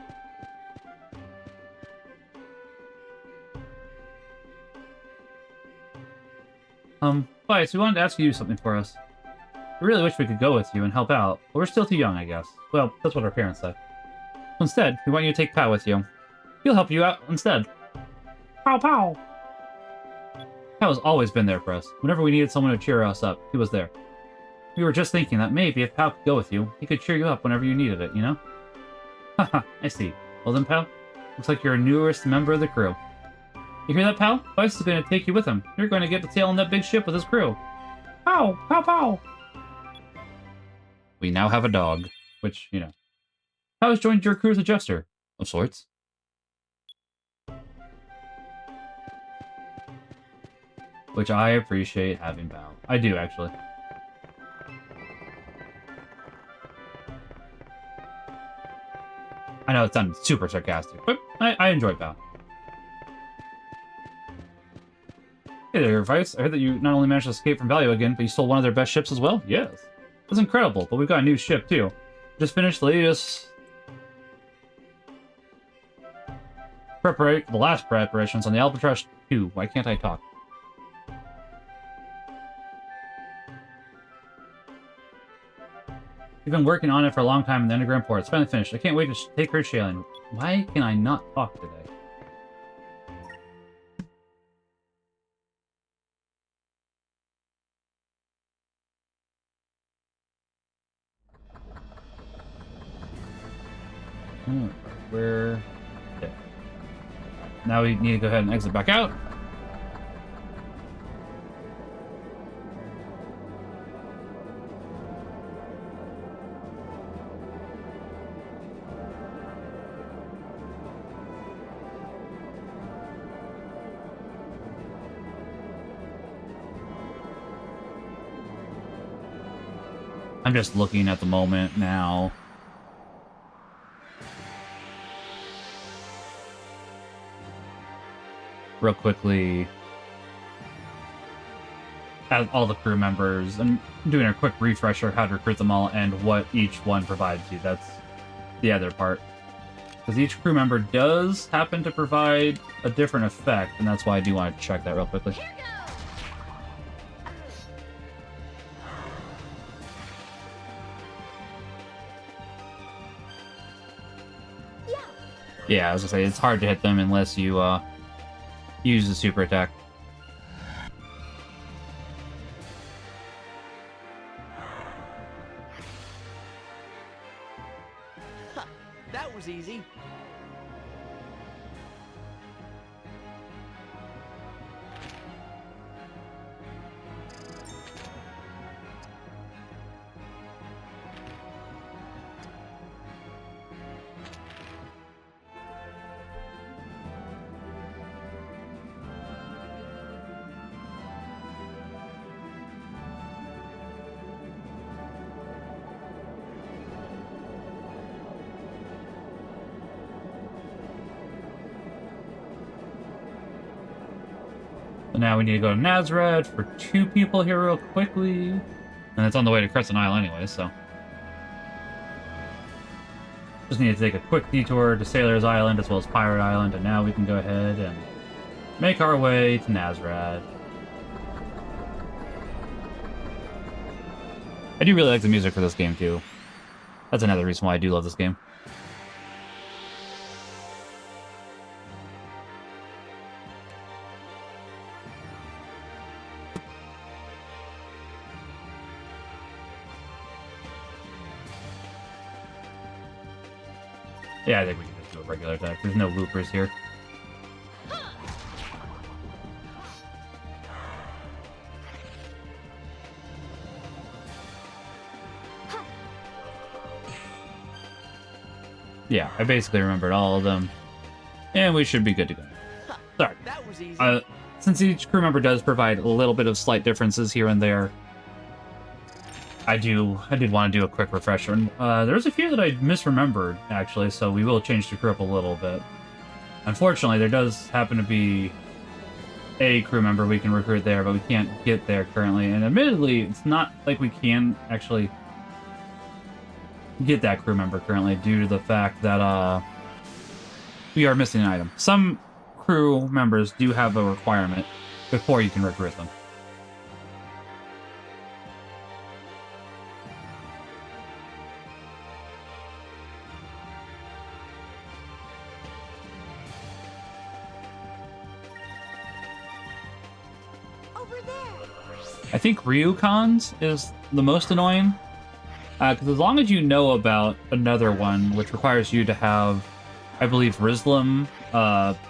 A: But we wanted to ask you to do something for us. We really wish we could go with you and help out, but we're still too young, I guess. Well, that's what our parents said. Instead, we want you to take Pow with you. He'll help you out instead. Pow Pow! Pow has always been there for us. Whenever we needed someone to cheer us up, he was there. We were just thinking that maybe if Pow could go with you, he could cheer you up whenever you needed it, you know? Haha, I see. Well then, Pow, looks like you're a newest member of the crew. You hear that, Pow? Vice is going to take you with him. You're going to get to sail on that big ship with his crew. Pow! Pow Pow! We now have a dog, which, you know. Pow has joined your crew as a jester, of sorts. Which I appreciate having Pow. I do, actually. I know it sounded super sarcastic, but I enjoy Pow. Hey there, Vice. I heard that you not only managed to escape from Valua again, but you stole one of their best ships as well? Yes. That's incredible, but we've got a new ship, too. Just finished the latest... the last preparations on the Albatross 2. Why can't I talk? We've been working on it for a long time in the underground port. It's finally finished. I can't wait to take her sailing. Why can I not talk today? Where? Okay. Now we need to go ahead and exit back out. I'm just looking at the moment now. Real quickly, at all the crew members, I'm doing a quick refresher how to recruit them all and what each one provides you. That's the other part. Because each crew member does happen to provide a different effect, and that's why I do want to check that real quickly. Yeah, I was gonna say, it's hard to hit them unless you, use the super attack.
H: That was easy.
A: So now we need to go to Nazareth for 2 people here real quickly. And it's on the way to Crescent Isle anyway, so. Just need to take a quick detour to Sailor's Island as well as Pirate Island, and now we can go ahead and make our way to Nazareth. I do really like the music for this game too. That's another reason why I do love this game. Yeah, I think we can just do a regular attack. There's no loopers here. Yeah, I basically remembered all of them. And we should be good to go. Sorry.
H: That was easy.
A: Since each crew member does provide a little bit of slight differences here and there, I did want to do a quick refresher. There's a few that I misremembered, actually, so we will change the crew up a little bit. Unfortunately, there does happen to be a crew member we can recruit there, but we can't get there currently. And admittedly, it's not like we can actually get that crew member currently due to the fact that we are missing an item. Some crew members do have a requirement before you can recruit them.
C: Over there.
A: I think Ryukon's is the most annoying. Because as long as you know about another one, which requires you to have, I believe, Rizlam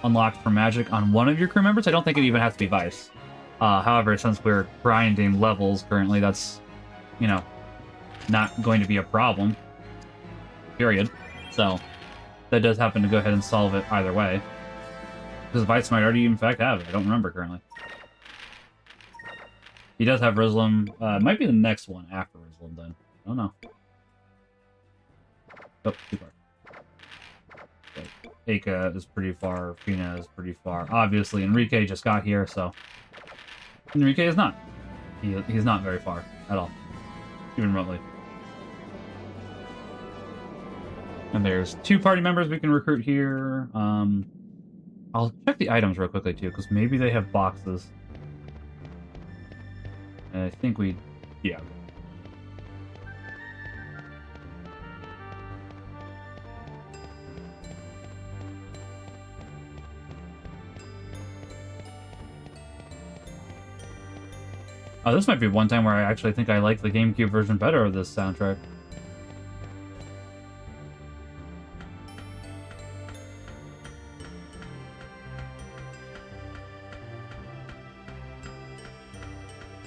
A: unlocked for magic on one of your crew members, I don't think it even has to be Vice. However, since we're grinding levels currently, that's, you know, not going to be a problem. Period. So, that does happen to go ahead and solve it either way. Because Vice might already, in fact, have it. I don't remember currently. He does have Rizlam. It might be the next one after Rizlam, then. I don't know. Oh, too far. Okay. Aka is pretty far. Fina is pretty far. Obviously, Enrique just got here, so Enrique is not. He's not very far at all, even remotely. And there's 2 party members we can recruit here. I'll check the items real quickly too, because maybe they have boxes. And I think yeah. Oh, this might be one time where I actually think I like the GameCube version better of this soundtrack.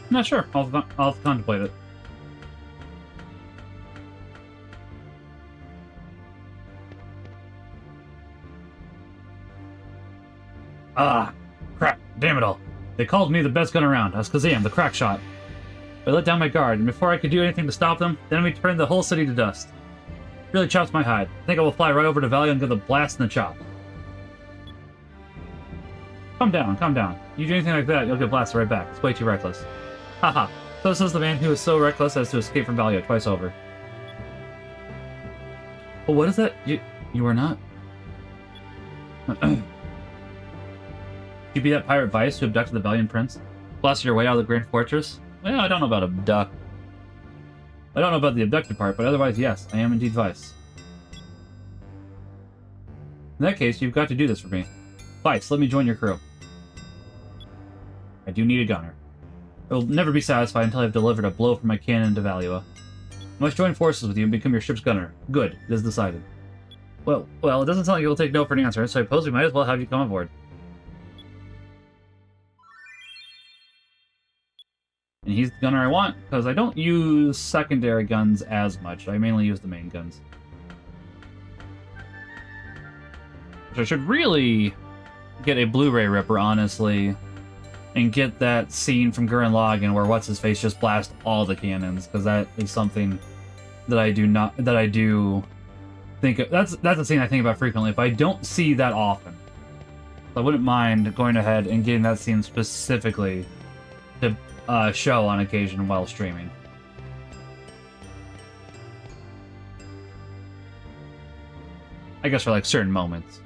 A: I'm not sure. I'll contemplate it. Ah, crap. Damn it all. They called me the best gun around. I was Kazam, the crack shot. I let down my guard, and before I could do anything to stop them, the enemy turned the whole city to dust. Really chops my hide. I think I will fly right over to Valua and give the blast in the chop. Calm down, calm down. You do anything like that, you'll get blasted right back. It's way too reckless. Haha. So says the man who was so reckless as to escape from Valua twice over. Well, what is that? You are not? You be that pirate Vice who abducted the valiant prince? Blasted your way out of the Grand Fortress? Well, I don't know about abduct. I don't know about the abducted part, but otherwise, yes, I am indeed Vice. In that case, you've got to do this for me. Vice, let me join your crew. I do need a gunner. I will never be satisfied until I've delivered a blow from my cannon to Valua. I must join forces with you and become your ship's gunner. Good, it is decided. Well, it doesn't sound like you'll take no for an answer, so I suppose we might as well have you come aboard. And he's the gunner I want, because I don't use secondary guns as much. I mainly use the main guns. Which I should really get a Blu-ray ripper, honestly, and get that scene from Gurren Lagann where what's-his-face just blasts all the cannons, because that is something that I do think of. That's a scene I think about frequently. If I don't see that often, I wouldn't mind going ahead and getting that scene specifically to show on occasion while streaming. I guess for like certain moments.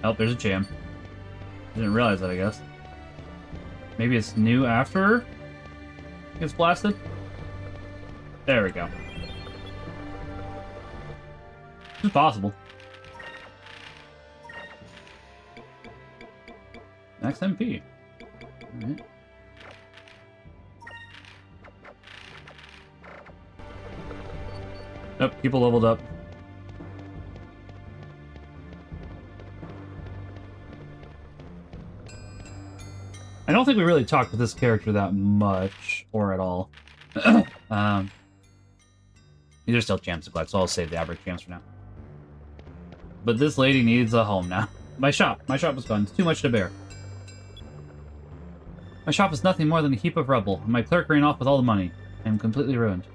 A: Oh, there's a jam. Didn't realize that, I guess. Maybe it's new after it gets blasted? There we go. It's possible. Max MP. Alright. Nope, people leveled up. I don't think we really talked with this character that much, or at all. These are still champs of glad, so I'll save the average champs for now. But this lady needs a home now. My shop is gone. It's too much to bear. My shop is nothing more than a heap of rubble, and my clerk ran off with all the money. I am completely ruined.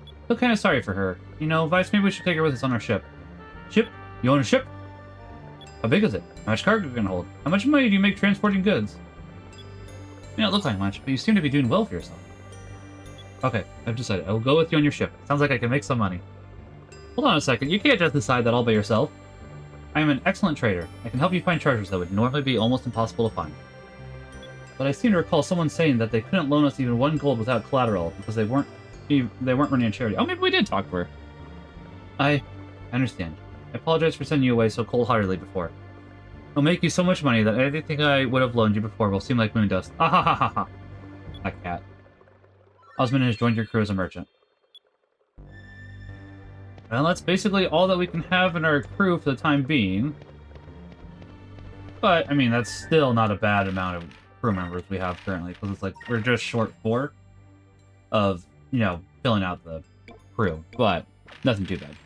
A: I feel kind of sorry for her. You know, Vice, maybe we should take her with us on our ship. Ship? You own a ship? How big is it? How much cargo can it hold? How much money do you make transporting goods? You don't look like much, but you seem to be doing well for yourself. Okay, I've decided. I will go with you on your ship. Sounds like I can make some money. Hold on a second. You can't just decide that all by yourself. I am an excellent trader. I can help you find treasures that would normally be almost impossible to find. But I seem to recall someone saying that they couldn't loan us even 1 gold without collateral because they weren't running a charity. Oh, maybe we did talk to her. I understand. I apologize for sending you away so cold-heartedly before. I'll make you so much money that anything I would have loaned you before will seem like moon dust. Ah ha ha ha ha. That cat. Osmond has joined your crew as a merchant. Well, that's basically all that we can have in our crew for the time being. But, I mean, that's still not a bad amount of crew members we have currently, because it's like, we're just short 4 of, you know, filling out the crew. But, nothing too bad.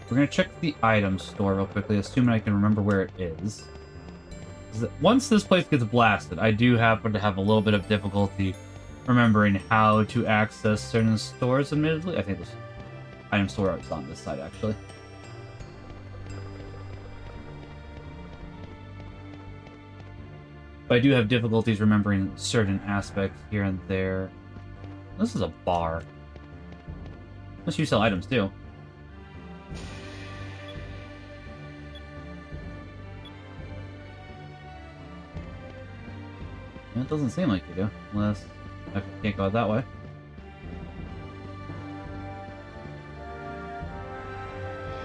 A: We're going to check the item store real quickly, assuming I can remember where it is. Once this place gets blasted, I do happen to have a little bit of difficulty remembering how to access certain stores, admittedly. I think this item store is on this side, actually. But I do have difficulties remembering certain aspects here and there. This is a bar. Unless you sell items, too. It doesn't seem like you do, unless I can't go that way.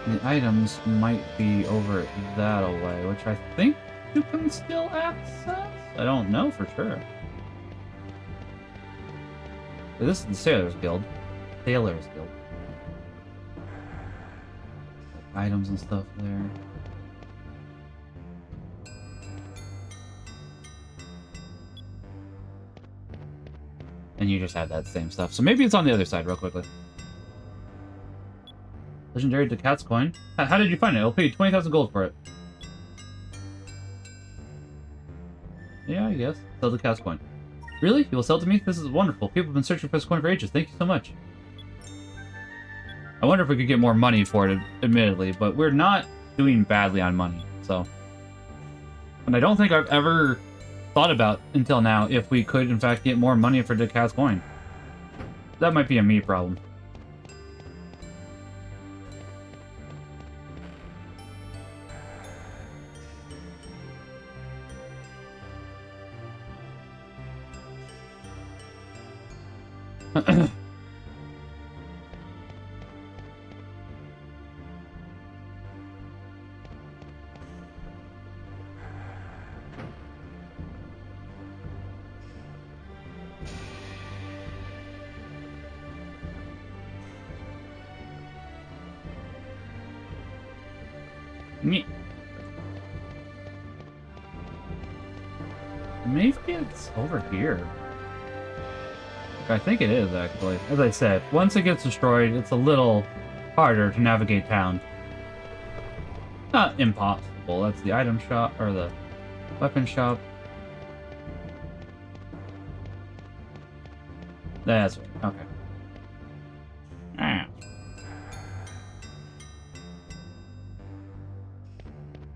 A: The items might be over that away, which I think you can still access? I don't know for sure. This is the Sailor's Guild. Sailor's Guild. Items and stuff there. And you just have that same stuff. So maybe it's on the other side real quickly. Legendary Decat's coin. How did you find it? I'll pay you 20,000 gold for it. Yeah, I guess. Sell the cat's coin. Really? You will sell to me? This is wonderful. People have been searching for this coin for ages. Thank you so much. I wonder if we could get more money for it, admittedly, but we're not doing badly on money, so. And I don't think I've ever thought about, until now, if we could, in fact, get more money for the cat's coin. That might be a me problem. Maybe it's over here. I think it is, actually. As I said, once it gets destroyed, it's a little harder to navigate town. Not impossible. That's the item shop, or the weapon shop. That's right. Okay. Ah.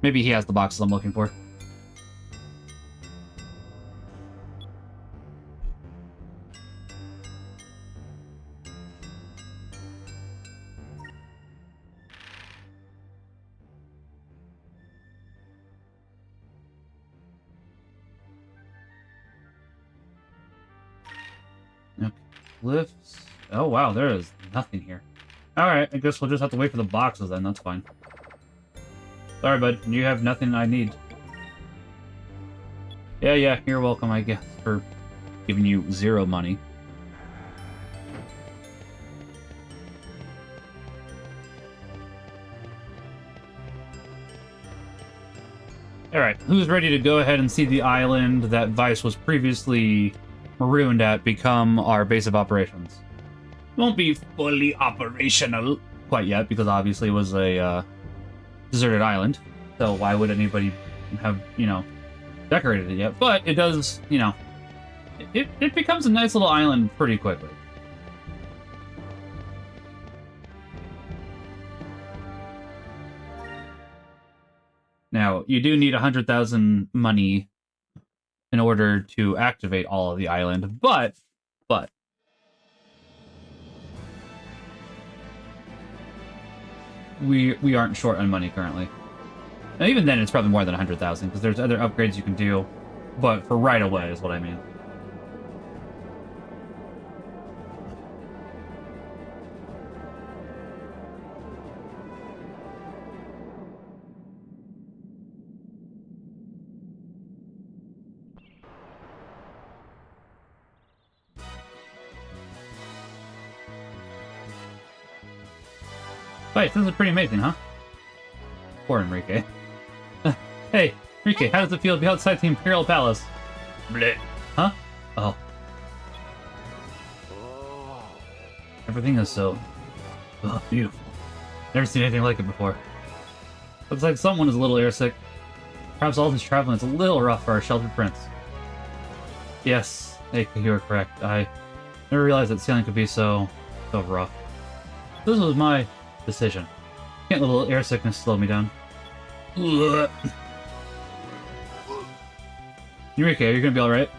A: Maybe he has the boxes I'm looking for. Okay. Lifts. Oh wow, there is nothing here. Alright, I guess we'll just have to wait for the boxes then, that's fine. Sorry, bud. You have nothing I need. Yeah, you're welcome, I guess, for giving you 0 money. Alright, who's ready to go ahead and see the island that Vice was previously marooned at become our base of operations? Won't be fully operational quite yet, because obviously it was a deserted island. So why would anybody have, decorated it yet? But it does, it becomes a nice little island pretty quickly. Now, you do need 100,000 money in order to activate all of the island, but we aren't short on money currently. And even then, it's probably more than 100,000, because there's other upgrades you can do, but for right away is what I mean. Right, this is pretty amazing, huh? Poor Enrique. Hey, Enrique, how does it feel to be outside the Imperial Palace? Bleh. Huh? Oh. Everything is so beautiful. Never seen anything like it before. Looks like someone is a little airsick. Perhaps all this traveling is a little rough for our sheltered prince. Yes, Hey, you were correct. I never realized that sailing could be so rough. This was my decision. Can't let a little air sickness slow me down. Ugh. Enrique, are you gonna be alright?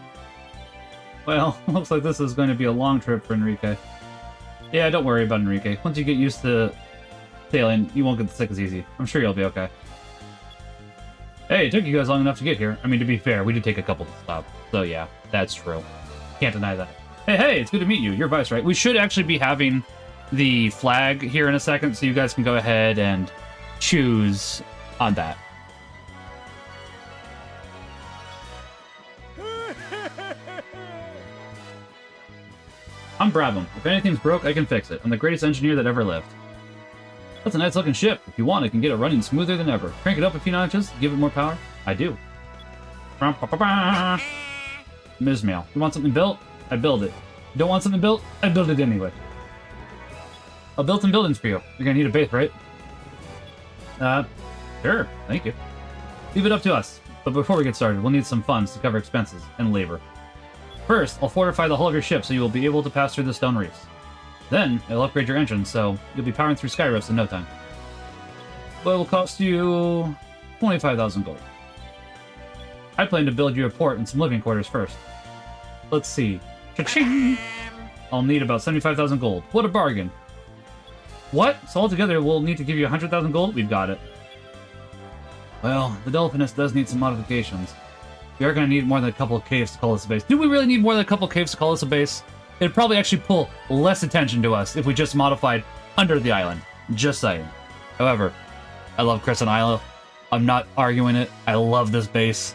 A: Well, looks like this is going to be a long trip for Enrique. Yeah, don't worry about Enrique. Once you get used to sailing, you won't get sick as easy. I'm sure you'll be okay. Hey, it took you guys long enough to get here. I mean, to be fair, we did take a couple to stop. So yeah, that's true. Can't deny that. Hey, it's good to meet you. You're Vice, right? We should actually be having the flag here in a second, so you guys can go ahead and choose on that. I'm Brabham. If anything's broke, I can fix it. I'm the greatest engineer that ever lived. That's a nice looking ship. If you want, I can get it running smoother than ever. Crank it up a few notches, give it more power. I do. Mizmail. You want something built? I build it. You don't want something built? I build it anyway. I'll build some buildings for you. You're gonna need a base, right? Sure. Thank you. Leave it up to us. But before we get started, we'll need some funds to cover expenses and labor. First, I'll fortify the hull of your ship so you will be able to pass through the stone reefs. Then, it'll upgrade your engine, so you'll be powering through sky rifts in no time. But it will cost you 25,000 gold. I plan to build you a port and some living quarters first. Let's see. Cha-ching! I'll need about 75,000 gold. What a bargain. What? So altogether, we'll need to give you 100,000 gold? We've got it. Well, the Delphinus does need some modifications. We are going to need more than a couple of caves to call this a base. Do we really need more than a couple of caves to call this a base? It'd probably actually pull less attention to us if we just modified under the island. Just saying. However, I love Crescent Isle. I'm not arguing it. I love this base.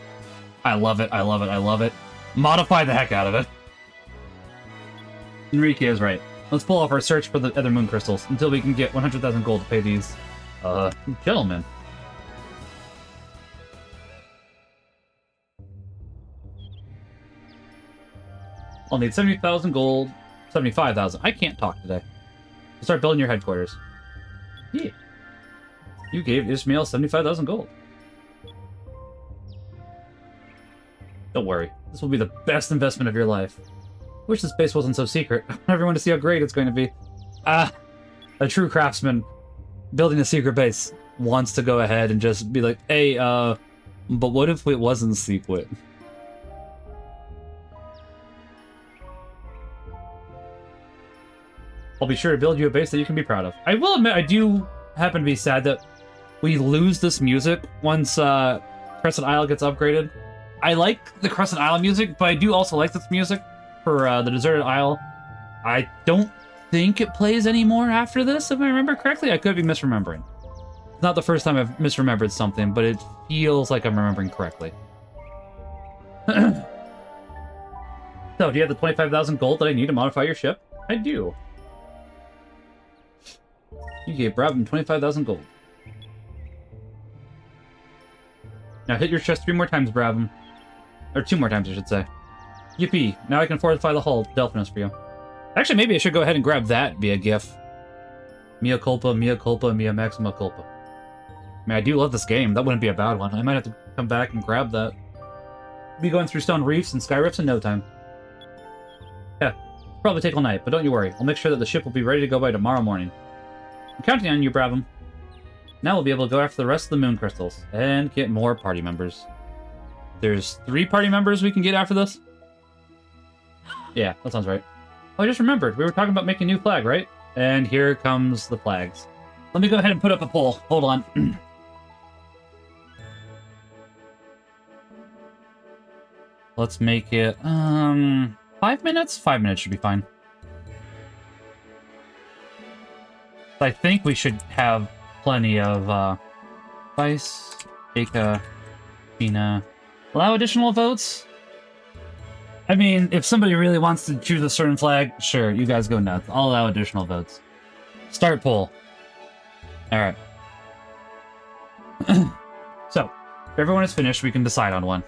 A: I love it. I love it. I love it. Modify the heck out of it. Enrique is right. Let's pull off our search for the other moon crystals until we can get 100,000 gold to pay these, gentlemen. I'll need 70,000 gold, 75,000. I can't talk today. Start building your headquarters. Yeah. You gave Ishmael 75,000 gold. Don't worry. This will be the best investment of your life. Wish this base wasn't so secret. I want everyone to see how great it's going to be. A true craftsman building a secret base wants to go ahead and just be like, hey, but what if it wasn't secret? I'll be sure to build you a base that you can be proud of. I will admit, I do happen to be sad that we lose this music once Crescent Isle gets upgraded. I like the Crescent Isle music, but I do also like this music for the Deserted Isle. I don't think it plays anymore after this, if I remember correctly. I could be misremembering. It's not the first time I've misremembered something, but it feels like I'm remembering correctly. So, do you have the 25,000 gold that I need to modify your ship? I do. You gave Brabham 25,000 gold. Now hit your chest 3 more times, Brabham. Or 2 more times, I should say. Yippee. Now I can fortify the hull Delphinus for you. Actually, maybe I should go ahead and grab that via GIF. Mea culpa, mea maxima culpa. I mean, I do love this game. That wouldn't be a bad one. I might have to come back and grab that. Be going through stone reefs and sky rifts in no time. Yeah, probably take all night, but don't you worry. I'll make sure that the ship will be ready to go by tomorrow morning. I'm counting on you, Brabham. Now we'll be able to go after the rest of the moon crystals and get more party members. There's 3 party members we can get after this? Yeah, that sounds right. Oh, I just remembered. We were talking about making a new flag, right? And here comes the flags. Let me go ahead and put up a poll. Hold on. Let's make it, 5 minutes? 5 minutes should be fine. I think we should have plenty of, Vice, Aka, Bina. Allow additional votes? I mean, if somebody really wants to choose a certain flag, sure, you guys go nuts. I'll allow additional votes. Start poll. Alright. So, if everyone is finished, we can decide on one.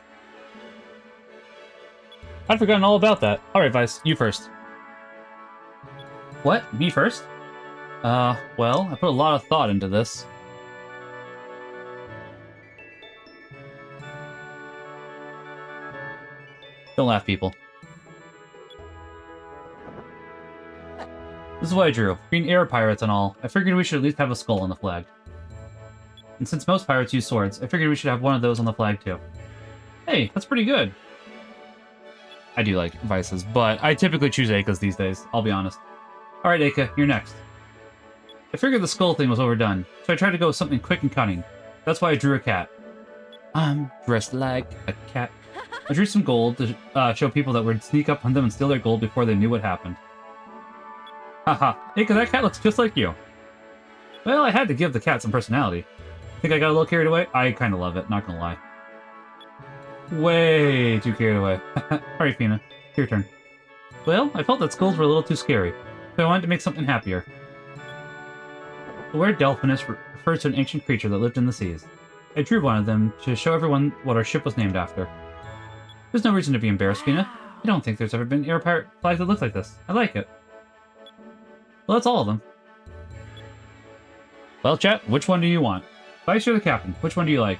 A: I'd forgotten all about that. Alright, Vice, you first. What? Me first? Well, I put a lot of thought into this. Don't laugh, people. This is what I drew. Being air pirates and all, I figured we should at least have a skull on the flag. And since most pirates use swords, I figured we should have one of those on the flag too. Hey, that's pretty good. I do like vices, but I typically choose Akas these days, I'll be honest. Alright, Aka, you're next. I figured the skull thing was overdone, so I tried to go with something quick and cunning. That's why I drew a cat. I'm dressed like a cat. I drew some gold to show people that we'd sneak up on them and steal their gold before they knew what happened. Haha, Aka, that cat looks just like you. Well, I had to give the cat some personality. Think I got a little carried away? I kinda love it, not gonna lie. Way too carried away. Alright, Fina, your turn. Well, I felt that skulls were a little too scary, so I wanted to make something happier. The word Delphinus refers to an ancient creature that lived in the seas. I drew one of them to show everyone what our ship was named after. There's no reason to be embarrassed, Fina. I don't think there's ever been an air pirate flag that looks like this. I like it. Well, that's all of them. Well, chat, which one do you want? Vice or the captain? Which one do you like?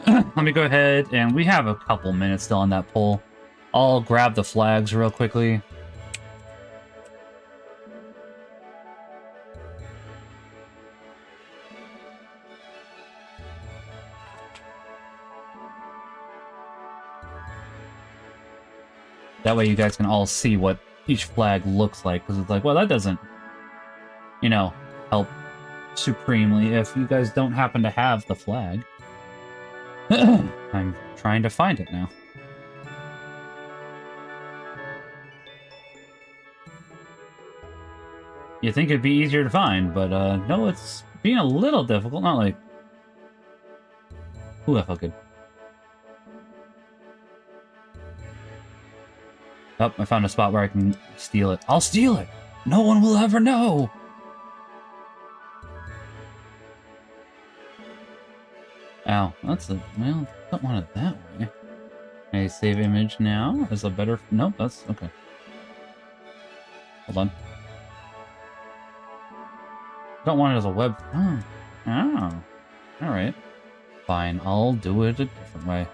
A: Let me go ahead, and we have a couple minutes still on that poll. I'll grab the flags real quickly. That way you guys can all see what each flag looks like, because it's like, well, that doesn't, you know, help supremely if you guys don't happen to have the flag. I'm trying to find it now. You think it'd be easier to find, but no, it's being a little difficult. Not like... Ooh, that felt good. Oh, I found a spot where I can steal it. I'll steal it! No one will ever know! Ow, that's a... well, I don't want it that way. Can I save image now? Is a better... Nope, that's... okay. Hold on. I don't want it as a web... Oh. Oh. Alright. Fine, I'll do it a different way.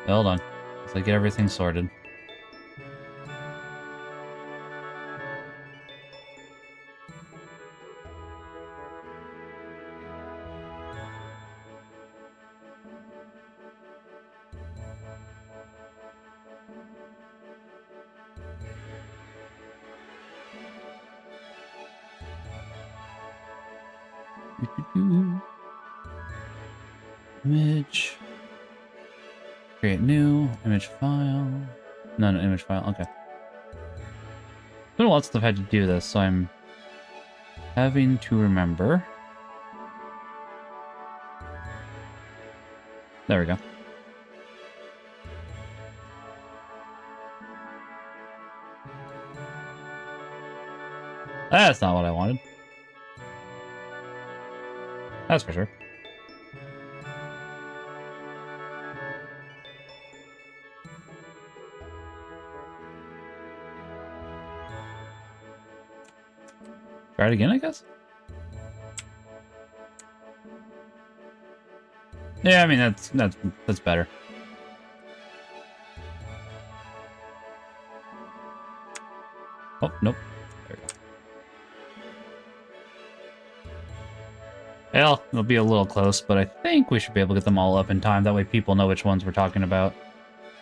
A: Hold on. As I get everything sorted. Image. Create new image file. No, image file. Okay. Been a lot of stuff I had to do this, so I'm having to remember. There we go. That's not what I wanted. That's for sure. Try it again, I guess? Yeah, I mean, that's better. Oh, nope. There we go. Well, it'll be a little close, but I think we should be able to get them all up in time. That way people know which ones we're talking about.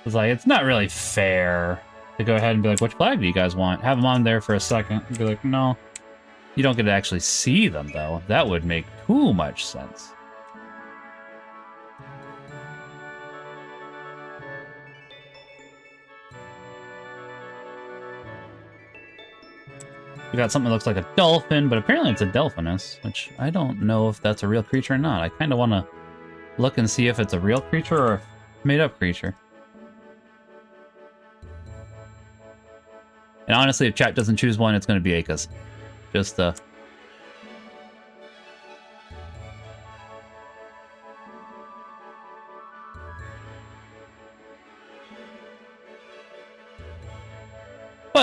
A: It's like, it's not really fair to go ahead and be like, which flag do you guys want? Have them on there for a second and be like, no. You don't get to actually see them, though. That would make too much sense. We got something that looks like a dolphin, but apparently it's a Delphinus, which I don't know if that's a real creature or not. I kind of want to look and see if it's a real creature or a made-up creature. And honestly, if chat doesn't choose one, it's going to be Aka's. Just, But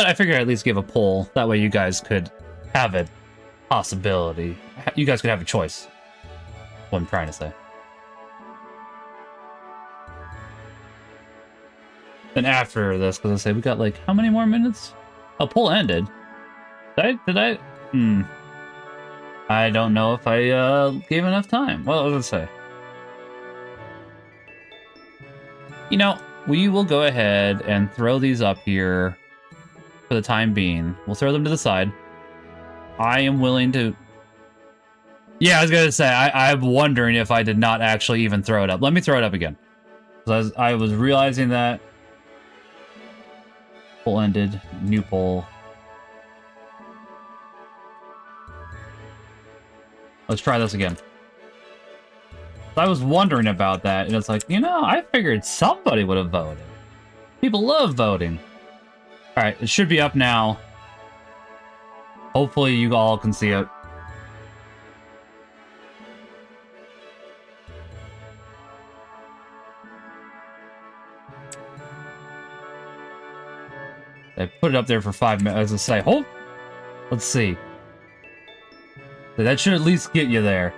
A: I figure I'd at least give a poll. That way you guys could have a possibility. You guys could have a choice. What I'm trying to say. Then after this, because I say we got like how many more minutes? Oh, poll ended. Did I? I don't know if I gave enough time. What was I say? You know, we will go ahead and throw these up here for the time being. We'll throw them to the side. I am willing to... Yeah, I was going to say, I'm wondering if I did not actually even throw it up. Let me throw it up again. Because I was realizing that... Poll ended. New poll. Let's try this again. I was wondering about that, and it's like, you know, I figured somebody would have voted. People love voting. Alright, it should be up now. Hopefully you all can see it. I put it up there for 5 minutes, as I say, let's see. That should at least get you there.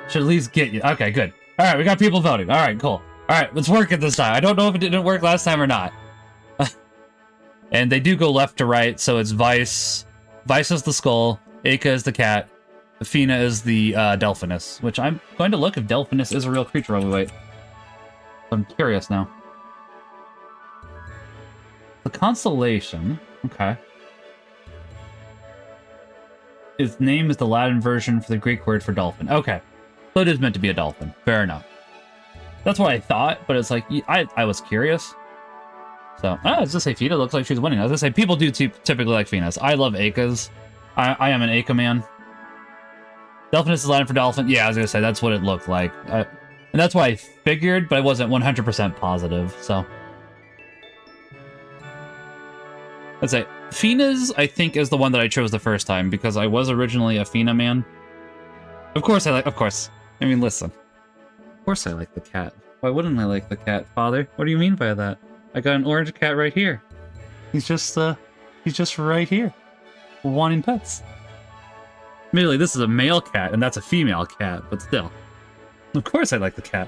A: Should at least get you. Okay, good. Alright, we got people voting. Alright, cool. Alright, let's work it this time. I don't know if it didn't work last time or not. And they do go left to right, so it's Vice. Vice is the skull. Aka is the cat. Fina is the Delphinus, which I'm going to look if Delphinus is a real creature while we wait. I'm curious now. The constellation. Okay. Its name is the Latin version for the Greek word for dolphin. Okay. So it is meant to be a dolphin. Fair enough. That's what I thought, but it's like, I was curious. So, I was just say Fina looks like she's winning. I was gonna say, people do typically like Finas. I love Akas. I am an Aka man. Delphinus is Latin for dolphin. Yeah, I was gonna say, that's what it looked like. And that's why I figured, but I wasn't 100% positive, so. Let's say, Fina's, I think, is the one that I chose the first time, because I was originally a Fina man. Of course. I mean, listen. Of course I like the cat. Why wouldn't I like the cat, Father? What do you mean by that? I got an orange cat right here. He's just right here. Wanting pets. Admittedly, this is a male cat, and that's a female cat, but still. Of course I like the cat.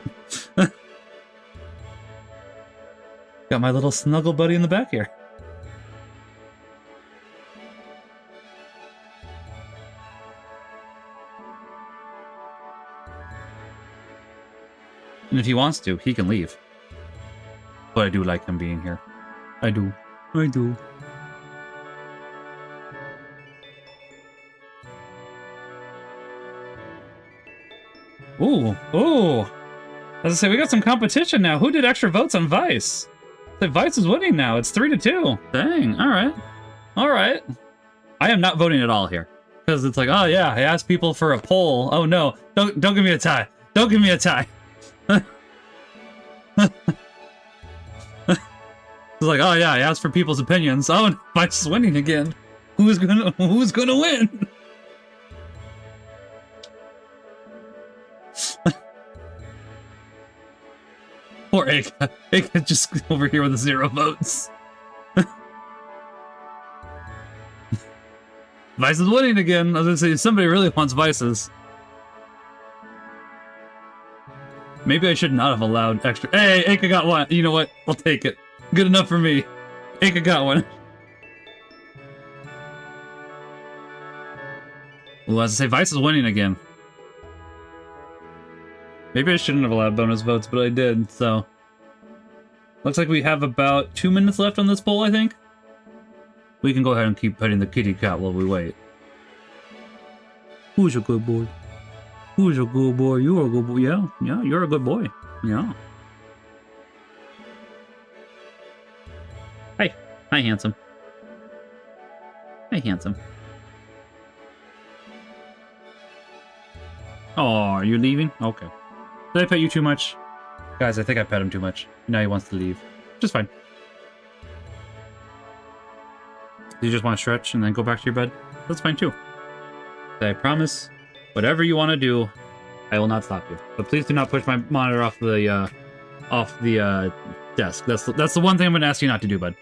A: Got my little snuggle buddy in the back here. And if he wants to, he can leave. But I do like him being here. I do. I do. Ooh. Ooh. As I say, we got some competition now. Who did extra votes on Vice? The Vice is winning now. It's 3-2. Dang. All right. All right. I am not voting at all here. Because it's like, oh yeah, I asked people for a poll. Oh no. Don't give me a tie. Don't give me a tie. It's like, oh yeah, I asked for people's opinions. Oh, Vice is winning again. Who's gonna win? Poor Aka. Aka just over here with 0 votes. Vice is winning again. I was gonna say, somebody really wants Vices. Maybe I should not have allowed extra. Hey, Aka got one. You know what? I'll take it. Good enough for me. Aka got one. Well, as I say, Vice is winning again. Maybe I shouldn't have allowed bonus votes, but I did, so. Looks like we have about 2 minutes left on this poll, I think. We can go ahead and keep petting the kitty cat while we wait. Who's a good boy? Who's a good boy? You're a good boy. Yeah, you're a good boy. Yeah. Hi. Hi, handsome. Hi, handsome. Oh, are you leaving? Okay. Did I pet you too much? Guys, I think I pet him too much. Now he wants to leave. Just fine. Do you just want to stretch and then go back to your bed? That's fine too. I promise, whatever you want to do, I will not stop you. But please do not push my monitor off the desk. That's the one thing I'm going to ask you not to do, bud.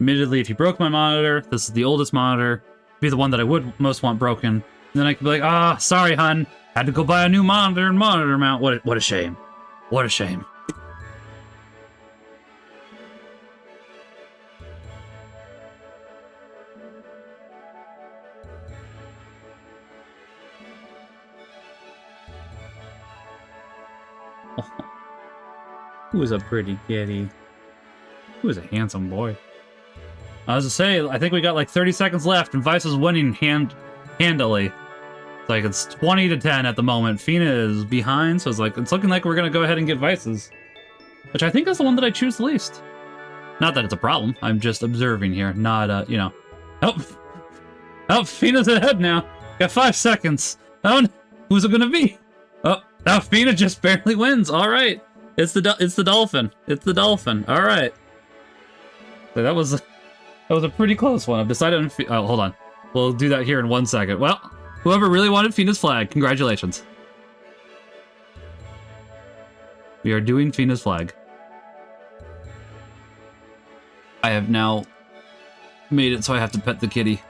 A: Admittedly, if you broke my monitor, this is the oldest monitor. Be the one that I would most want broken. then I could be like, ah, sorry, hun. Had to go buy a new monitor and monitor mount. What a shame. What a shame. Who is a pretty kitty? Who is a handsome boy? I was to say, I think we got like 30 seconds left, and Vice is winning handily. It's like it's 20-10 at the moment. Fina is behind, so it's looking like we're gonna go ahead and get Vice's, which I think is the one that I choose the least. Not that it's a problem. I'm just observing here, not you know. Oh, Fina's ahead now. Got 5 seconds. Oh, who's it gonna be? Oh, now Fina just barely wins. All right. It's the dolphin. It's the dolphin. All right. So that was a pretty close one. I've decided on. Oh, hold on. We'll do that here in 1 second. Well, whoever really wanted Fina's flag, congratulations. We are doing Fina's flag. I have now made it so I have to pet the kitty.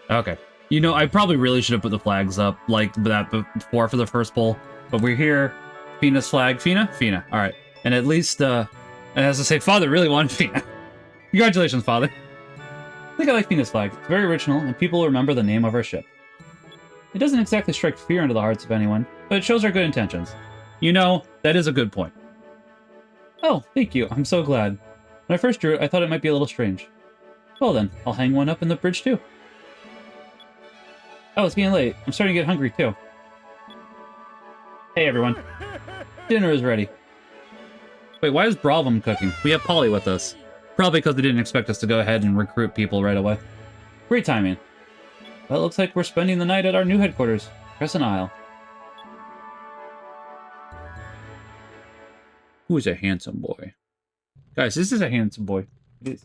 A: Okay. You know, I probably really should have put the flags up like that before for the first poll, but we're here. Fina's flag. Fina? All right. And at least, and as I say, Father really wanted Fina. Congratulations, Father. I think I like Fina's flag. It's very original, and people will remember the name of our ship. It doesn't exactly strike fear into the hearts of anyone, but it shows our good intentions. You know, that is a good point. Oh, thank you. I'm so glad. When I first drew it, I thought it might be a little strange. Well then, I'll hang one up in the bridge too. Oh, it's getting late. I'm starting to get hungry, too. Hey, everyone. Dinner is ready. Wait, why is Bravum cooking? We have Polly with us. Probably because they didn't expect us to go ahead and recruit people right away. Great timing. Well, it looks like we're spending the night at our new headquarters, Crescent Isle. Who is a handsome boy? Guys, this is a handsome boy. It is.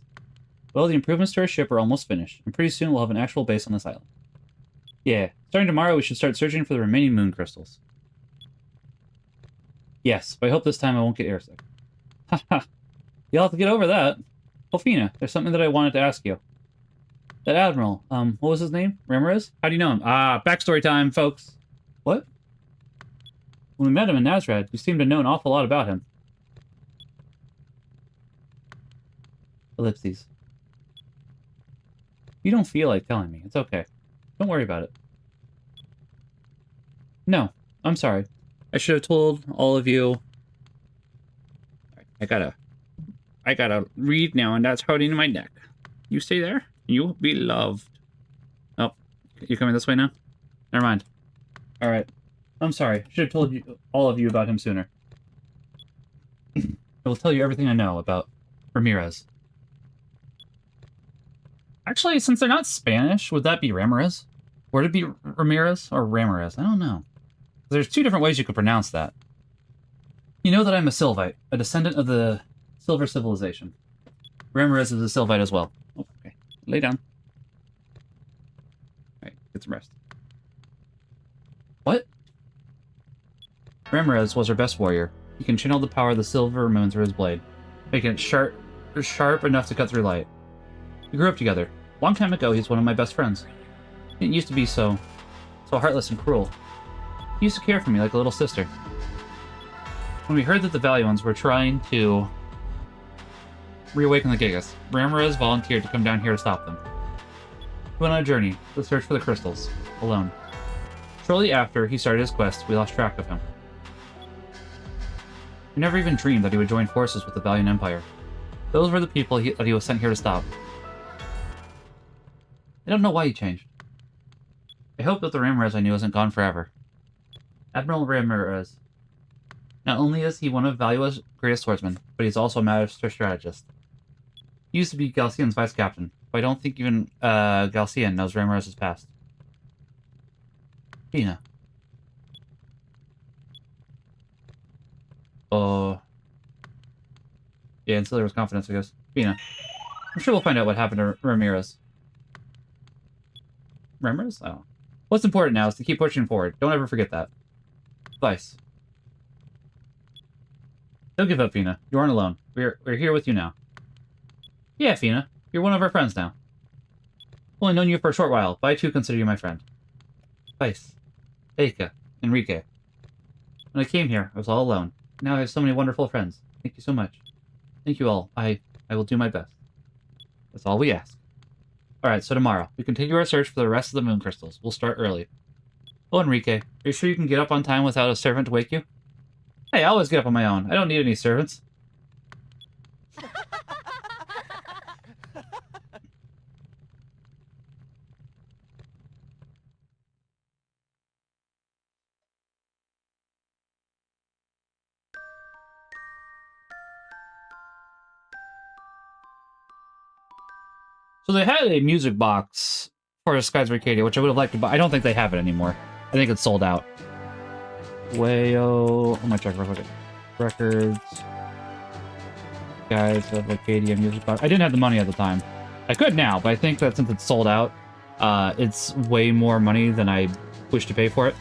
A: Well, the improvements to our ship are almost finished, and pretty soon we'll have an actual base on this island. Yeah, starting tomorrow we should start searching for the remaining moon crystals. Yes, but I hope this time I won't get airsick. Haha, you'll have to get over that. Oh, Fina, there's something that I wanted to ask you. That admiral, what was his name? Ramirez? How do you know him? Ah, backstory time, folks. What? When we met him in Nazrad, you seemed to know an awful lot about him. Ellipses. You don't feel like telling me. It's okay. Don't worry about it. No, I'm sorry. I should have told all of you. I gotta read now, and that's hurting my neck. You stay there. You'll be loved. Oh, you coming this way now? Never mind. All right. I'm sorry. I should have told you all of you about him sooner. I will tell you everything I know about Ramirez. Actually, since they're not Spanish, would that be Ramirez? Would it be Ramirez or Ramirez? I don't know. There's 2 different ways you could pronounce that. You know that I'm a Sylvite, a descendant of the Silver Civilization. Ramirez is a Sylvite as well. Oh, okay. Lay down. Alright, get some rest. What? Ramirez was our best warrior. He can channel the power of the silver moon through his blade, making it sharp enough to cut through light. We grew up together. Long time ago, he's one of my best friends. He didn't used to be so heartless and cruel. He used to care for me like a little sister. When we heard that the Valuans were trying to reawaken the Gigas, Ramirez volunteered to come down here to stop them. He went on a journey to search for the crystals, alone. Shortly after he started his quest, we lost track of him. We never even dreamed that he would join forces with the Valiant Empire. Those were the people that he was sent here to stop. I don't know why he changed. I hope that the Ramirez I knew isn't gone forever. Admiral Ramirez. Not only is he one of Valua's greatest swordsmen, but he's also a master strategist. He used to be Galcian's vice captain, but I don't think even Galcian knows Ramirez's past. Fina. Yeah, until there was confidence, I guess. Fina. I'm sure we'll find out what happened to Ramirez. Ramirez? Oh. What's important now is to keep pushing forward. Don't ever forget that. Vice. Don't give up, Fina. You aren't alone. We're here with you now. Yeah, Fina. You're one of our friends now. Only known you for a short while, but I too consider you my friend. Vice, Eika, Enrique. When I came here, I was all alone. Now I have so many wonderful friends. Thank you so much. Thank you all. I will do my best. That's all we ask. Alright, so tomorrow, we continue our search for the rest of the moon crystals. We'll start early. Oh, Enrique, are you sure you can get up on time without a servant to wake you? Hey, I always get up on my own. I don't need any servants. So they had a music box for Skies of Arcadia, which I would have liked to buy. I don't think they have it anymore. I think it's sold out. Wayo... I'm gonna check real quick. Records. Skies of Arcadia music box. I didn't have the money at the time. I could now, but I think that since it's sold out, it's way more money than I wish to pay for it.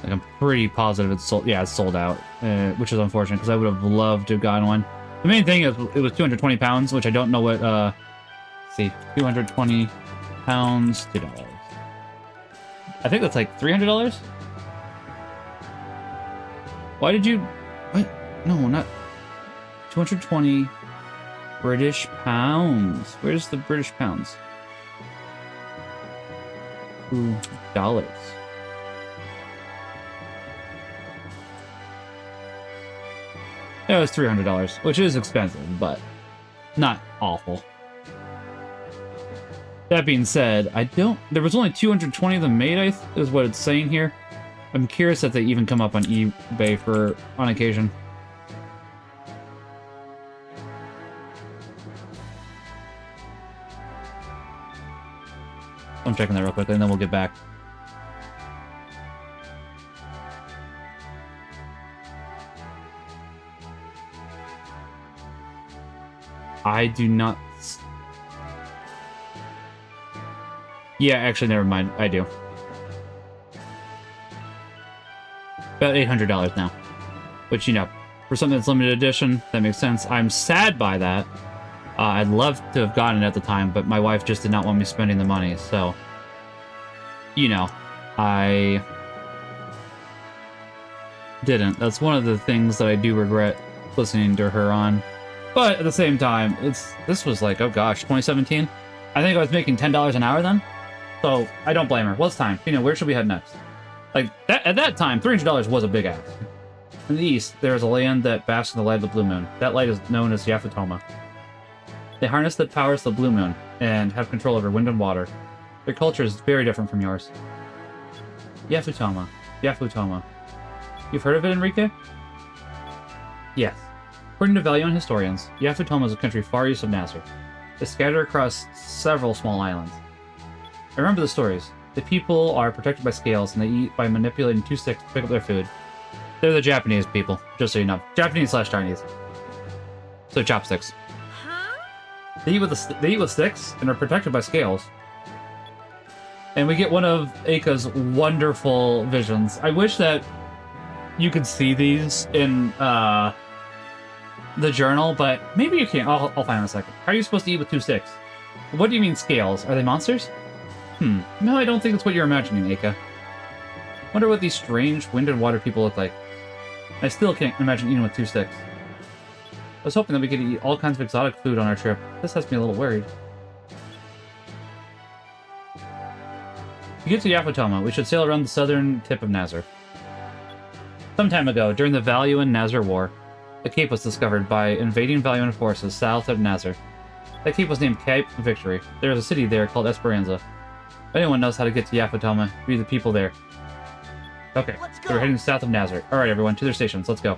A: Like, I'm pretty positive it's sold. Yeah, it's sold out, which is unfortunate because I would have loved to have gotten one. The main thing is it was 220 pounds, which I don't know what. Let's see, 220 pounds, $2. I think that's like $300. Why did you? What? No, not 220 British pounds. Where's the British pounds? $2. It was $300, which is expensive, but not awful. That being said, there was only 220 of them made, is what it's saying here. I'm curious if they even come up on eBay on occasion. I'm checking that real quickly, and then we'll get back. I do not... Yeah, actually, never mind. I do. About $800 now. Which, you know, for something that's limited edition, that makes sense. I'm sad by that. I'd love to have gotten it at the time, but my wife just did not want me spending the money, so... You know, I... didn't. That's one of the things that I do regret listening to her on. But at the same time, this was like, oh gosh, 2017? I think I was making $10 an hour then? So, I don't blame her. Well, it's time. You know, where should we head next? Like, at that time, $300 was a big ask. In the east, there is a land that basks in the light of the blue moon. That light is known as Yafutoma. They harness the powers of the blue moon, and have control over wind and water. Their culture is very different from yours. Yafutoma. Yafutoma. You've heard of it, Enrique? Yes. According to Valuan historians, Yafutoma is a country far east of Nazar. It's scattered across several small islands. I remember the stories. The people are protected by scales, and they eat by manipulating 2 sticks to pick up their food. They're the Japanese people, just so you know. Japanese/Chinese. So chopsticks.
C: Huh?
A: They eat with sticks, and are protected by scales. And we get one of Eika's wonderful visions. I wish that you could see these in, the journal, but maybe you can't. I'll find in a second. How are you supposed to eat with 2 sticks? What do you mean scales? Are they monsters? No, I don't think it's what you're imagining, Eika. Wonder what these strange wind and water people look like. I still can't imagine eating with 2 sticks. I was hoping that we could eat all kinds of exotic food on our trip. This has me a little worried. To get to Yafutoma, we should sail around the southern tip of Nazar. Some time ago, during the Valuan-Nazar War, a cape was discovered by invading Valuan forces south of Nazar. That cape was named Cape Victory. There is a city there called Esperanza. If anyone knows how to get to Yafutoma, be the people there. Okay, so we're heading south of Nazar. Alright, everyone, to their stations. Let's go.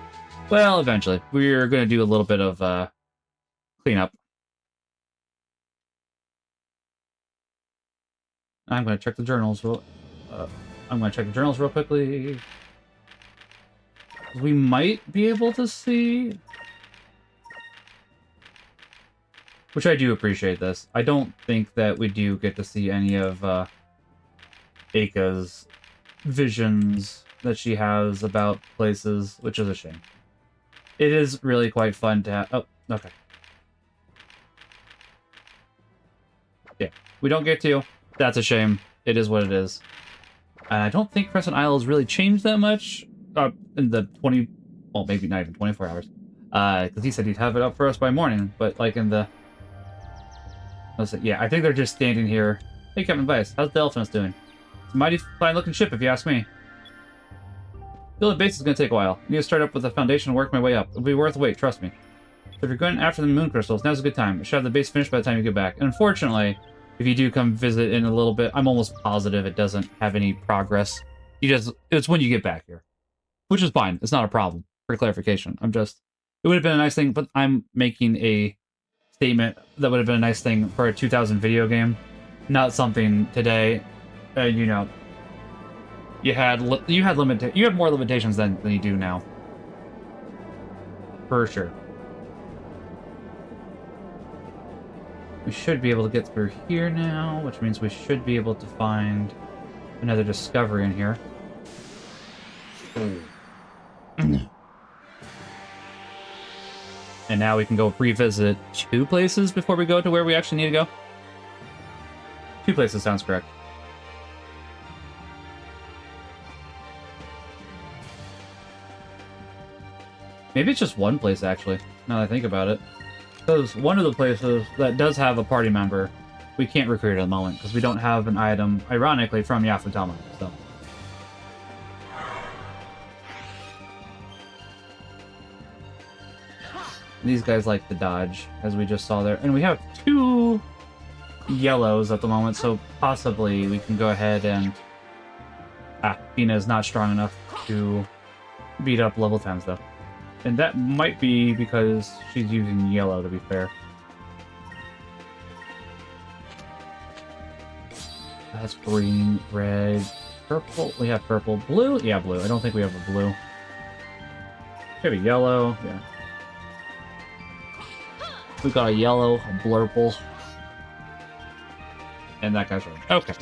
A: Well, eventually. We're going to do a little bit of cleanup. I'm going to check the journals real quickly. We might be able to see... Which I do appreciate this. I don't think that we do get to see any of Aka's visions that she has about places, which is a shame. It is really quite fun to have... Oh, okay. Yeah, we don't get to. That's a shame. It is what it is. And I don't think Crescent Isle has really changed that much in the 20... Well, maybe not even 24 hours. Because he said he'd have it up for us by morning. But, like, in the... Yeah, I think they're just standing here. Hey, Captain Vice, how's the Delphinus doing? It's a mighty fine-looking ship, if you ask me. Building base is going to take a while. I need to start up with the foundation and work my way up. It'll be worth the wait, trust me. So if you're going after the moon crystals, now's a good time. I should have the base finished by the time you get back. And unfortunately, if you do come visit in a little bit, I'm almost positive it doesn't have any progress. It's when you get back here. Which is fine. It's not a problem, for clarification. It would have been a nice thing, but I'm making a statement that would have been a nice thing for a 2000 video game. Not something today, you know, you had more limitations than you do now. For sure. We should be able to get through here now, which means we should be able to find another discovery in here. And now we can go revisit 2 places before we go to where we actually need to go. 2 places sounds correct. Maybe it's just 1 place, actually, now that I think about it. Because one of the places that does have a party member, we can't recruit at the moment, because we don't have an item, ironically, from Yafutama, so... These guys like to dodge, as we just saw there. And we have 2 yellows at the moment, so possibly we can go ahead and... Fina is not strong enough to beat up level 10s, though. And that might be because she's using yellow, to be fair. That's green, red, purple. We have purple. Blue? Yeah, blue. I don't think we have a blue. We have a yellow. Yeah. We got a yellow, a blurple. And that guy's red. Okay.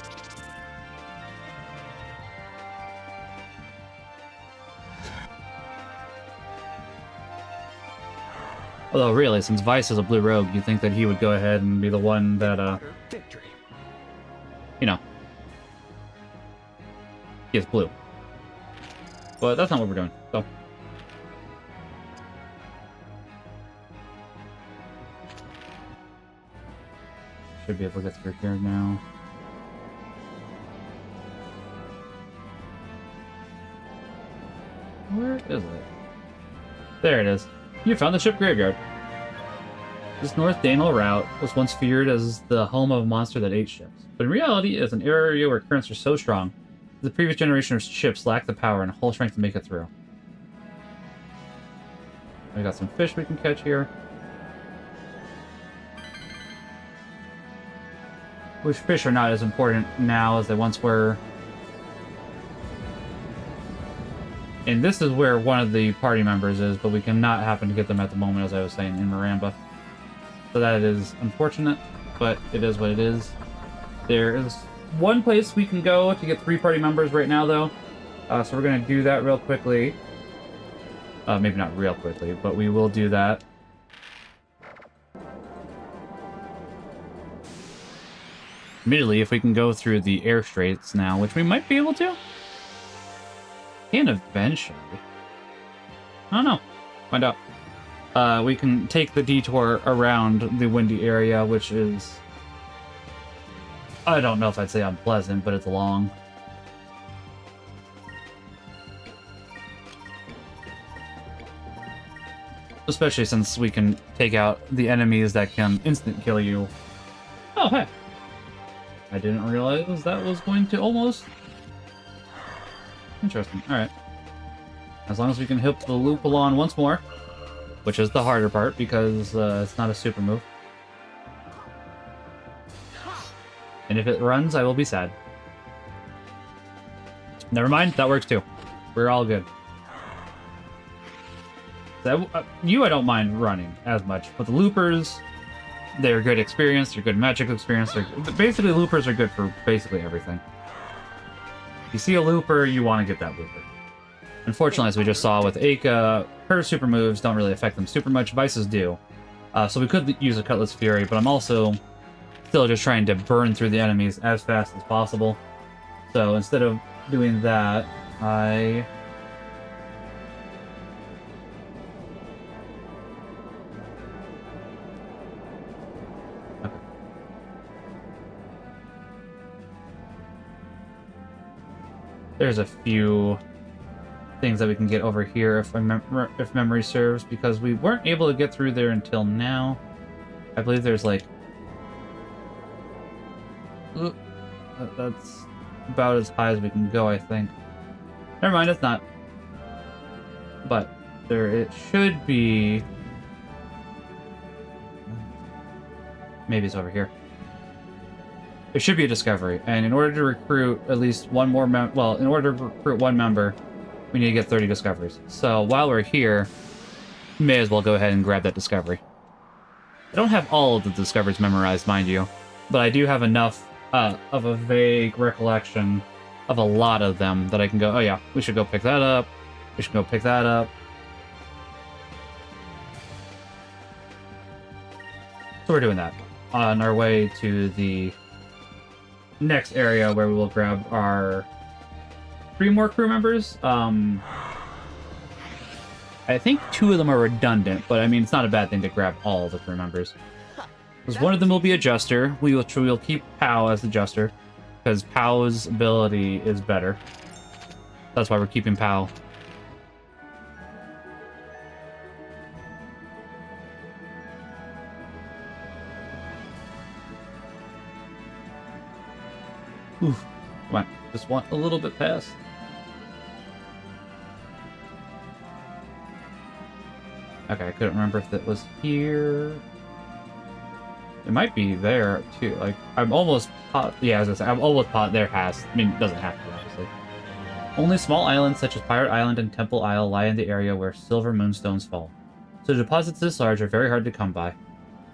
A: Although, really, since Vice is a blue rogue, you'd think that he would go ahead and be the one that, you know, gets blue. But that's not what we're doing, so. Should be able to get through here now. Where is it? There it is. You found the ship graveyard. This North Danel route was once feared as the home of a monster that ate ships, but in reality it is an area where currents are so strong that the previous generation of ships lacked the power and hull strength to make it through. We got some fish we can catch here. Which fish are not as important now as they once were. And this is where one of the party members is, but we cannot happen to get them at the moment, as I was saying, in Maramba. So that is unfortunate, but it is what it is. There is 1 place we can go to get 3 party members right now, though. So we're going to do that real quickly. Maybe not real quickly, but we will do that. Admittedly, if we can go through the air straits now, which we might be able to. And eventually. I don't know. Find out. We can take the detour around the windy area, which is... I don't know if I'd say unpleasant, but it's long. Especially since we can take out the enemies that can instant kill you. Oh, hey. I didn't realize that was going to almost... Interesting. Alright. As long as we can hit the Lupulon once more, which is the harder part because it's not a super move. And if it runs, I will be sad. Never mind, that works too. We're all good. I don't mind running as much, but the loopers, They're good experience, they're good magic experience. Basically, loopers are good for basically everything. If you see a looper, you want to get that looper. Unfortunately, as we just saw with Aka, her super moves don't really affect them super much. Vices do. So we could use a Cutlass Fury, but I'm also still just trying to burn through the enemies as fast as possible. So instead of doing that, I... Okay. There's a few things that we can get over here if memory serves, because we weren't able to get through there until now. I believe there's like... Ooh, that's about as high as we can go, I think. Never mind, it's not. But there it should be... Maybe it's over here. There should be a discovery, and in order to recruit at least one more in order to recruit one member, we need to get 30 discoveries. So while we're here, we may as well go ahead and grab that discovery. I don't have all of the discoveries memorized, mind you, but I do have enough of a vague recollection of a lot of them that I can go, oh yeah, we should go pick that up. We should go pick that up. So we're doing that. On our way to the next area where we will grab our 3 more crew members. I think 2 of them are redundant, but I mean, it's not a bad thing to grab all the crew members. Because one of them will be a Jester. We'll keep Pow as the Jester, because Pow's ability is better. That's why we're keeping Pow. Oof. Come on, just want a little bit past. Okay, I couldn't remember if it was here. It might be there too. Like, I'm almost yeah, as I say, I'm almost there has. I mean, it doesn't have to, obviously. Only small islands such as Pirate Island and Temple Isle lie in the area where silver moonstones fall. So deposits this large are very hard to come by.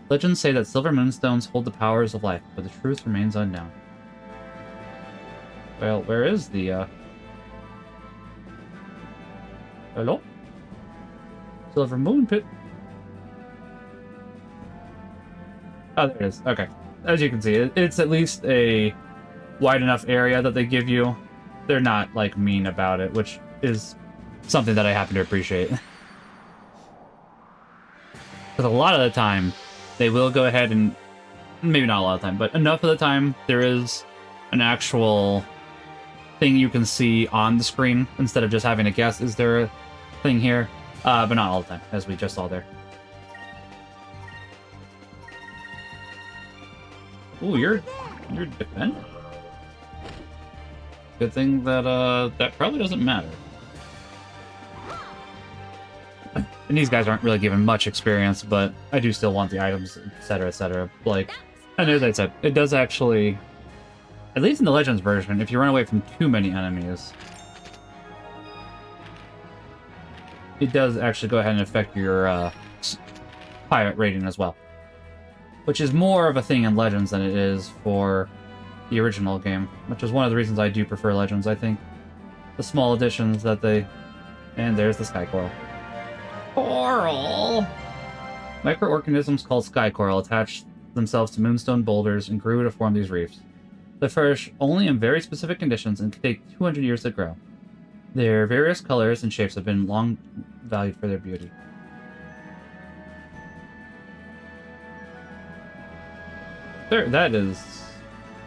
A: Legends say that silver moonstones hold the powers of life, but the truth remains unknown. Well, where is the, Hello? Silver Moon Pit. Oh, there it is. Okay. As you can see, it's at least a wide enough area that they give you. They're not, like, mean about it, which is something that I happen to appreciate. Because a lot of the time, they will go ahead and... Maybe not a lot of the time, but enough of the time, there is an actual thing you can see on the screen instead of just having to guess, is there a thing here? But not all the time, as we just saw there. Ooh, you're defending. Good thing that that probably doesn't matter. And these guys aren't really given much experience, but I do still want the items, etc., etc. Like, and as I said, it does actually, at least in the Legends version, if you run away from too many enemies, it does actually go ahead and affect your pirate rating as well. Which is more of a thing in Legends than it is for the original game, which is one of the reasons I do prefer Legends. I think the small additions that they... And there's the Sky Coral. Coral! Microorganisms called Sky Coral attach themselves to moonstone boulders and grew to form these reefs. They flourish only in very specific conditions and can take 200 years to grow. Their various colors and shapes have been long valued for their beauty. There, that is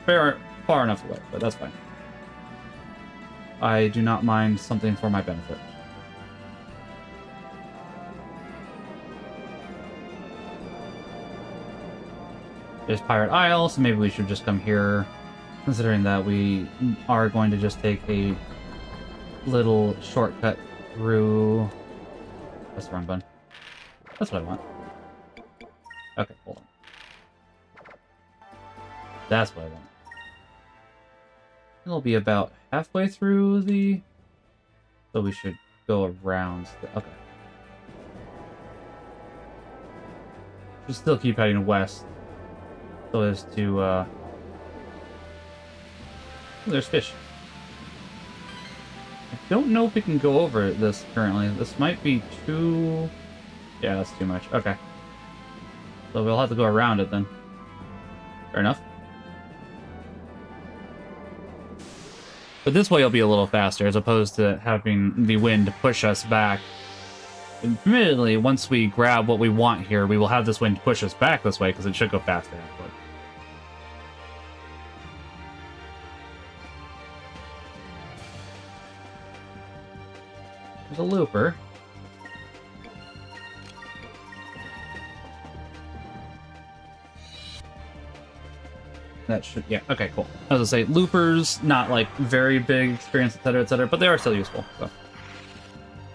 A: far enough away, but that's fine. I do not mind something for my benefit. There's Pirate Isle, so maybe we should just come here, considering that we are going to just take a little shortcut through... That's the wrong button. That's what I want. Okay, hold on. That's what I want. It'll be about halfway through the... So we should go around... Okay. Just still keep heading west so as to, there's fish. I don't know if we can go over this currently. This might be too... Yeah, that's too much. Okay. So we'll have to go around it then. Fair enough. But this way it'll be a little faster, as opposed to having the wind push us back. Admittedly, once we grab what we want here, we will have this wind push us back this way, because it should go faster. But... There's a looper. That should, yeah, okay, cool. As I say, loopers, not like very big experience, etc., but they are still useful, so.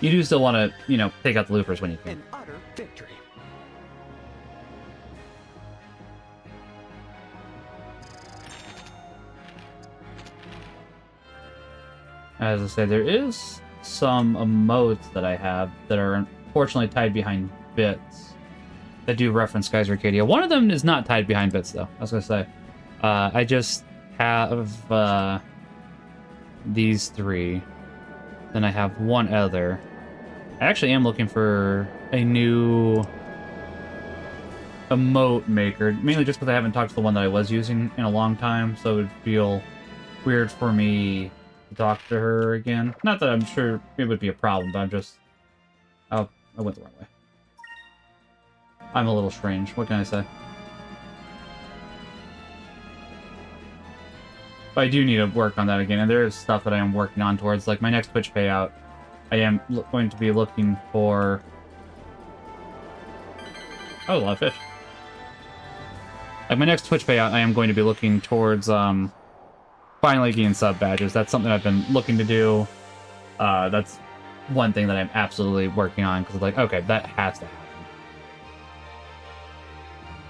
A: You do still want to, you know, take out the loopers when you can.
H: An utter victory.
A: As I say, there is some emotes that I have that are unfortunately tied behind bits that do reference Skies of Arcadia. One of them is not tied behind bits, though, I was going to say. I just have these three. Then I have one other. I actually am looking for a new emote maker, mainly just because I haven't talked to the one that I was using in a long time, so it would feel weird for me to talk to her again. Not that I'm sure it would be a problem, but I'm just... Oh, I went the wrong way. I'm a little strange. What can I say? But I do need to work on that again, and there is stuff that I am working on towards, like my next Twitch payout. I am going to be looking for... Oh, a lot of fish. Like my next Twitch payout, I am going to be looking towards finally getting sub badges. That's something I've been looking to do. That's one thing that I'm absolutely working on, because it's like, okay, that has to happen.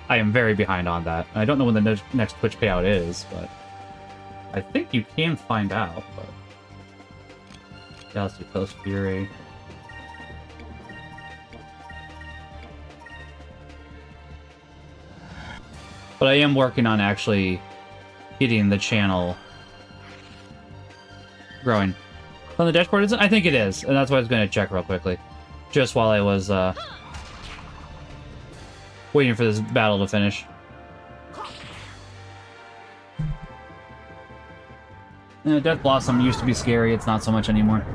A: I am very behind on that. I don't know when the next Twitch payout is, but... I think you can find out, but... Yeah, let's do Post Fury. But I am working on actually getting the channel growing. On the dashboard, is it? I think it is, and that's why I was going to check real quickly. Just while I was waiting for this battle to finish. Death Blossom used to be scary, it's not so much anymore.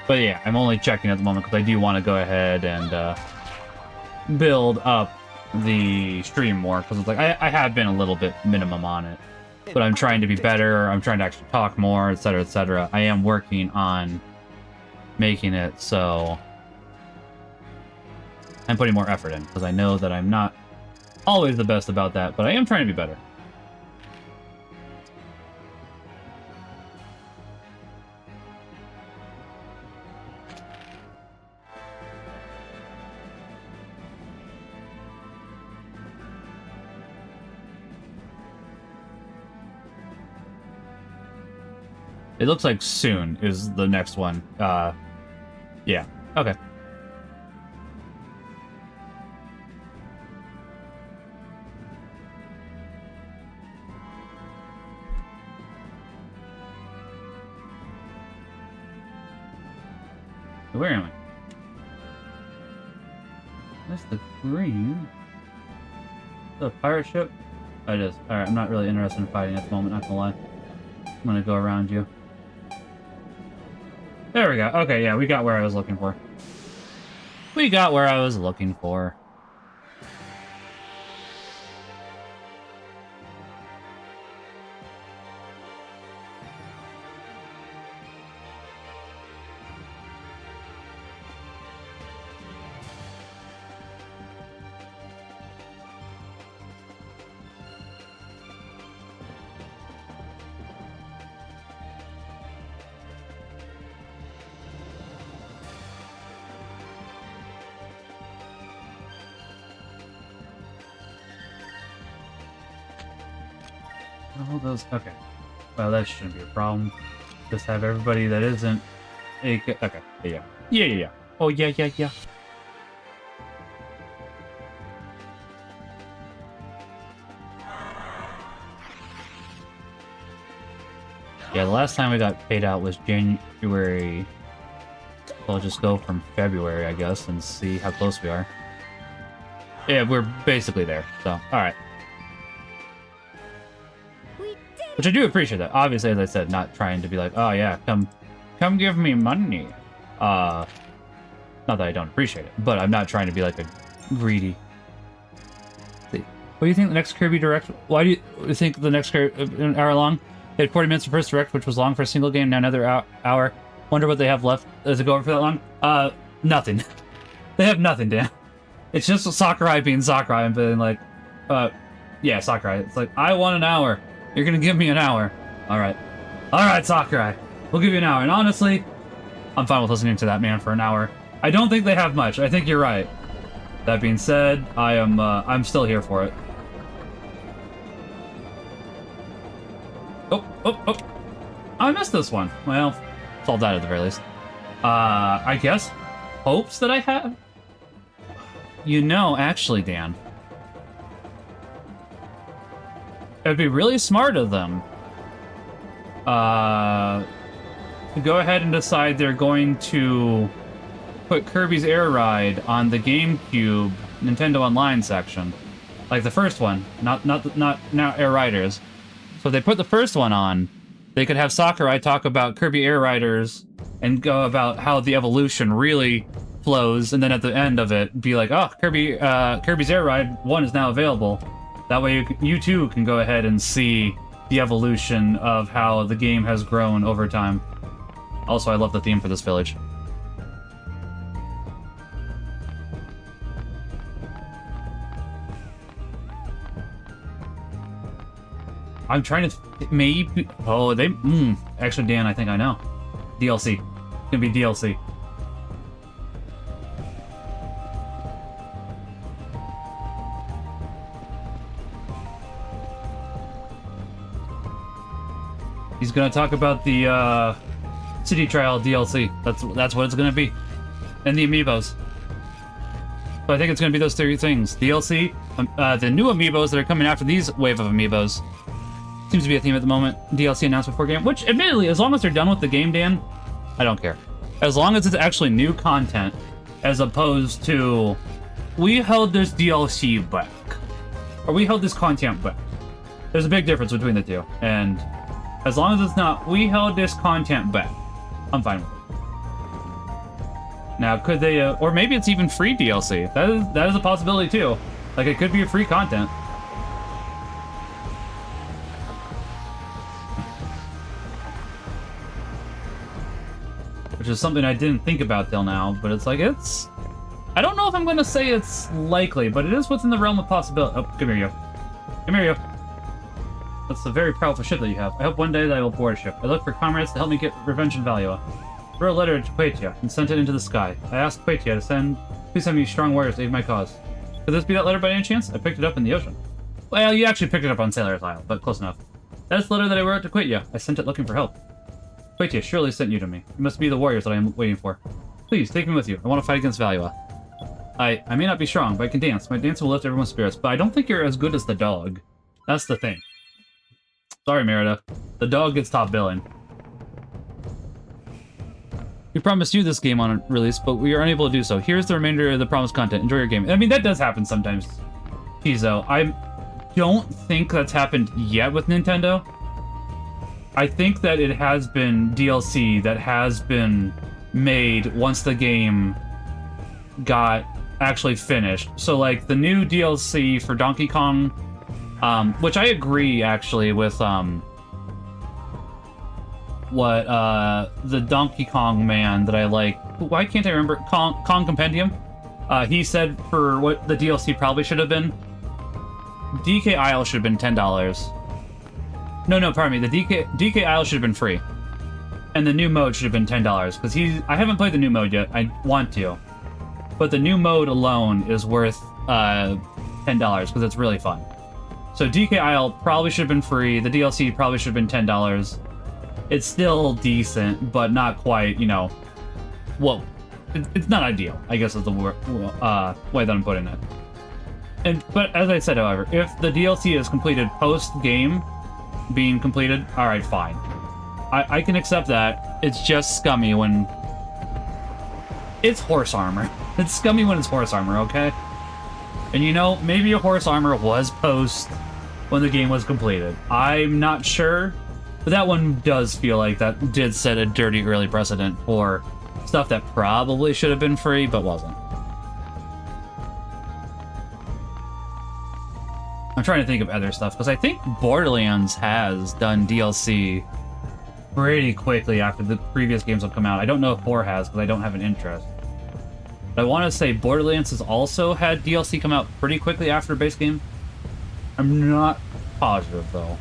A: But yeah, I'm only checking at the moment because I do want to go ahead and build up the stream more, because it's like I have been a little bit minimum on it, but I'm trying to be better. I'm trying to actually talk more, etc., etc. I am working on making it so I'm putting more effort in, because I know that I'm not always the best about that, but I am trying to be better. It looks like soon is the next one. Yeah. Okay. Where am I? That's the green. The pirate ship? Oh, it is. Alright, I'm not really interested in fighting at the moment, not gonna lie. I'm gonna go around you. There we go. Okay, yeah, we got where I was looking for. We got where I was looking for. all those. Okay. Well, that shouldn't be a problem. Just have everybody that isn't. Okay. Yeah. Yeah. Oh, yeah. Yeah, the last time we got paid out was January. We'll just go from February, I guess, and see how close we are. Yeah, we're basically there, so, alright. Which I do appreciate that. Obviously, as I said, not trying to be like, oh yeah, come give me money. Not that I don't appreciate it, but I'm not trying to be like a greedy. What do you think the next Kirby Direct? Why do you think the next Kirby an hour long? They had 40 minutes for first Direct, which was long for a single game. Now another hour. Wonder what they have left. Does it go over for that long? Nothing. They have nothing, Dan. It's just Sakurai being Sakurai and being like, yeah, Sakurai. It's like, I want an hour. You're gonna give me an hour. Alright. Alright, Sakurai. We'll give you an hour. And honestly, I'm fine with listening to that man for an hour. I don't think they have much. I think you're right. That being said, I'm still here for it. Oh. I missed this one. Well, solve that at the very least. I guess hopes that I have? You know, actually, Dan, it'd be really smart of them to go ahead and decide they're going to put Kirby's Air Ride on the GameCube Nintendo Online section. Like the first one, not now Air Riders. So if they put the first one on, they could have Sakurai talk about Kirby Air Riders and go about how the evolution really flows, and then at the end of it, be like, oh, Kirby's Air Ride 1 is now available. That way you too can go ahead and see the evolution of how the game has grown over time. Also, I love the theme for this village. I'm trying to maybe. Oh, they. Actually, Dan, I think I know. DLC. It's gonna be DLC. He's gonna talk about the City Trial DLC. That's what it's gonna be, and the amiibos. So I think it's gonna be those three things: DLC, the new amiibos that are coming after these wave of amiibos. Seems to be a theme at the moment. DLC announced before game, which admittedly, as long as they're done with the game, Dan, I don't care. As long as it's actually new content, as opposed to, we held this DLC back, or we held this content back. There's a big difference between the two, and as long as it's not, we held this content back, I'm fine with it. Now, could they, or maybe it's even free DLC. That is a possibility too. Like, it could be a free content. Which is something I didn't think about till now, but it's like, I don't know if I'm going to say it's likely, but it is within the realm of possibility. Oh, come here, you. Come here, you. That's a very powerful ship that you have. I hope one day that I will board a ship. I look for comrades to help me get revenge in Valua. I wrote a letter to Quatia and sent it into the sky. I asked Quatia to please send me strong warriors to aid my cause. Could this be that letter by any chance? I picked it up in the ocean. Well, you actually picked it up on Sailor's Isle, but close enough. That's the letter that I wrote to Quatia. I sent it looking for help. Quatia surely sent you to me. You must be the warriors that I am waiting for. Please, take me with you. I want to fight against Valua. I may not be strong, but I can dance. My dance will lift everyone's spirits, but I don't think you're as good as the dog. That's the thing. Sorry, Merida. The dog gets top billing. We promised you this game on release, but we are unable to do so. Here's the remainder of the promised content. Enjoy your game. I mean, that does happen sometimes, Kizo. I don't think that's happened yet with Nintendo. I think that it has been DLC that has been made once the game got actually finished. So, like, the new DLC for Donkey Kong, which I agree, actually, with, the Donkey Kong man that I like. Why can't I remember? Kong Compendium? He said for what the DLC probably should have been. DK Isle should have been $10. No, pardon me. The DK Isle should have been free. And the new mode should have been $10. Because I haven't played the new mode yet. I want to. But the new mode alone is worth $10 because it's really fun. So DKIL probably should have been free. The DLC probably should have been $10. It's still decent, but not quite, you know, well, it's not ideal, I guess is the way that I'm putting it. But as I said, however, if the DLC is completed post-game being completed, alright, fine. I can accept that. It's just scummy when... It's horse armor. It's scummy when it's horse armor, okay? And you know, maybe a horse armor was post when the game was completed. I'm not sure, but that one does feel like that did set a dirty early precedent for stuff that probably should have been free, but wasn't. I'm trying to think of other stuff, because I think Borderlands has done DLC pretty quickly after the previous games have come out. I don't know if 4 has, because I don't have an interest. But I want to say Borderlands has also had DLC come out pretty quickly after base game. I'm not positive, though.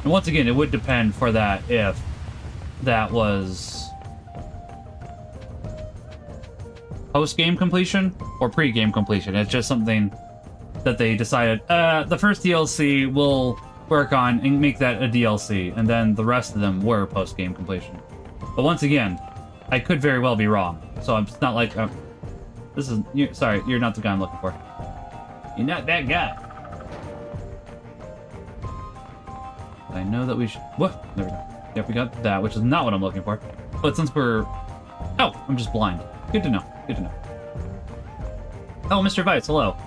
A: And once again, it would depend for that if that was post-game completion or pre-game completion. It's just something that they decided, the first DLC will work on and make that a DLC, and then the rest of them were post-game completion. But once again, I could very well be wrong. So it's not like, sorry, you're not the guy I'm looking for. You're not that guy. I know that we should... What? There we go. Yep, we got that, which is not what I'm looking for. But since we're... Oh, I'm just blind. Good to know. Good to know. Oh, Mr. Vice, hello.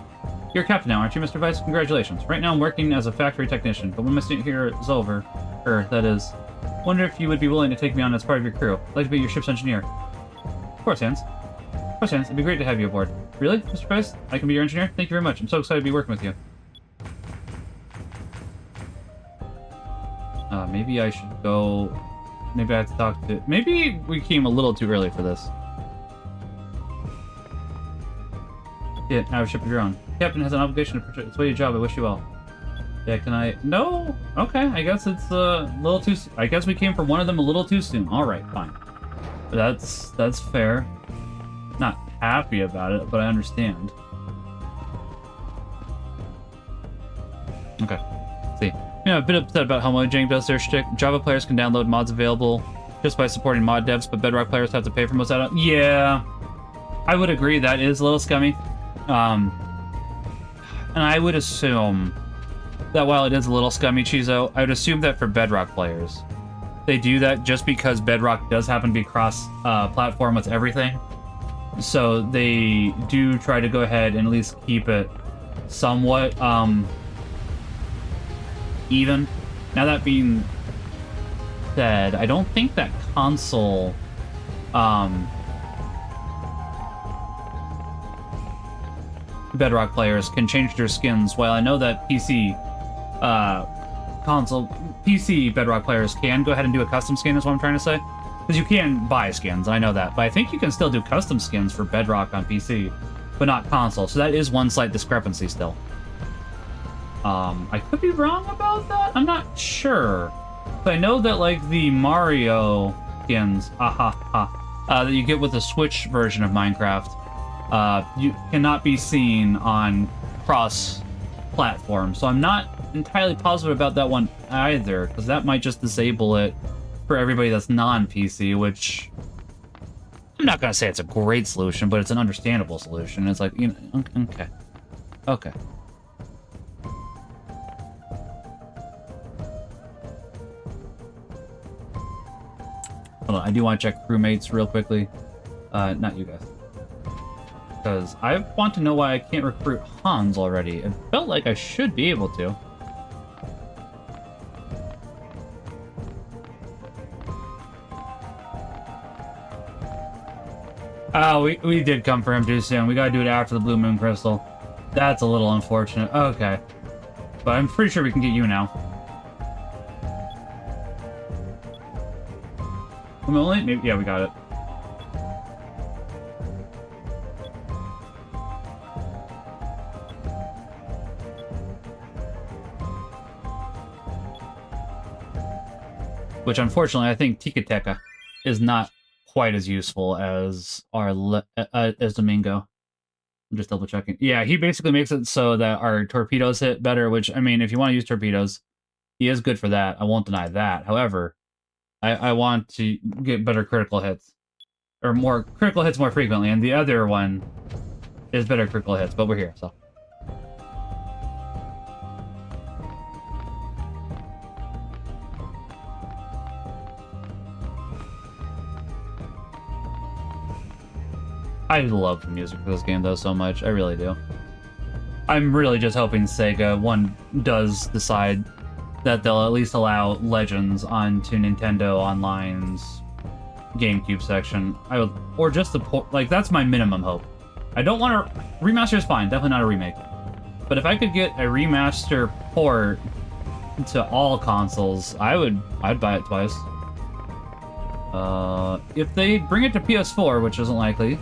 A: You're a captain now, aren't you, Mr. Vice? Congratulations. Right now I'm working as a factory technician, but when my stint here is over, that is, wonder if you would be willing to take me on as part of your crew. I'd like to be your ship's engineer. Of course, Hans. Of course, Hans. It'd be great to have you aboard. Really, Mr. Vice? I can be your engineer? Thank you very much. I'm so excited to be working with you. Maybe I should go... Maybe I have to talk to... Maybe we came a little too early for this. Yeah, now ship of your own. Captain has an obligation to protect its weighty job. I wish you well. Yeah, can I... No? Okay, I guess it's a little too... I guess we came for one of them a little too soon. Alright, fine. That's fair. Not happy about it, but I understand. Okay. Let's see. You know, a bit upset about how Mojang does their shtick. Java players can download mods available just by supporting mod devs, but Bedrock players have to pay for most of it. Yeah, I would agree that is a little scummy. And I would assume that while it is a little scummy, Chizo, I would assume that for Bedrock players, they do that just because Bedrock does happen to be cross-platform with everything. So they do try to go ahead and at least keep it somewhat even. Now that being said, I don't think that console Bedrock players can change their skins, while I know that PC Bedrock players can go ahead and do a custom skin, is what I'm trying to say. Because you can buy skins, I know that, but I think you can still do custom skins for Bedrock on PC, but not console, so that is one slight discrepancy still. I could be wrong about that? I'm not sure. But I know that, like, the Mario skins, that you get with the Switch version of Minecraft, you cannot be seen on cross-platform. So I'm not entirely positive about that one either, because that might just disable it for everybody that's non-PC, which... I'm not going to say it's a great solution, but it's an understandable solution. It's like, you know, okay. Okay. Hold on, I do want to check crewmates real quickly. Not you guys. Because I want to know why I can't recruit Hans already. It felt like I should be able to. Oh, we did come for him too soon. We gotta do it after the Blue Moon Crystal. That's a little unfortunate. Okay. But I'm pretty sure we can get you now. Only? Maybe, yeah, we got it. Which, unfortunately, I think Tikateka is not quite as useful as our as Domingo. I'm just double checking. Yeah, he basically makes it so that our torpedoes hit better, which, I mean, if you want to use torpedoes, he is good for that. I won't deny that. However, I want to get better critical hits. Or more critical hits more frequently, and the other one is better critical hits, but we're here, so. I love the music for this game, though, so much. I really do. I'm really just hoping Sega, one, does decide that they'll at least allow Legends onto Nintendo Online's GameCube section. I would, or just the port. Like, that's my minimum hope. I don't want to... Remaster is fine, definitely not a remake. But if I could get a remaster port to all consoles, I'd buy it twice. If they bring it to PS4, which isn't likely,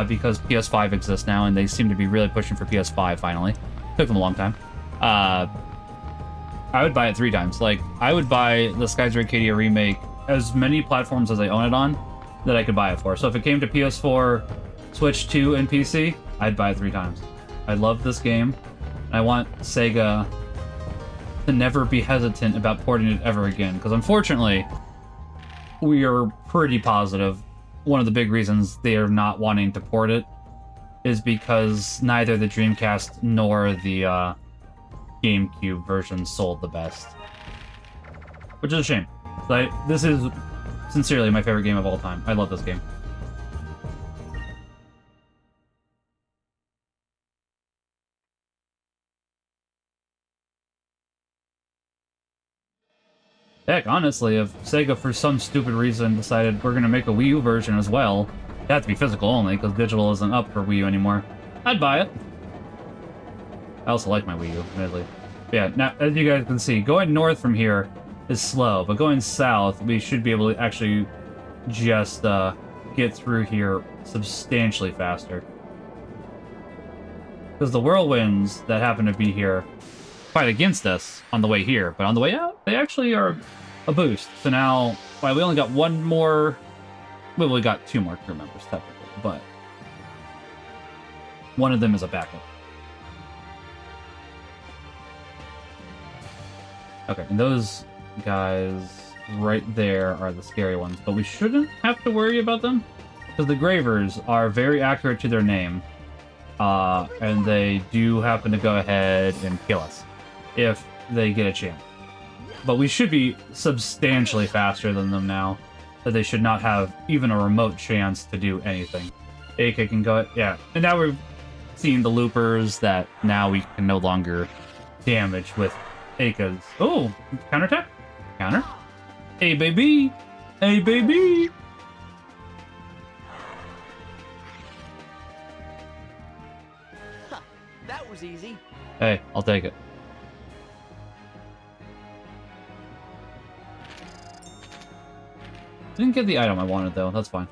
A: because PS5 exists now, and they seem to be really pushing for PS5 finally. Took them a long time. I would buy it 3 times. Like, I would buy the Skies of Arcadia remake as many platforms as I own it on that I could buy it for. So if it came to PS4, Switch 2, and PC, I'd buy it 3 times. I love this game. I want Sega to never be hesitant about porting it ever again, because unfortunately, we are pretty positive one of the big reasons they are not wanting to port it is because neither the Dreamcast nor the GameCube version sold the best. Which is a shame. But this is sincerely my favorite game of all time. I love this game. Heck, honestly, if Sega for some stupid reason decided we're gonna make a Wii U version as well, it had to be physical only, because digital isn't up for Wii U anymore, I'd buy it. I also like my Wii U, admittedly. But yeah, now, as you guys can see, going north from here is slow, but going south, we should be able to actually just get through here substantially faster. Because the whirlwinds that happen to be here fight against us on the way here, but on the way out, they actually are a boost. So now, well, we only got one more... Well, we got 2 more crew members, technically, but one of them is a backup. Okay, and those guys right there are the scary ones, but we shouldn't have to worry about them, because the Gravers are very accurate to their name, and they do happen to go ahead and kill us if they get a chance. But we should be substantially faster than them now, that they should not have even a remote chance to do anything. AK can go... Yeah, and now we're seeing the loopers that now we can no longer damage with AKs. Oh, counterattack? Counter? Hey, baby! Hey, baby!
H: That was easy.
A: Hey, I'll take it. Didn't get the item I wanted, though. That's fine.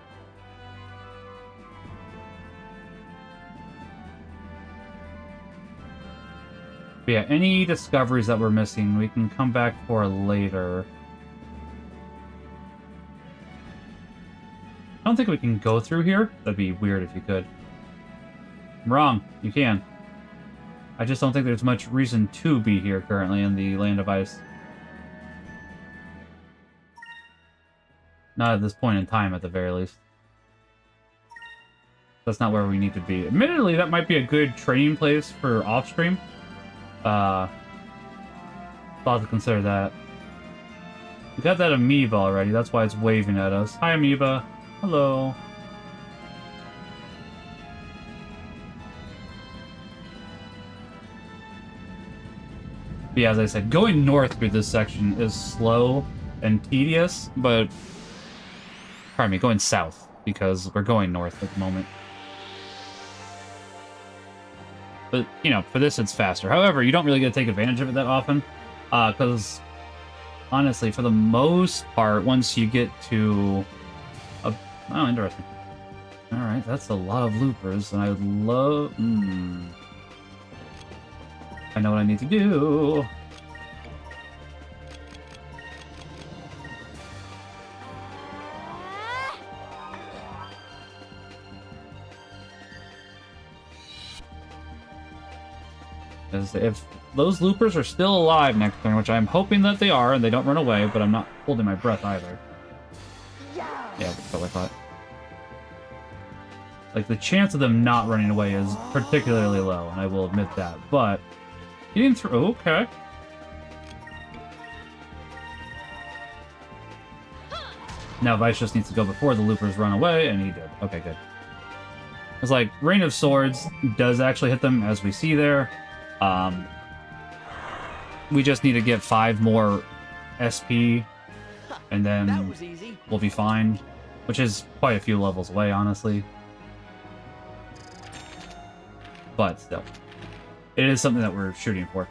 A: But yeah, any discoveries that we're missing, we can come back for later. I don't think we can go through here. That'd be weird if you could. I'm wrong. You can. I just don't think there's much reason to be here currently in the Land of Ice. Not at this point in time, at the very least. That's not where we need to be. Admittedly, that might be a good training place for off-stream. Thought to consider that. We got that amoeba already, that's why it's waving at us. Hi, amoeba. Hello. But yeah, as I said, going north through this section is slow and tedious, but... Pardon me, going south, because we're going north at the moment. But, you know, for this it's faster. However, you don't really get to take advantage of it that often, because, honestly, for the most part, once you get to... Oh, interesting. Alright, that's a lot of loopers, and I would love... I know what I need to do. Because if those loopers are still alive next turn, which I'm hoping that they are, and they don't run away, but I'm not holding my breath either. Yeah, that's what I thought. Like, the chance of them not running away is particularly low, and I will admit that. But, getting through... Okay. Now Vice just needs to go before the loopers run away, and he did. Okay, good. It's like, Rain of Swords does actually hit them, as we see there. We just need to get 5 more SP, and then we'll be fine. Which is quite a few levels away, honestly. But still, it is something that we're shooting for.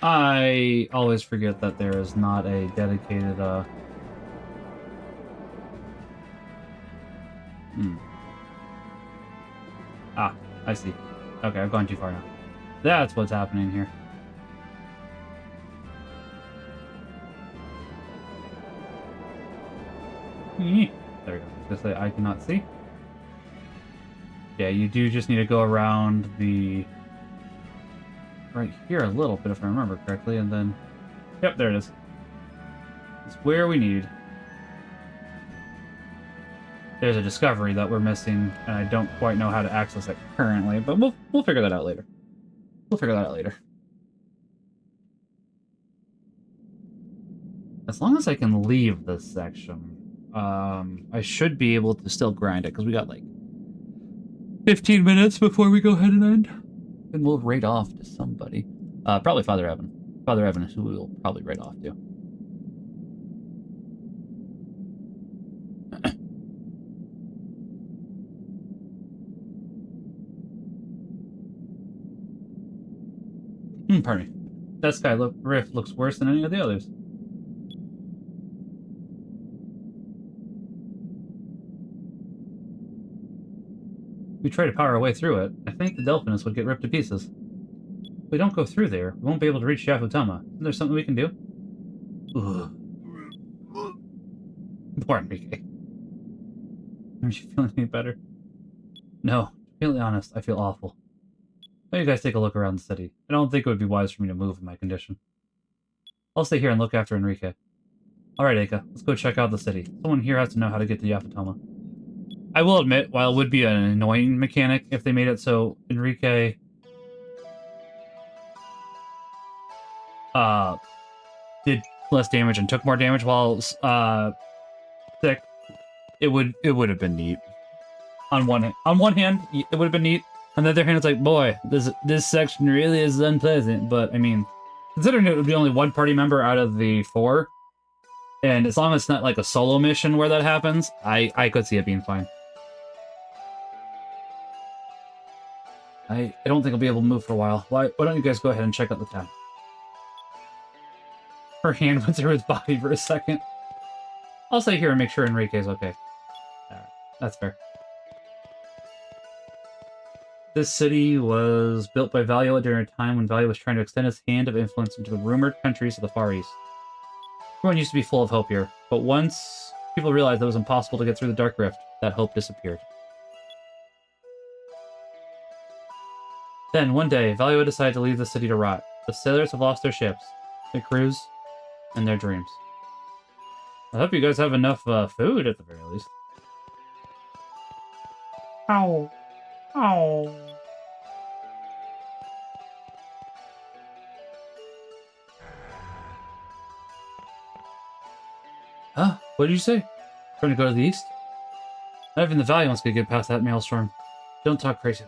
A: I always forget that there is not a dedicated, Ah, I see. Okay, I've gone too far now. That's what's happening here. There we go. Just say I cannot see. Yeah, you do just need to go around the... right here a little bit, if I remember correctly, and then... Yep, there it is. It's where we need. There's a discovery that we're missing, and I don't quite know how to access it currently, but we'll figure that out later. We'll figure that out later. As long as I can leave this section, I should be able to still grind it, because we got like 15 minutes before we go ahead and end. And we'll raid off to somebody. Probably Father Evan. Father Evan is who we will probably raid off to. Pardon me. That sky rift looks worse than any of the others. We try to power our way through it. I think the Delphinus would get ripped to pieces. If we don't go through there, we won't be able to reach Yafutama. Isn't there something we can do? Ugh. Poor Enrique. Are you feeling any better? No. To be really honest, I feel awful. Why don't you guys take a look around the city? I don't think it would be wise for me to move in my condition. I'll stay here and look after Enrique. Alright, Eika, let's go check out the city. Someone here has to know how to get to Yafutama. I will admit, while it would be an annoying mechanic if they made it so Enrique did less damage and took more damage while sick, it would have been neat. On one hand, it would have been neat. On the other hand, it's like, boy, this section really is unpleasant. But I mean, considering it would be only one party member out of the 4, and as long as it's not like a solo mission where that happens, I could see it being fine. I don't think I'll be able to move for a while. Why don't you guys go ahead and check out the town? Her hand went through his body for a second. I'll stay here and make sure Enrique's okay. Alright, that's fair. This city was built by Valua during a time when Valua was trying to extend its hand of influence into the rumored countries of the Far East. Everyone used to be full of hope here, but once people realized it was impossible to get through the Dark Rift, that hope disappeared. Then, one day, Valua decided to leave the city to rot. The sailors have lost their ships, their crews, and their dreams. I hope you guys have enough food at the very least. Ow. Ow. Huh? What did you say? Trying to go to the east? Not even the Valiant's gonna get past that maelstrom. Don't talk crazy.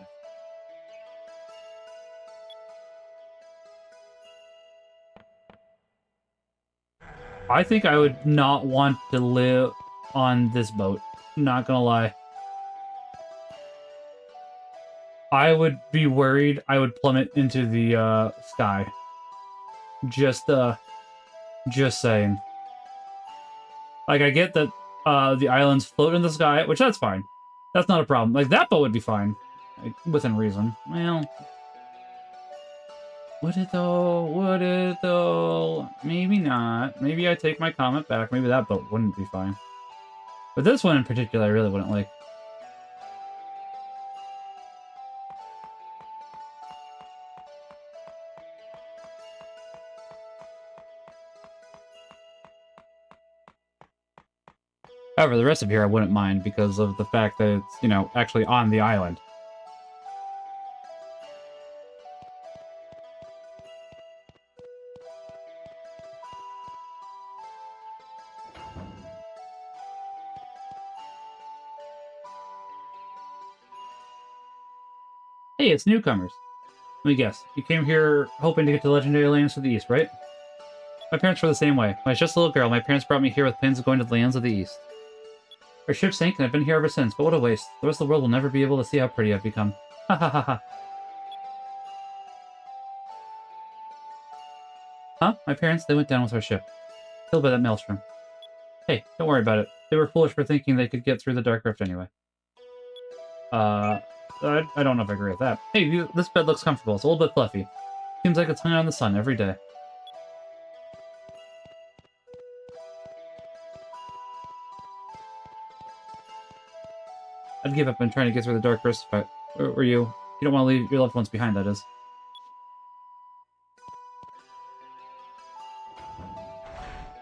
A: I think I would not want to live on this boat. Not gonna lie. I would be worried I would plummet into the sky. Just saying. Like, I get that the islands float in the sky, which that's fine. That's not a problem. Like, that boat would be fine. Like, within reason. Well, Would it though? Would it though? Maybe not. Maybe I take my comment back. Maybe that boat wouldn't be fine. But this one in particular, I really wouldn't like. However, the rest of here I wouldn't mind because of the fact that it's, you know, actually on the island. Hey, it's newcomers. Let me guess. You came here hoping to get to legendary lands to the east, right? My parents were the same way. When I was just a little girl, my parents brought me here with plans of going to the lands of the east. Our ship sank, and I've been here ever since, but what a waste. The rest of the world will never be able to see how pretty I've become. Ha ha ha ha. Huh? My parents, they went down with our ship. Killed by that maelstrom. Hey, don't worry about it. They were foolish for thinking they could get through the Dark Rift anyway. I don't know if I agree with that. Hey, this bed looks comfortable. It's a little bit fluffy. Seems like it's hung out in the sun every day. I'd give up on trying to get through the Dark Rift fight. Or you. You don't want to leave your loved ones behind, that is.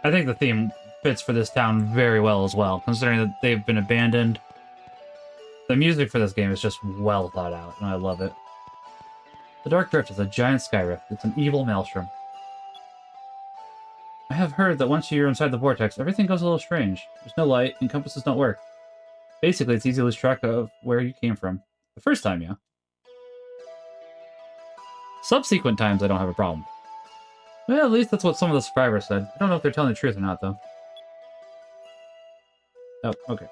A: I think the theme fits for this town very well as well, considering that they've been abandoned. The music for this game is just well thought out, and I love it. The Dark Rift is a giant sky rift. It's an evil maelstrom. I have heard that once you're inside the vortex, everything goes a little strange. There's no light, and compasses don't work. Basically, it's easy to lose track of where you came from. The first time, yeah. Subsequent times, I don't have a problem. Well, at least that's what some of the survivors said. I don't know if they're telling the truth or not, though. Oh, okay.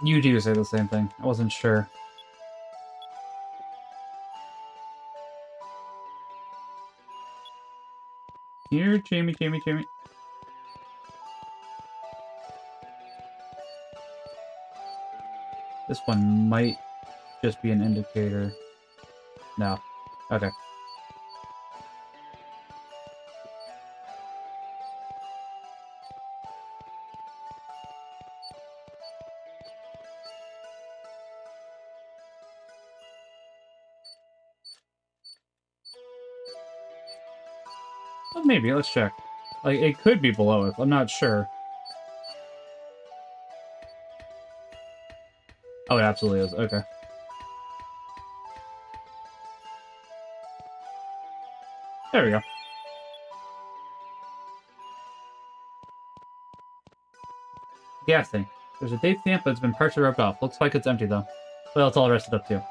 A: You do say the same thing. I wasn't sure. Here, Jamie. This one might just be an indicator. No. Okay. Well, maybe. Let's check. Like, it could be below it. I'm not sure. Oh, it absolutely is. Okay. There we go. Gas tank. There's a date stamp, but it's been partially rubbed off. Looks like it's empty, though. Well, it's all rested up, too.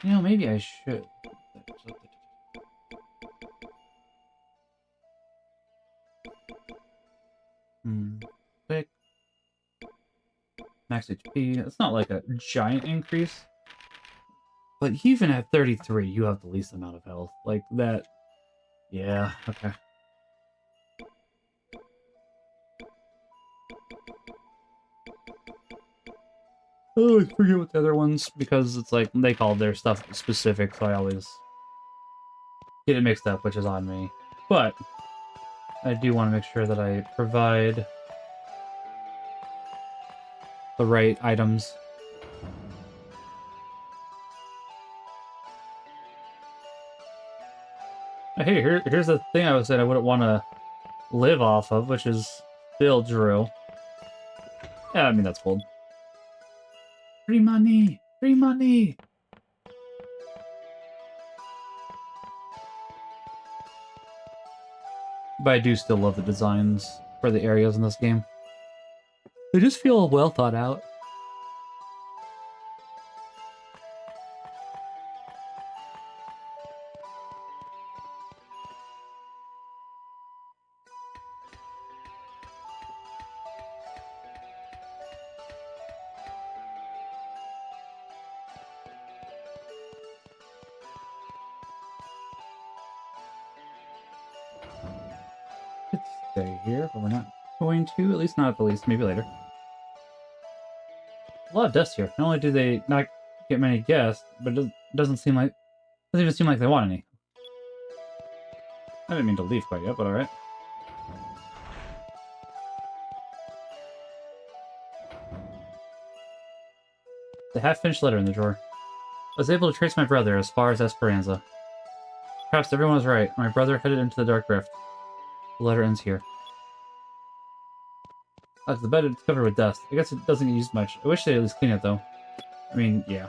A: You know, maybe I should. Quick. Max HP. It's not like a giant increase. But even at 33, you have the least amount of health. Like, that... Yeah, okay. I always forget what the other ones, because it's like, they call their stuff specific, so I always get it mixed up, which is on me. But, I do want to make sure that I provide the right items. Hey, here's the thing I was saying I wouldn't want to live off of, which is still Drew. Yeah, I mean, that's cool. Free money! Free money! But I do still love the designs for the areas in this game. They just feel well thought out. Stay here, but we're not going to, at least not at the least, maybe later. A lot of dust here. Not only do they not get many guests, but it doesn't even seem like they want any. I didn't mean to leave quite yet, but alright. The half-finished letter in the drawer. I was able to trace my brother as far as Esperanza. Perhaps everyone was right. My brother headed into the Dark Rift. The letter ends here. The bed is covered with dust. I guess it doesn't get used much. I wish they'd at least clean it, though. I mean, yeah.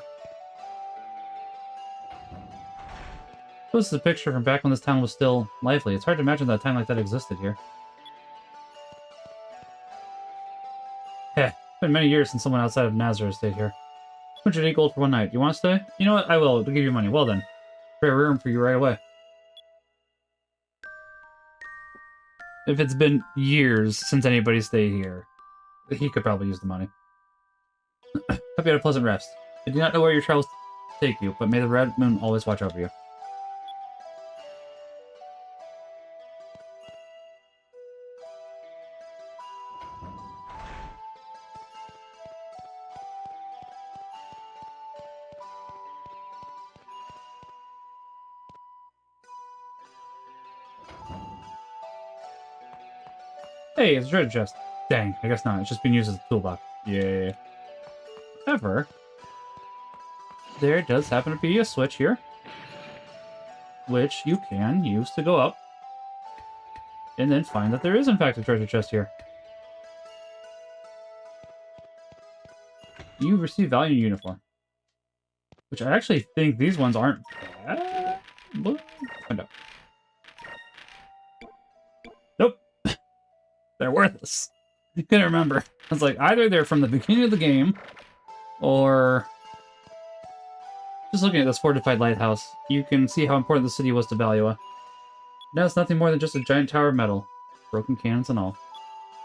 A: This is a picture from back when this town was still lively. It's hard to imagine that a time like that existed here. Heh, it's been many years since someone outside of Nazareth stayed here. 208 gold for one night. You want to stay? You know what? I will. I'll give you money. Well then. Prepare a room for you right away. If it's been years since anybody stayed here, he could probably use the money. Hope you had a pleasant rest. I do not know where your travels take you, but may the red moon always watch over you. Hey, it's a treasure chest. Dang, I guess not. It's just being used as a toolbox. Yeah. However, there does happen to be a switch here, which you can use to go up, and then find that there is in fact a treasure chest here. You receive value uniform, which I actually think these ones aren't bad. We'll find out. Nope. They're worthless. I couldn't remember. I was like, either they're from the beginning of the game, or... Just looking at this fortified lighthouse, you can see how important the city was to Valua. Now it's nothing more than just a giant tower of metal. Broken cannons and all.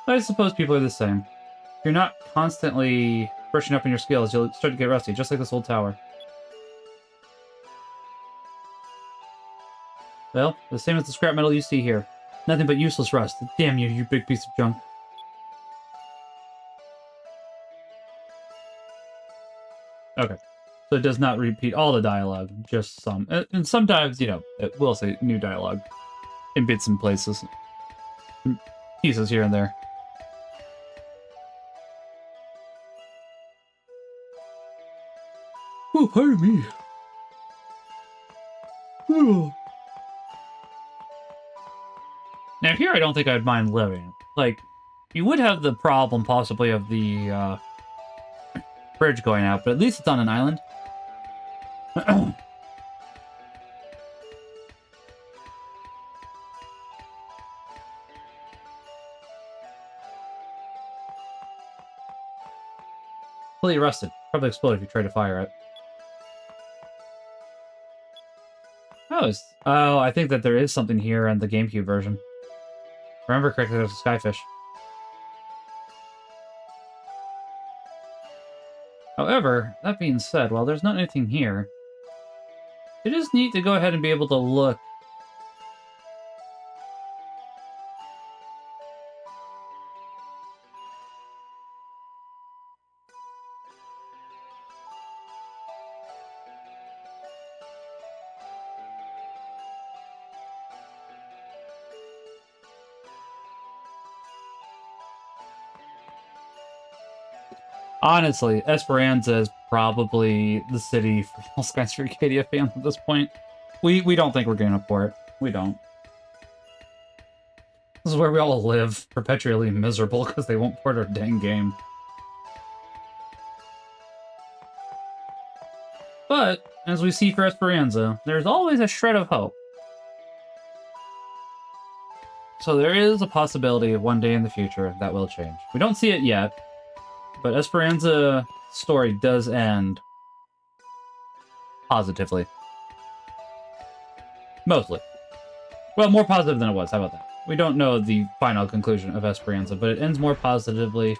A: I suppose people are the same. If you're not constantly brushing up on your skills, you'll start to get rusty, just like this old tower. Well, the same as the scrap metal you see here. Nothing but useless rust. Damn you, you big piece of junk. Okay. So it does not repeat all the dialogue, just some. And sometimes, you know, it will say new dialogue in bits and places. Pieces here and there. Oh, pardon me. Oh. Now here I don't think I'd mind living. Like, you would have the problem possibly of the bridge going out, but at least it's on an island. Completely rusted. Probably explode if you try to fire it. Oh, I think that there is something here in the GameCube version. Remember correctly, there's a skyfish. However, that being said, while there's not anything here, it is neat to go ahead and be able to look. Honestly, Esperanza is probably the city for all Skies of Arcadia fans at this point. We don't think we're getting a port. We don't. This is where we all live, perpetually miserable because they won't port our dang game. But, as we see for Esperanza, there's always a shred of hope. So there is a possibility of one day in the future that will change. We don't see it yet, but Esperanza's story does end positively. Mostly. Well, more positive than it was. How about that? We don't know the final conclusion of Esperanza, but it ends more positively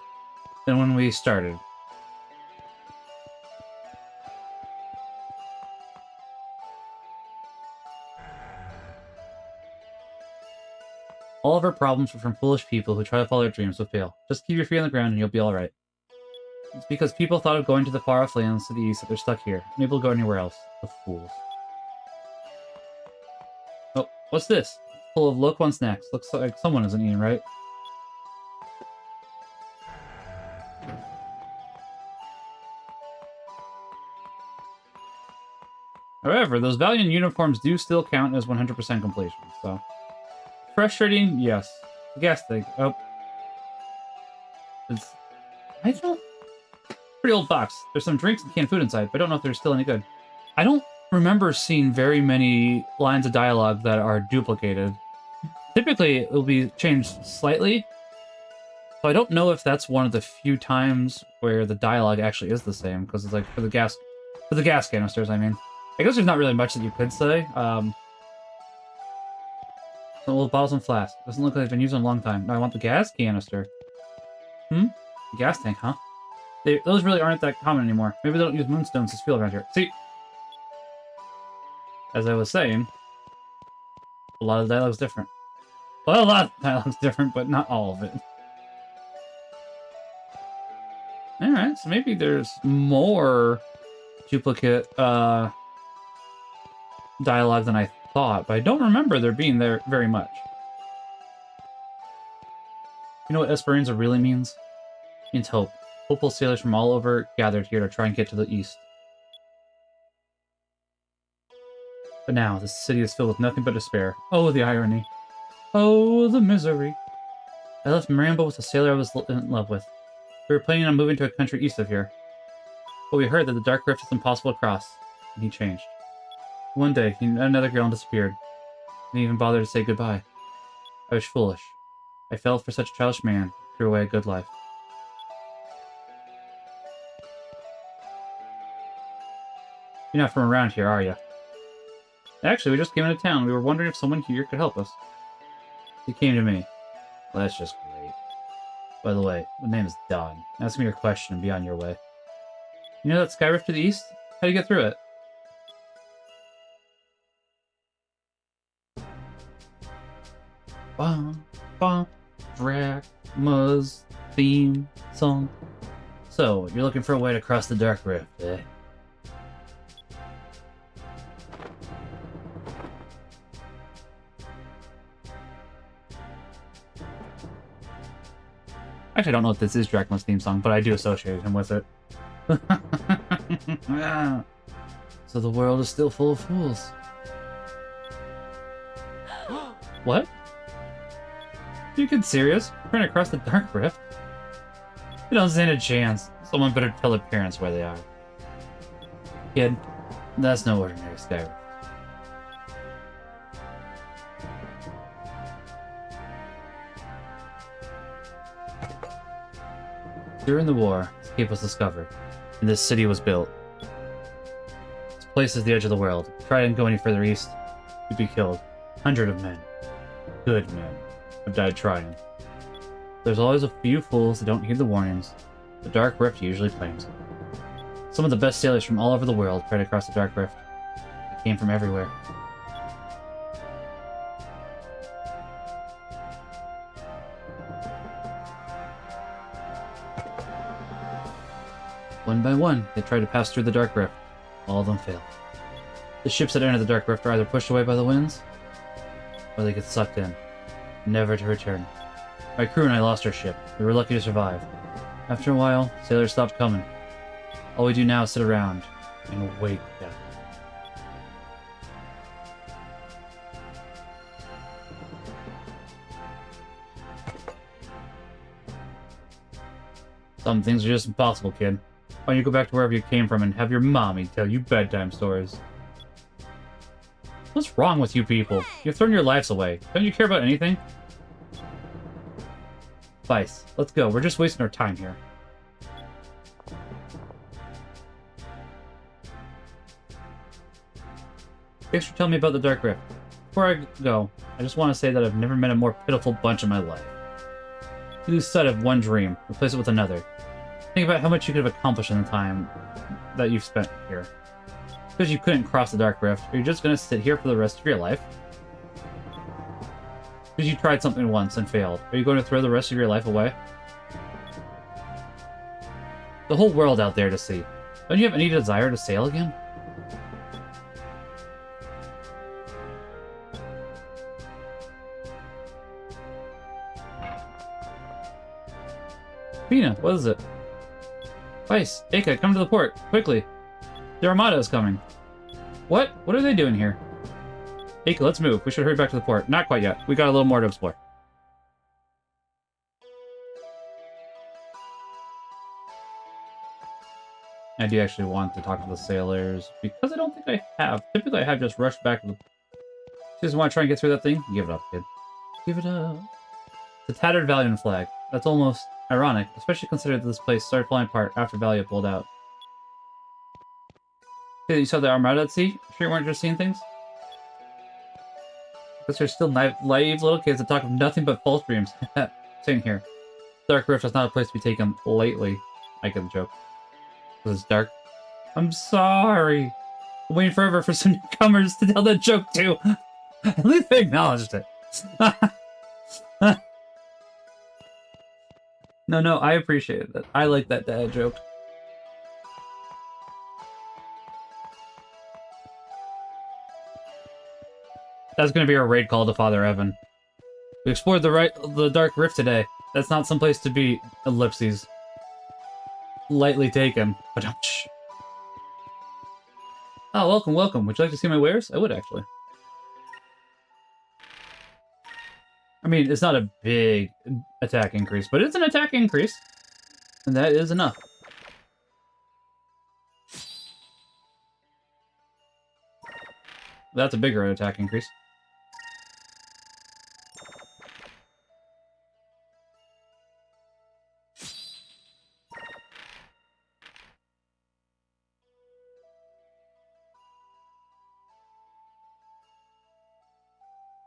A: than when we started. All of our problems are from foolish people who try to follow their dreams but fail. Just keep your feet on the ground and you'll be alright. It's because people thought of going to the far-off lands to the east that they're stuck here, unable to go anywhere else. The fools. Oh, what's this? Full of look on snacks. Looks like someone isn't eating right. However, those Valiant uniforms do still count as 100% completion, so... Frustrating? Yes. Gas tank. Oh. It's... I don't... Pretty old box. There's some drinks and canned food inside, but I don't know if they're still any good. I don't remember seeing very many lines of dialogue that are duplicated. Typically, it will be changed slightly. So I don't know if that's one of the few times where the dialogue actually is the same, because it's like for the gas canisters, I mean. I guess there's not really much that you could say. Some old bottles and flasks. Doesn't look like they've been used in a long time. No, I want the gas canister. The gas tank, huh? Those really aren't that common anymore. Maybe they don't use moonstones as fuel around here. See? As I was saying, a lot of the dialogue's different. Well, a lot of the dialogue's different, but not all of it. Alright, so maybe there's more duplicate, dialogue than I thought, but I don't remember there being there very much. You know what Esperanza really means? It means hope. Hopeful sailors from all over gathered here to try and get to the east. But now, the city is filled with nothing but despair. Oh, the irony. Oh, the misery. I left Marambo with a sailor I was in love with. We were planning on moving to a country east of here. But we heard that the Dark Rift is impossible to cross, and he changed. One day, he met another girl and disappeared. Didn't even bother to say goodbye. I was foolish. I fell for such a childish man, threw away a good life. You're not from around here, are you? Actually, we just came into town. We were wondering if someone here could help us. He came to me. Well, that's just great. By the way, the name is Don. Ask me your question and be on your way. You know that sky rift to the east? How do you get through it? Bum, bum, Drachma's theme song. So, you're looking for a way to cross the Dark Rift, eh? Actually, I don't know if this is Drachma's theme song, but I do associate him with it. So the world is still full of fools. What? Are you getting serious? We're trying to cross the Dark Rift? You don't stand a chance. Someone better tell their parents where they are. Kid, that's no ordinary sky rift. During the war, this cave was discovered, and this city was built. This place is the edge of the world. If you try and go any further east, you'd be killed. 100 of men. Good men. Have died trying. There's always a few fools that don't heed the warnings. The Dark Rift usually claims it. Some of the best sailors from all over the world tried to cross the Dark Rift. They came from everywhere. One by one, they tried to pass through the Dark Rift. All of them failed. The ships that enter the Dark Rift are either pushed away by the winds, or they get sucked in, never to return. My crew and I lost our ship. We were lucky to survive. After a while, sailors stopped coming. All we do now is sit around and wait death. Some things are just impossible, kid. Why don't you go back to wherever you came from and have your mommy tell you bedtime stories? What's wrong with you people? You've thrown your lives away. Don't you care about anything? Vice, let's go. We're just wasting our time here. Thanks for telling me about the Dark Rift. Before I go, I just want to say that I've never met a more pitiful bunch in my life. You lose sight of one dream, replace it with another. Think about how much you could have accomplished in the time that you've spent here. Because you couldn't cross the Dark Rift, are you just going to sit here for the rest of your life? Because you tried something once and failed, are you going to throw the rest of your life away? The whole world out there to see. Don't you have any desire to sail again? Fina, what is it? Vice, Aka, come to the port, quickly. The Armada is coming. What? What are they doing here? Aka, let's move. We should hurry back to the port. Not quite yet. We got a little more to explore. I do actually want to talk to the sailors, because I don't think I have. Typically, I have just rushed back to the... Just want to try and get through that thing? Give it up, kid. Give it up. It's a tattered Valiant flag. That's almost ironic, especially considering that this place started falling apart after Valua pulled out. Hey, you saw the Armada at sea? Sure you weren't just seeing things? Because you're still naive little kids that talk of nothing but false dreams. Same here. Dark Rift is not a place to be taken lightly. I get the joke. Because it's dark. I'm sorry. I'm waiting forever for some newcomers to tell that joke too. At least they acknowledged it. No, I appreciated that. I like that dad joke. That's gonna be our raid call to Father Evan. We explored the Dark Rift today. That's not someplace to be, ellipses. Lightly taken. But oh, welcome, welcome. Would you like to see my wares? I would, actually. I mean, it's not a big attack increase, but it's an attack increase. And that is enough. That's a bigger attack increase.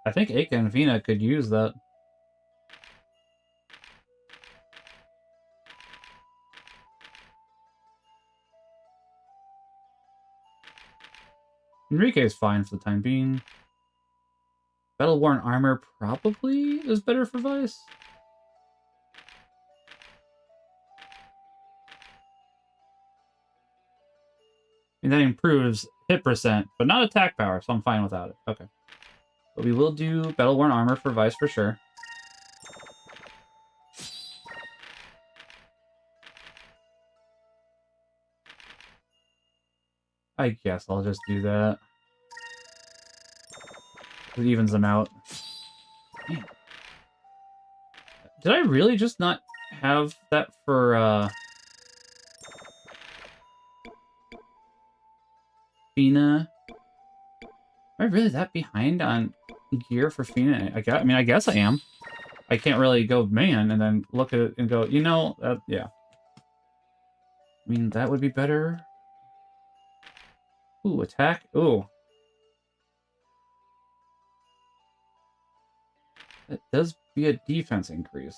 A: I think Aka and Vina could use that. Enrique is fine for the time being. Battle-worn armor probably is better for Vice. And that improves hit percent, but not attack power, so I'm fine without it. Okay. But we will do battle-worn armor for Vice for sure. I guess I'll just do that. It evens them out. Man. Did I really just not have that for, Fina? Am I really that behind on gear for Fina? I mean, I guess I am. I can't really go, man, and then look at it and go, you know, yeah. I mean, that would be better. Ooh, attack. Ooh. That does be a defense increase.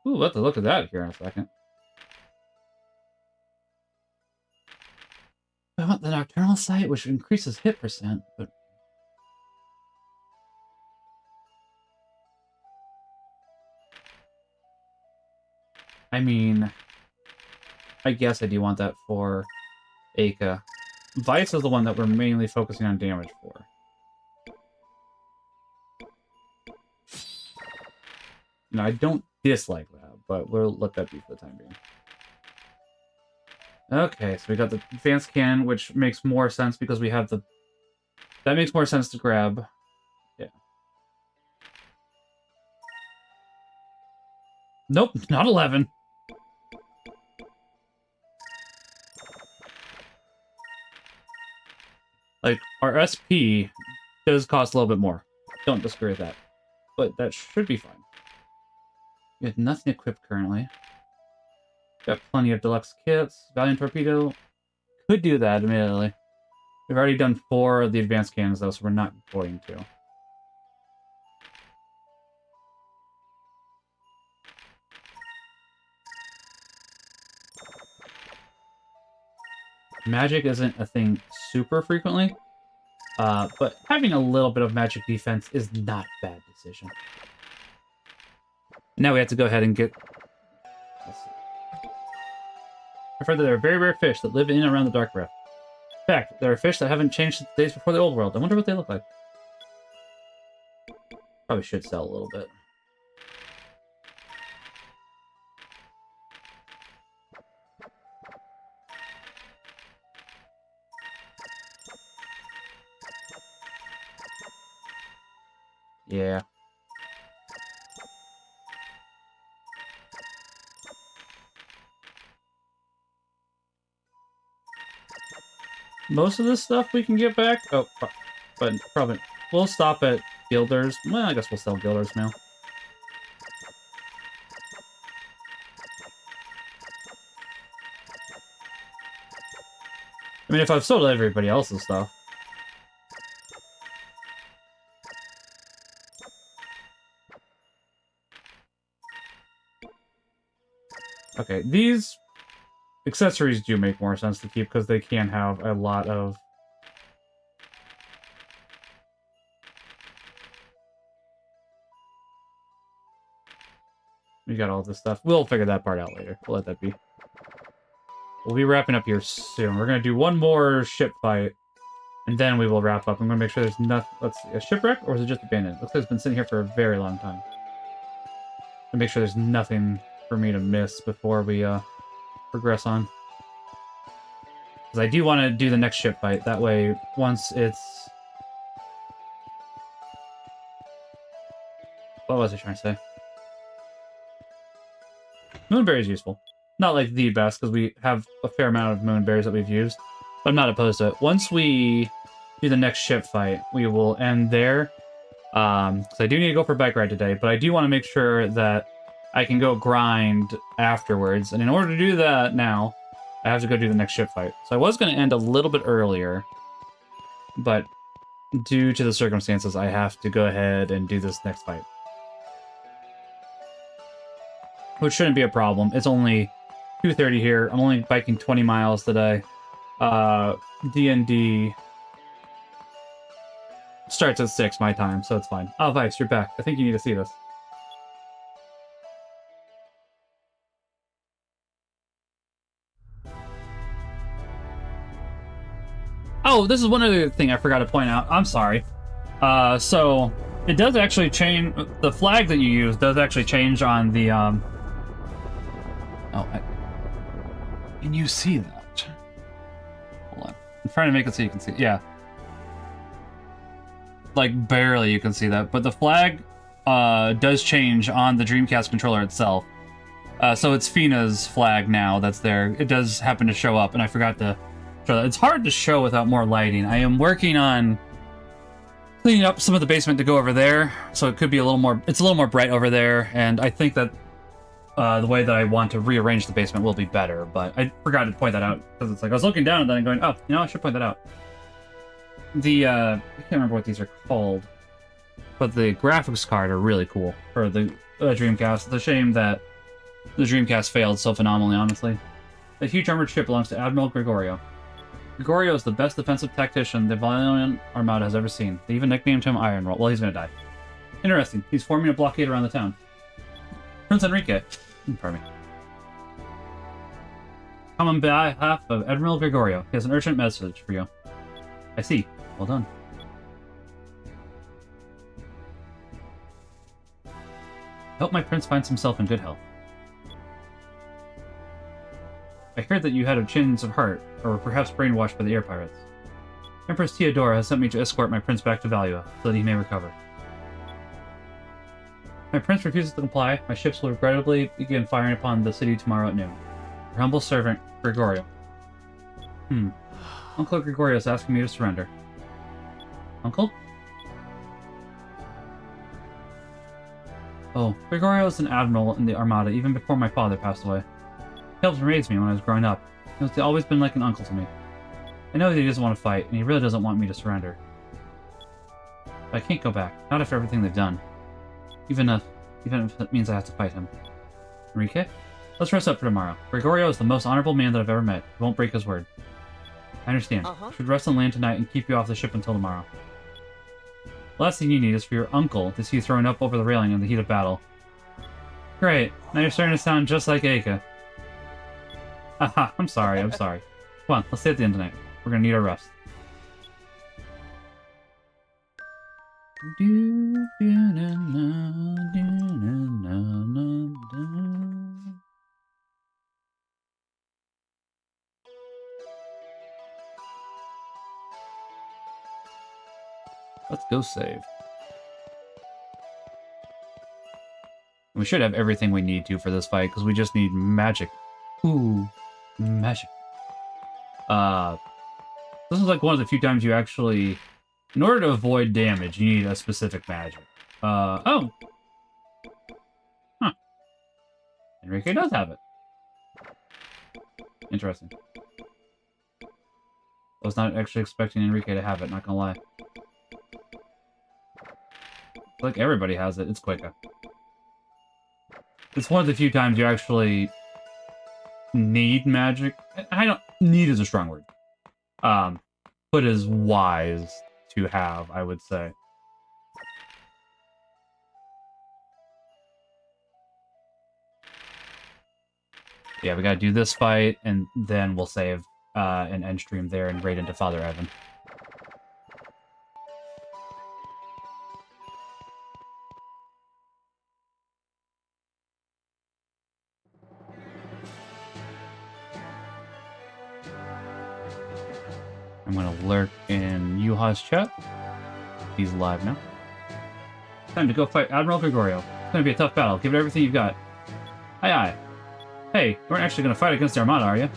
A: Ooh, we'll have to look at that here in a second. I want the Nocturnal Sight, which increases hit percent, but... I mean... I guess I do want that for Aka. Vice is the one that we're mainly focusing on damage for. No, I don't dislike that, but we'll let that be for the time being. Okay, so we got the advanced cannon, which makes more sense because we have the... That makes more sense to grab. Yeah. Nope, not 11. Like, our SP does cost a little bit more. Don't disagree with that. But that should be fine. We have nothing equipped currently. Got plenty of deluxe kits. Valiant Torpedo. Could do that, admittedly. We've already done 4 of the advanced cannons, though, so we're not going to. Magic isn't a thing super frequently, but having a little bit of magic defense is not a bad decision. Now we have to go ahead and get... I've heard that there are very rare fish that live in and around the Dark Rift. In fact, there are fish that haven't changed since the days before the old world. I wonder what they look like. Probably should sell a little bit. Yeah. Most of this stuff we can get back. Oh, but probably we'll stop at Gilder's. Well, I guess we'll sell Gilder's now. I mean, if I've sold everybody else's stuff. Okay, these accessories do make more sense to keep because they can have a lot of... We got all this stuff. We'll figure that part out later. We'll let that be. We'll be wrapping up here soon. We're going to do one more ship fight, and then we will wrap up. I'm going to make sure there's nothing... Let's see, a shipwreck, or is it just abandoned? Looks like it's been sitting here for a very long time. To make sure there's nothing for me to miss before we progress on. Because I do want to do the next ship fight. That way, once it's... What was I trying to say? Moonberry is useful. Not like the best, because we have a fair amount of moonberries that we've used. But I'm not opposed to it. Once we do the next ship fight, we will end there. Because I do need to go for a bike ride today, but I do want to make sure that I can go grind afterwards. And in order to do that now, I have to go do the next ship fight. So I was going to end a little bit earlier, but due to the circumstances, I have to go ahead and do this next fight. Which shouldn't be a problem. It's only 2:30 here. I'm only biking 20 miles today. D&D starts at 6 my time, so it's fine. Oh, Vice, you're back. I think you need to see this. Oh, this is one other thing I forgot to point out. I'm sorry. So it does actually change. The flag that you use does actually change on the Can you see that? Hold on. I'm trying to make it so you can see. Yeah. Like, barely you can see that. But the flag does change on the Dreamcast controller itself. So it's Fina's flag now that's there. It does happen to show up, and I forgot to show that. It's hard to show without more lighting. I am working on cleaning up some of the basement to go over there, so it could be a little more... It's a little more bright over there, and I think that the way that I want to rearrange the basement will be better, but I forgot to point that out, because it's like, I was looking down and then going, oh, you know, I should point that out. The, I can't remember what these are called, but the graphics card are really cool for the Dreamcast. It's a shame that the Dreamcast failed so phenomenally, honestly. The huge armored ship belongs to Admiral Gregorio. Gregorio is the best defensive tactician the Valua Armada has ever seen. They even nicknamed him Iron Roll. Well, he's gonna die. Interesting. He's forming a blockade around the town. Prince Enrique. Pardon me. Come on behalf of Admiral Gregorio. He has an urgent message for you. I see. Well done. I hope my prince finds himself in good health. I heard that you had a change of heart, or were perhaps brainwashed by the air pirates. Empress Theodora has sent me to escort my prince back to Valua, so that he may recover. If my prince refuses to comply, my ships will regrettably begin firing upon the city tomorrow at noon. Your humble servant, Gregorio. Uncle Gregorio is asking me to surrender. Uncle? Oh, Gregorio was an admiral in the Armada even before my father passed away. He helped raise me when I was growing up. He's always been like an uncle to me. I know that he doesn't want to fight, and he really doesn't want me to surrender. But I can't go back, not after everything they've done. Even if it means I have to fight him. Enrique? Let's rest up for tomorrow. Gregorio is the most honorable man that I've ever met. He won't break his word. I understand. I should rest on land tonight and keep you off the ship until tomorrow. The last thing you need is for your uncle to see you thrown up over the railing in the heat of battle. Great. Now you're starting to sound just like Aka. Haha, I'm sorry, I'm sorry. Come on, let's stay at the end tonight. We're gonna need our rest. Let's go save. We should have everything we need to for this fight, because we just need magic. Ooh, magic. This is like one of the few times you actually, in order to avoid damage, you need a specific magic. Oh. Huh. Enrique does have it. Interesting. I was not actually expecting Enrique to have it, not gonna lie. Like everybody has it, it's Quaker. It's one of the few times you actually need magic. I don't... Need is a strong word. But is wise to have, I would say. Yeah, we gotta do this fight, and then we'll save an end stream there and raid into Father Evan. I'm gonna lurk in Yuha's chat. He's live now. Time to go fight Admiral Gregorio. It's gonna be a tough battle. Give it everything you've got. Aye aye. Hey, you weren't actually gonna fight against the Armada, are you?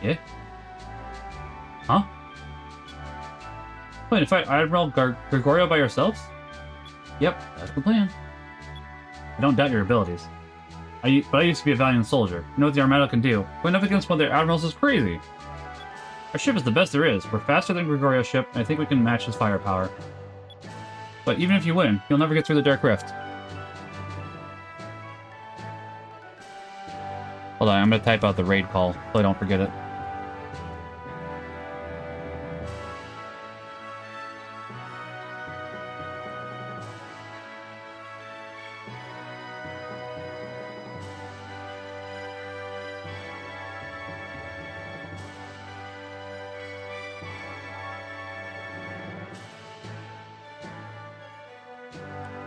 A: Yeah? Huh? Plan to fight Admiral Gregorio by yourselves? Yep, that's the plan. I don't doubt your abilities. But I used to be a valiant soldier. You know what the Armada can do. Going up against one of their admirals is crazy. Our ship is the best there is. We're faster than Gregorio's ship, and I think we can match his firepower. But even if you win, you'll never get through the Dark Rift. Hold on, I'm gonna type out the raid call, so I don't forget it.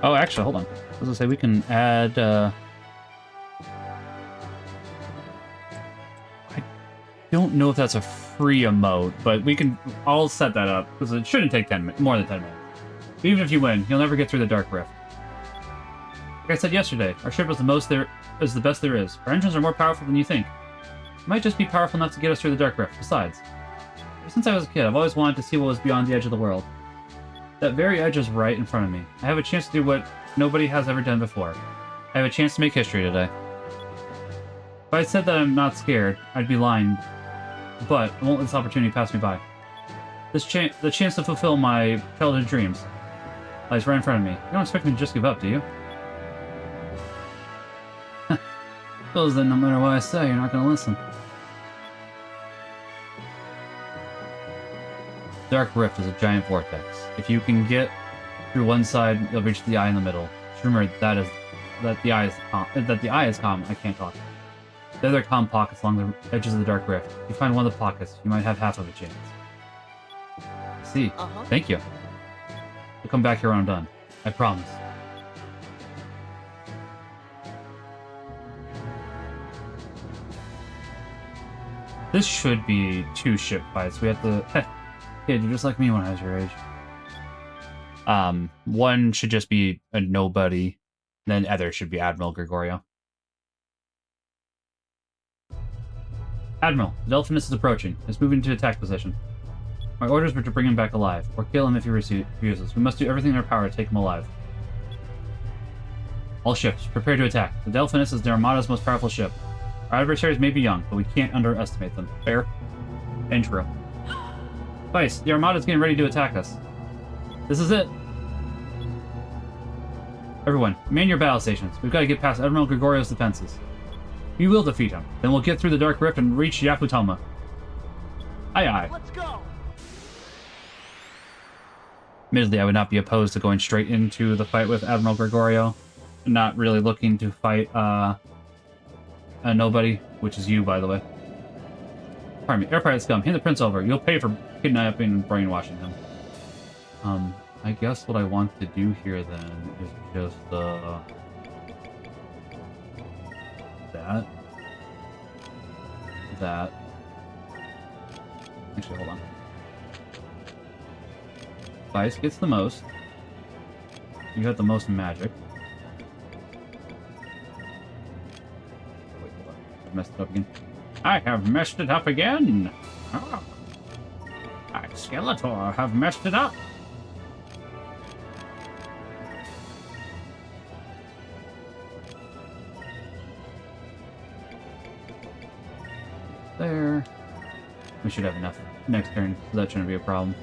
A: Oh, actually, hold on. I was gonna say we can add, I don't know if that's a free emote, but we can... I'll set that up, because it shouldn't take more than 10 minutes. But even if you win, you'll never get through the Dark Rift. Like I said yesterday, our ship is the best there is. Our engines are more powerful than you think. It might just be powerful enough to get us through the Dark Rift. Besides, ever since I was a kid, I've always wanted to see what was beyond the edge of the world. That very edge is right in front of me. I have a chance to do what nobody has ever done before. I have a chance to make history today. If I said that I'm not scared, I'd be lying. But I won't let this opportunity pass me by. The chance to fulfill my childhood dreams lies right in front of me. You don't expect me to just give up, do you? Feels that no matter what I say, you're not going to listen. Dark Rift is a giant vortex. If you can get through one side, you'll reach the eye in the middle. Just remember that the eye is calm. I can't talk. The other calm pockets along the edges of the Dark Rift. If you find one of the pockets, you might have half of a chance. See, thank you. I'll come back here when I'm done. I promise. This should be 2 ship fights. We have to... Yeah, you're just like me when I was your age. One should just be a nobody, then other should be Admiral Gregorio. Admiral, the Delphinus is approaching. It's moving into attack position. My orders were to bring him back alive, or kill him if he refuses. We must do everything in our power to take him alive. All ships, prepare to attack. The Delphinus is the Armada's most powerful ship. Our adversaries may be young, but we can't underestimate them. Fair? And true. Vice, the Armada is getting ready to attack us. This is it. Everyone, man your battle stations. We've got to get past Admiral Gregorio's defenses. We will defeat him. Then we'll get through the Dark Rift and reach Yaputama. Aye aye.
H: Let's go.
A: Admittedly, I would not be opposed to going straight into the fight with Admiral Gregorio. not really looking to fight nobody, which is you, by the way. Pardon me, Air Pirate Scum, hand the prince over. You'll pay for kidnapping and brainwashing him. I guess what I want to do here then is just that. Actually, hold on. Vice gets the most. You got the most magic. Wait, hold on. I messed it up again. I have messed it up again! Oh. I, Skeletor, have messed it up! There. We should have enough next turn, so that shouldn't be a problem.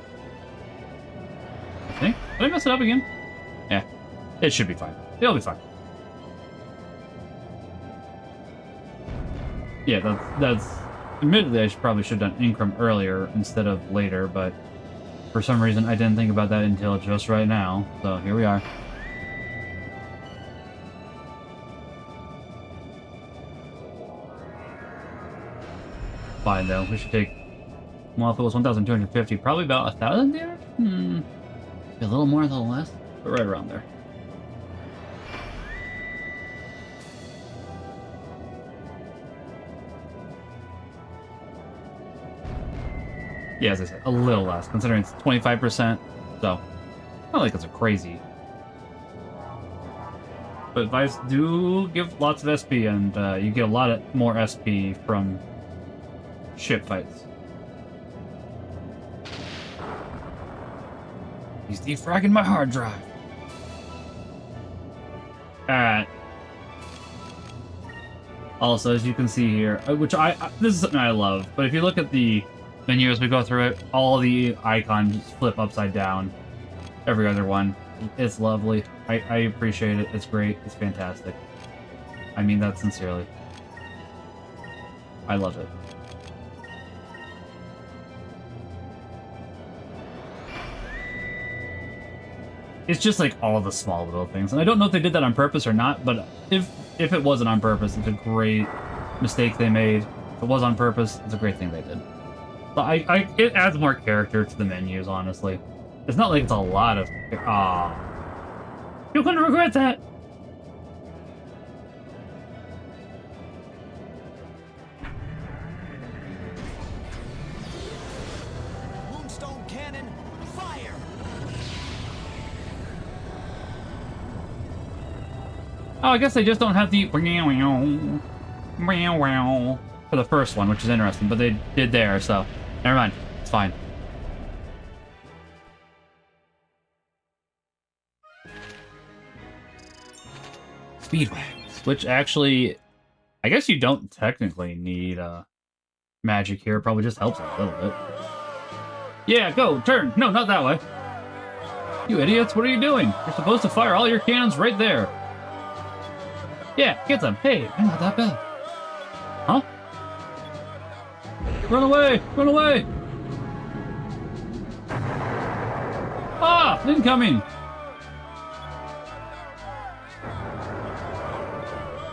A: I think. Did I mess it up again? Yeah. It should be fine. It'll be fine. Yeah, that's... Admittedly, I probably should have done Incrum earlier instead of later, but for some reason I didn't think about that until just right now, so here we are. Fine, though. We should take... Well, if it was 1,250, probably about 1,000 damage? A little more, a little less, but right around there. Yeah, as I said, a little less, considering it's 25%, so not like it's a crazy. But Vice do give lots of SP, and you get a lot more SP from ship fights. He's defragging my hard drive. Alright. Also, as you can see here, which this is something I love, but if you look at the menu as we go through it, all the icons flip upside down. Every other one. It's lovely. I appreciate it. It's great. It's fantastic. I mean that sincerely. I love it. It's just like all the small little things. And I don't know if they did that on purpose or not, but if it wasn't on purpose, it's a great mistake they made. If it was on purpose, it's a great thing they did. But it adds more character to the menus, honestly. It's not like it's a lot of... Aw. You're gonna regret that!
H: Moonstone cannon, fire!
A: Oh, I guess they just don't have the... for the first one, which is interesting, but they did there, so... Never mind. It's fine. Speedwags, which actually... I guess you don't technically need magic here. It probably just helps a little bit. Yeah, go! Turn! No, not that way! You idiots, what are you doing? You're supposed to fire all your cannons right there! Yeah, get them! Hey, I'm not that bad. Huh? Run away! Run away! Ah! Incoming!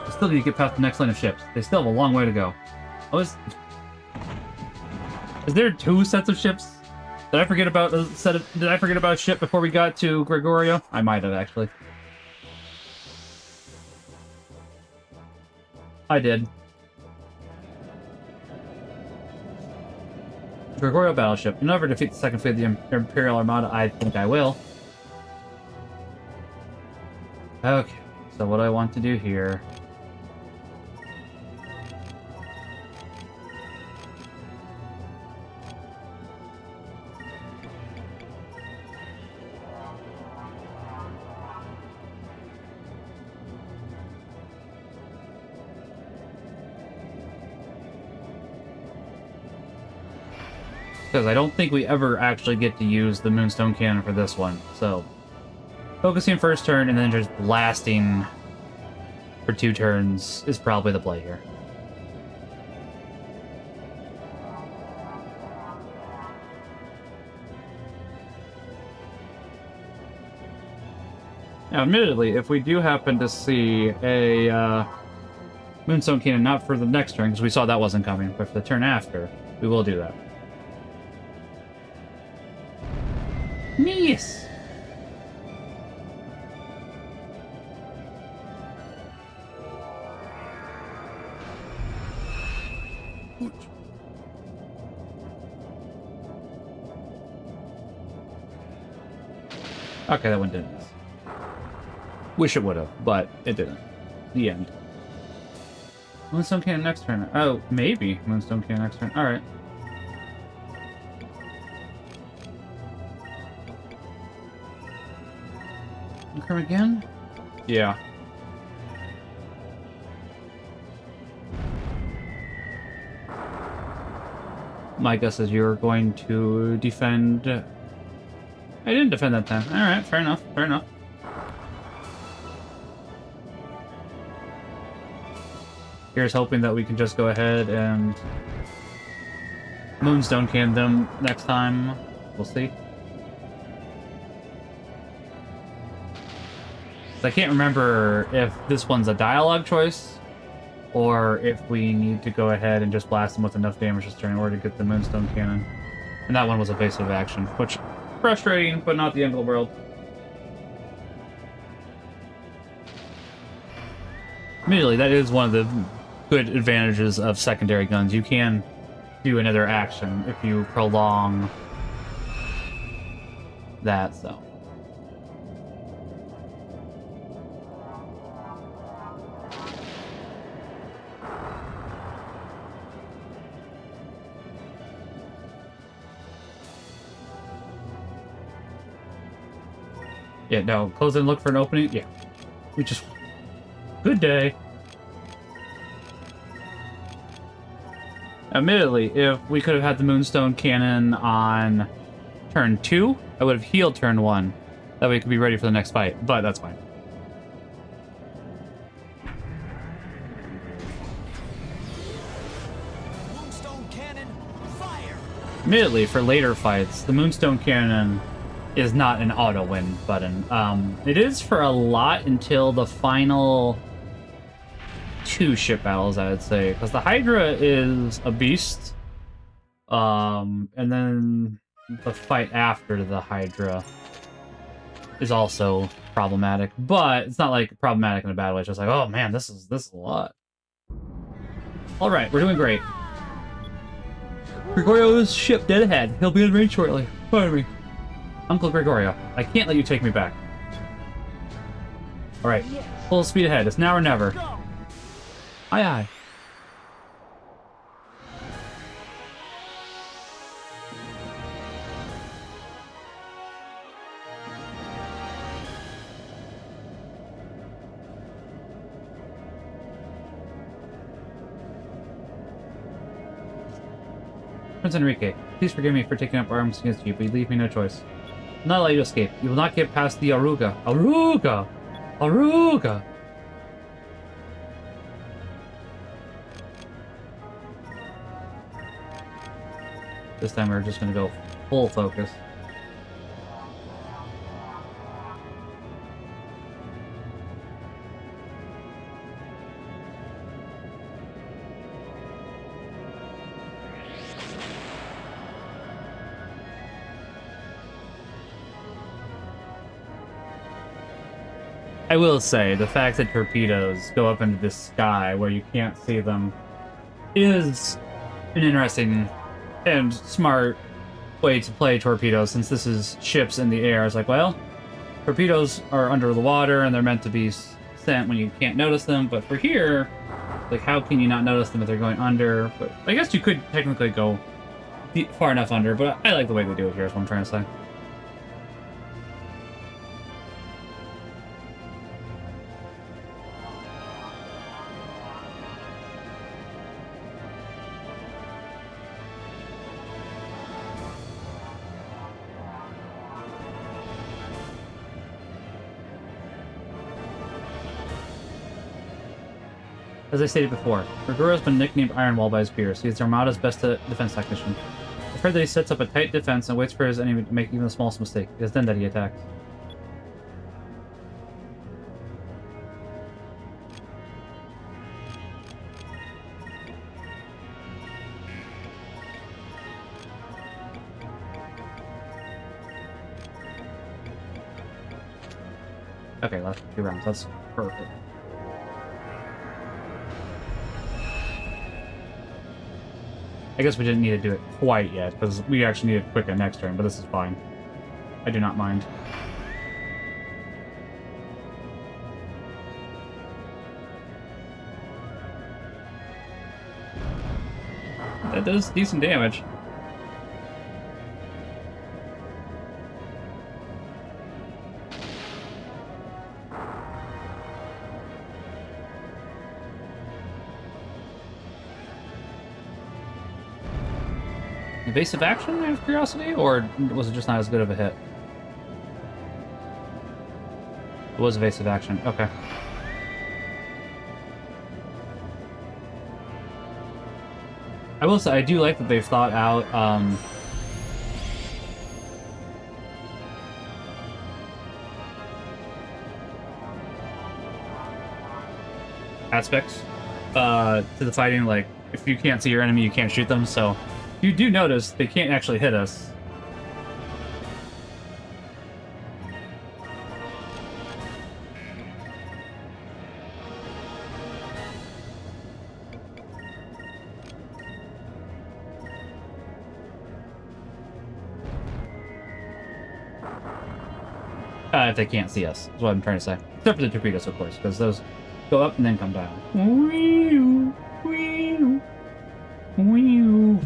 A: I still need to get past the next line of ships. They still have a long way to go. Oh, is there 2 sets of ships? Did I forget about a set of... Did I forget about a ship before we got to Gregorio? I might have, actually. I did. Gregorio battleship. You'll never defeat the second fleet of the Imperial Armada. I think I will. Okay, so what I want to do here... Because I don't think we ever actually get to use the Moonstone Cannon for this one, so... Focusing first turn and then just blasting for 2 turns is probably the play here. Now, admittedly, if we do happen to see a Moonstone Cannon, not for the next turn, because we saw that wasn't coming, but for the turn after, we will do that. Nice! Okay, that one didn't miss. Wish it would have, but it didn't. The end. Moonstone Cannon next turn. Oh, maybe Moonstone Cannon next turn. Alright. Come again? Yeah. My guess is you're going to defend... I didn't defend that time. Alright, fair enough, fair enough. Here's hoping that we can just go ahead and Moonstone Cannon them next time. We'll see. I can't remember if this one's a dialogue choice or if we need to go ahead and just blast them with enough damage this turn in order to get the Moonstone Cannon. And that one was evasive action, which frustrating, but not the end of the world. Admittedly, that is one of the good advantages of secondary guns. You can do another action if you prolong that, so. Yeah, no, close and look for an opening. Yeah, we just... Good day. Admittedly, if we could have had the Moonstone Cannon on turn 2, I would have healed turn 1. That way we could be ready for the next fight, but that's fine.
H: Moonstone Cannon, fire!
A: Admittedly, for later fights, the Moonstone Cannon is not an auto win button. It is for a lot until the final 2 ship battles, I would say, because the Hydra is a beast, and then the fight after the Hydra is also problematic, but it's not like problematic in a bad way. It's just like, oh man, this is a lot. All right, we're doing great. Gregorio's ship dead ahead. He'll be in range shortly. Pardon me. Uncle Gregorio, I can't let you take me back. Alright, full speed ahead. It's now or never. Aye aye. Prince Enrique, please forgive me for taking up arms against you, but you leave me no choice. I will not allow you to escape. You will not get past the Aruga. Aruga! Aruga! This time we're just gonna go full focus. I will say, the fact that torpedoes go up into the sky where you can't see them is an interesting and smart way to play torpedoes, since this is ships in the air. It's like, well, torpedoes are under the water and they're meant to be sent when you can't notice them, but for here, like, how can you not notice them if they're going under? But I guess you could technically go far enough under, but I like the way they do it here, is what I'm trying to say. As I stated before, Gregoro has been nicknamed Iron Wall by his peers. He is the Armada's best defense technician. I've heard that he sets up a tight defense and waits for his enemy to make even the smallest mistake. It is then that he attacks. Okay, last 2 rounds. That's perfect. I guess we didn't need to do it quite yet, because we actually need it quicker next turn, but this is fine. I do not mind. That does decent damage. Evasive action, out of curiosity, or was it just not as good of a hit? It was evasive action. Okay. I will say, I do like that they've thought out, aspects, to the fighting, like, if you can't see your enemy, you can't shoot them, so you do notice they can't actually hit us. If they can't see us, is what I'm trying to say. Except for the torpedoes, of course, because those go up and then come down. Wee-oo, wee-oo, wee-oo.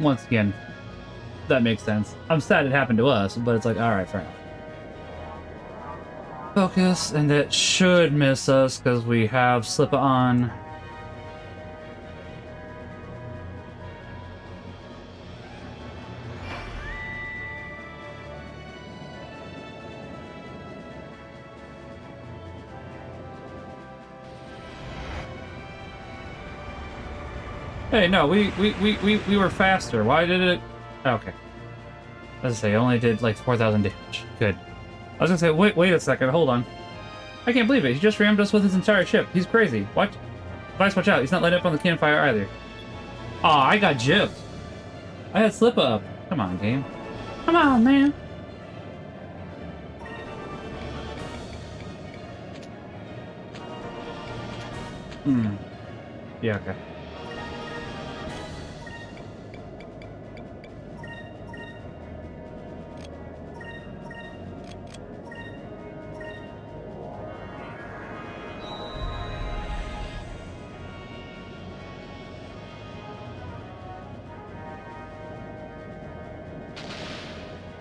A: Once again, that makes sense. I'm sad it happened to us, but it's like, alright, fair enough. Focus, and it should miss us because we have slip on. Hey, no, we were faster. Why did it? Okay. Let's say, it only did like 4,000 damage. Good. I was gonna say, wait a second, hold on. I can't believe it. He just rammed us with his entire ship. He's crazy. What? Vice, watch out. He's not letting up on the campfire either. Aw, I got gypped. I had slip up. Come on, game. Come on, man. Yeah, okay.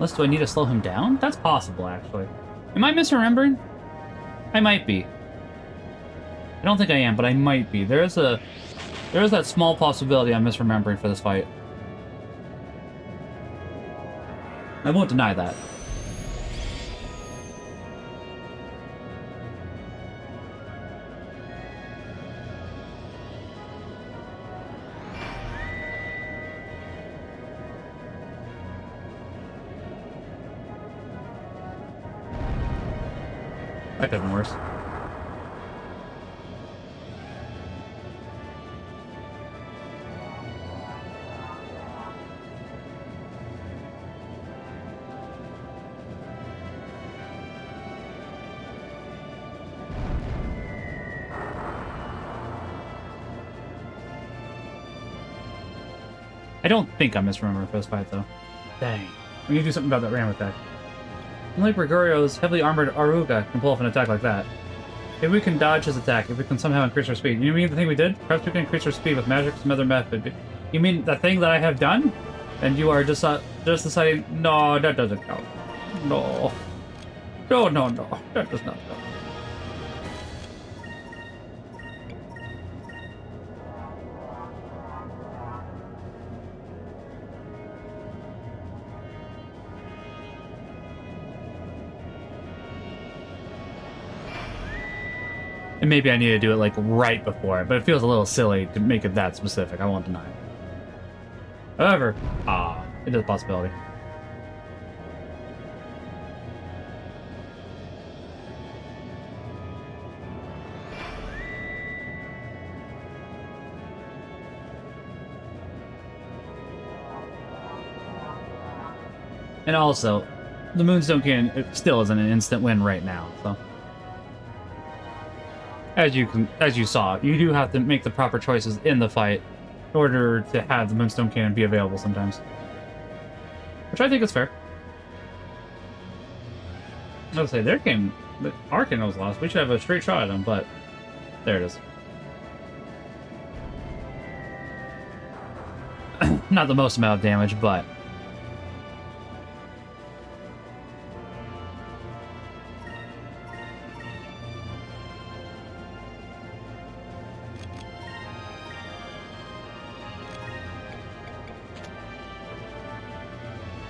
A: Unless, do I need to slow him down? That's possible, actually. Am I misremembering? I might be. I don't think I am, but I might be. There is that small possibility I'm misremembering for this fight. I won't deny that. That could have been worse. I don't think I'm misremembering for this fight, though. Dang. We need to do something about that ram attack. Unlike Rigorio's heavily armored Aruga can pull off an attack like that. If we can dodge his attack, if we can somehow increase our speed. You mean the thing we did? Perhaps we can increase our speed with magic or some other method. You mean the thing that I have done? And you are just deciding, no, that doesn't count. No. No, that does not count. And maybe I need to do it like right before it, but it feels a little silly to make it that specific. I won't deny it. However, it is a possibility. And also, the Moonstone Cannon it still isn't an instant win right now, so as you saw, you do have to make the proper choices in the fight in order to have the Moonstone Cannon be available sometimes. Which I think is fair. I was gonna say, our cannon was lost. We should have a straight shot at him, but there it is. Not the most amount of damage, but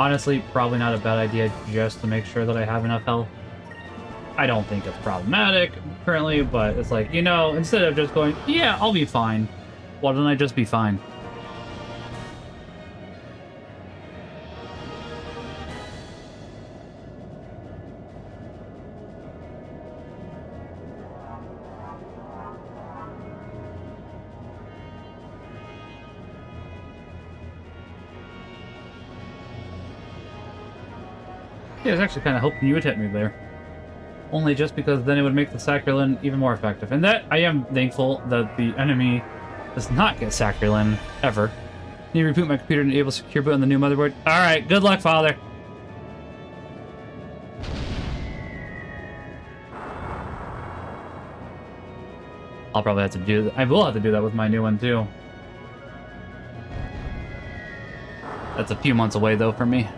A: honestly, probably not a bad idea just to make sure that I have enough health. I don't think it's problematic currently, but it's like, you know, instead of just going, yeah, I'll be fine, why don't I just be fine? Yeah, I was actually kind of hoping you would hit me there. Only just because then it would make the Sacrilyn even more effective. And that, I am thankful that the enemy does not get Sacrilyn, ever. Need to reboot my computer and enable secure boot on the new motherboard. Alright, good luck, Father! I'll probably have to do that. I will have to do that with my new one, too. That's a few months away, though, for me.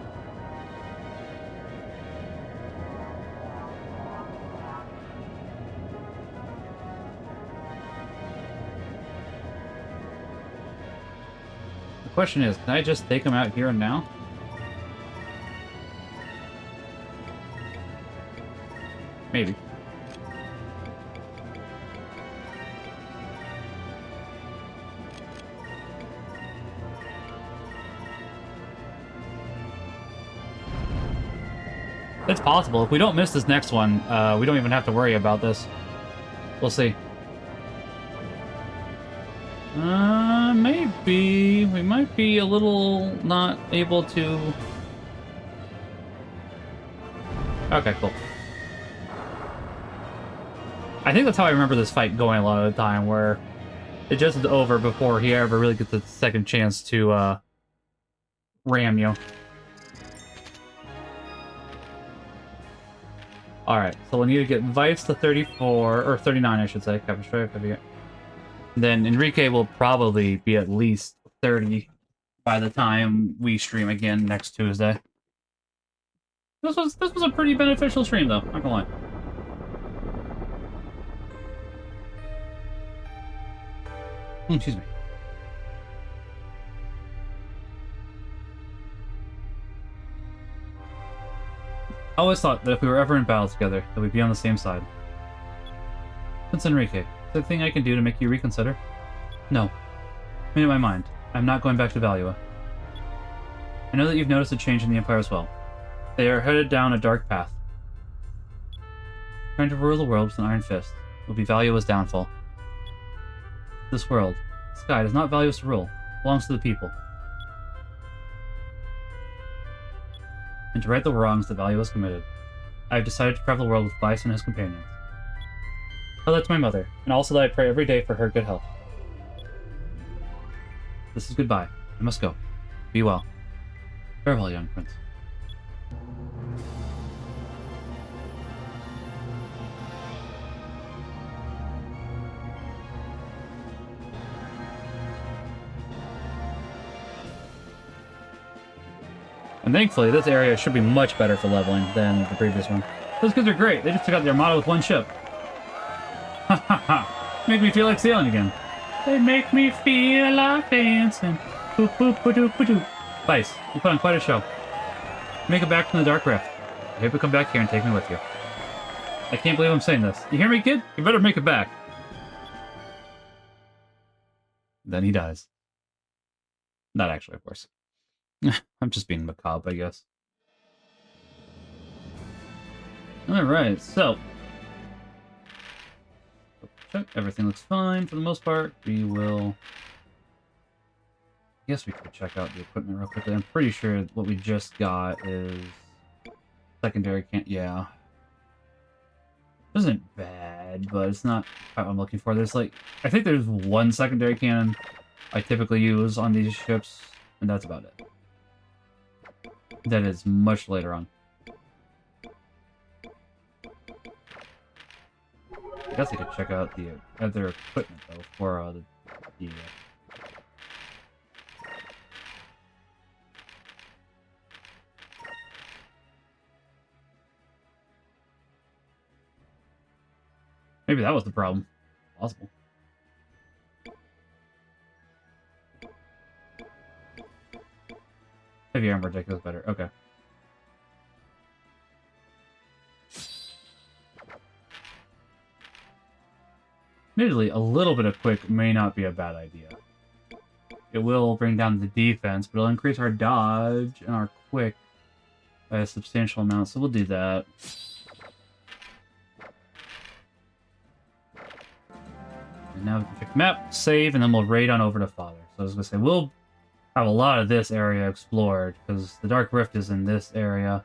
A: The question is, can I just take him out here and now? Maybe. It's possible. If we don't miss this next one, we don't even have to worry about this. We'll see. Maybe. We might be a little not able to... Okay, cool. I think that's how I remember this fight going a lot of the time, where it just is over before he ever really gets the second chance to, ram you. Alright, so we need to get Vice to 34, or 39 I should say, Captain Strike, I forget. Then Enrique will probably be at least 30 by the time we stream again next Tuesday. This was a pretty beneficial stream though, not gonna lie. Excuse me. I always thought that if we were ever in battle together, that we'd be on the same side. Prince Enrique, is there anything I can do to make you reconsider? No. I made up my mind. I'm not going back to Valua. I know that you've noticed a change in the Empire as well. They are headed down a dark path. Trying to rule the world with an iron fist will be Valua's downfall. This world, the sky, does not value us to rule. It belongs to the people. And to right the wrongs that Valua has committed, I have decided to travel the world with Vice and his companions. Tell that to my mother, and also that I pray every day for her good health. This is goodbye. I must go. Be well. Farewell, young prince. And thankfully, this area should be much better for leveling than the previous one. Those kids are great. They just took out the Armada with one ship. Ha ha ha. Make me feel like sailing again. They make me feel like dancing. Boop boop ba doop ba doop. Vice, you put on quite a show. Make it back from the Dark Rift. I hope you come back here and take me with you. I can't believe I'm saying this. You hear me, kid? You better make it back. Then he dies. Not actually, of course. I'm just being macabre, I guess. Alright, so. Check. Everything looks fine for the most part. We will... I guess we could check out the equipment real quickly. I'm pretty sure what we just got is... secondary can't... yeah. Isn't bad, but it's not what I'm looking for. There's like... I think there's one secondary cannon I typically use on these ships, and that's about it. That is much later on. I guess I could check out the other equipment, though, for the maybe that was the problem. Possible. Heavy armor deck is better. Okay. Admittedly, a little bit of quick may not be a bad idea. It will bring down the defense, but it'll increase our dodge and our quick by a substantial amount, so we'll do that. And now we can check map, save, and then we'll raid on over to Father. So I was going to say, we'll have a lot of this area explored, because the Dark Rift is in this area.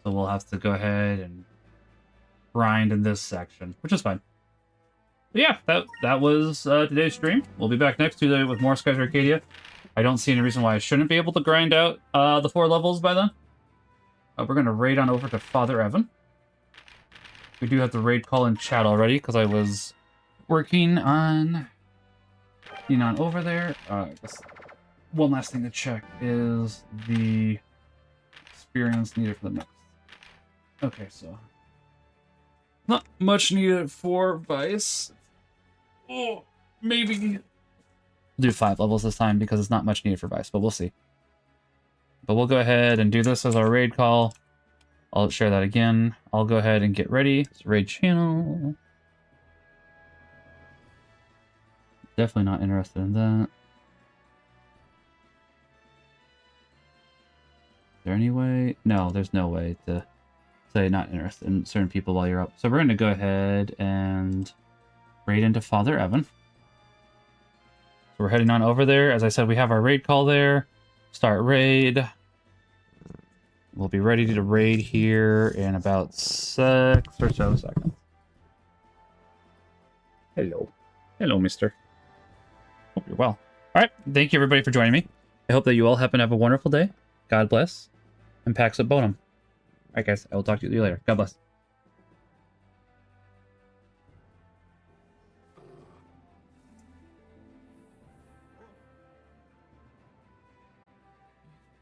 A: So we'll have to go ahead and grind in this section, which is fine. But yeah, that was today's stream. We'll be back next Tuesday with more Skies of Arcadia. I don't see any reason why I shouldn't be able to grind out the 4 levels by then. We're going to raid on over to Father Evan. We do have the raid call in chat already, because I was working on getting on over there. I guess one last thing to check is the experience needed for the next. Okay, so not much needed for Vice. Oh, maybe do 5 levels this time because it's not much needed for Vice, but we'll see. But we'll go ahead and do this as our raid call. I'll share that again. I'll go ahead and get ready. It's a raid channel. Definitely not interested in that. Is there any way? No, there's no way to say not interested in certain people while you're up. So we're going to go ahead and raid into Father Evan. So we're heading on over there. As I said, we have our raid call there. Start raid. We'll be ready to raid here in about 6 or so seconds. Hello. Hello, mister. Hope you're well. Alright, thank you everybody for joining me. I hope that you all happen to have a wonderful day. God bless. And Pax Bonum. Alright guys, I will talk to you later. God bless.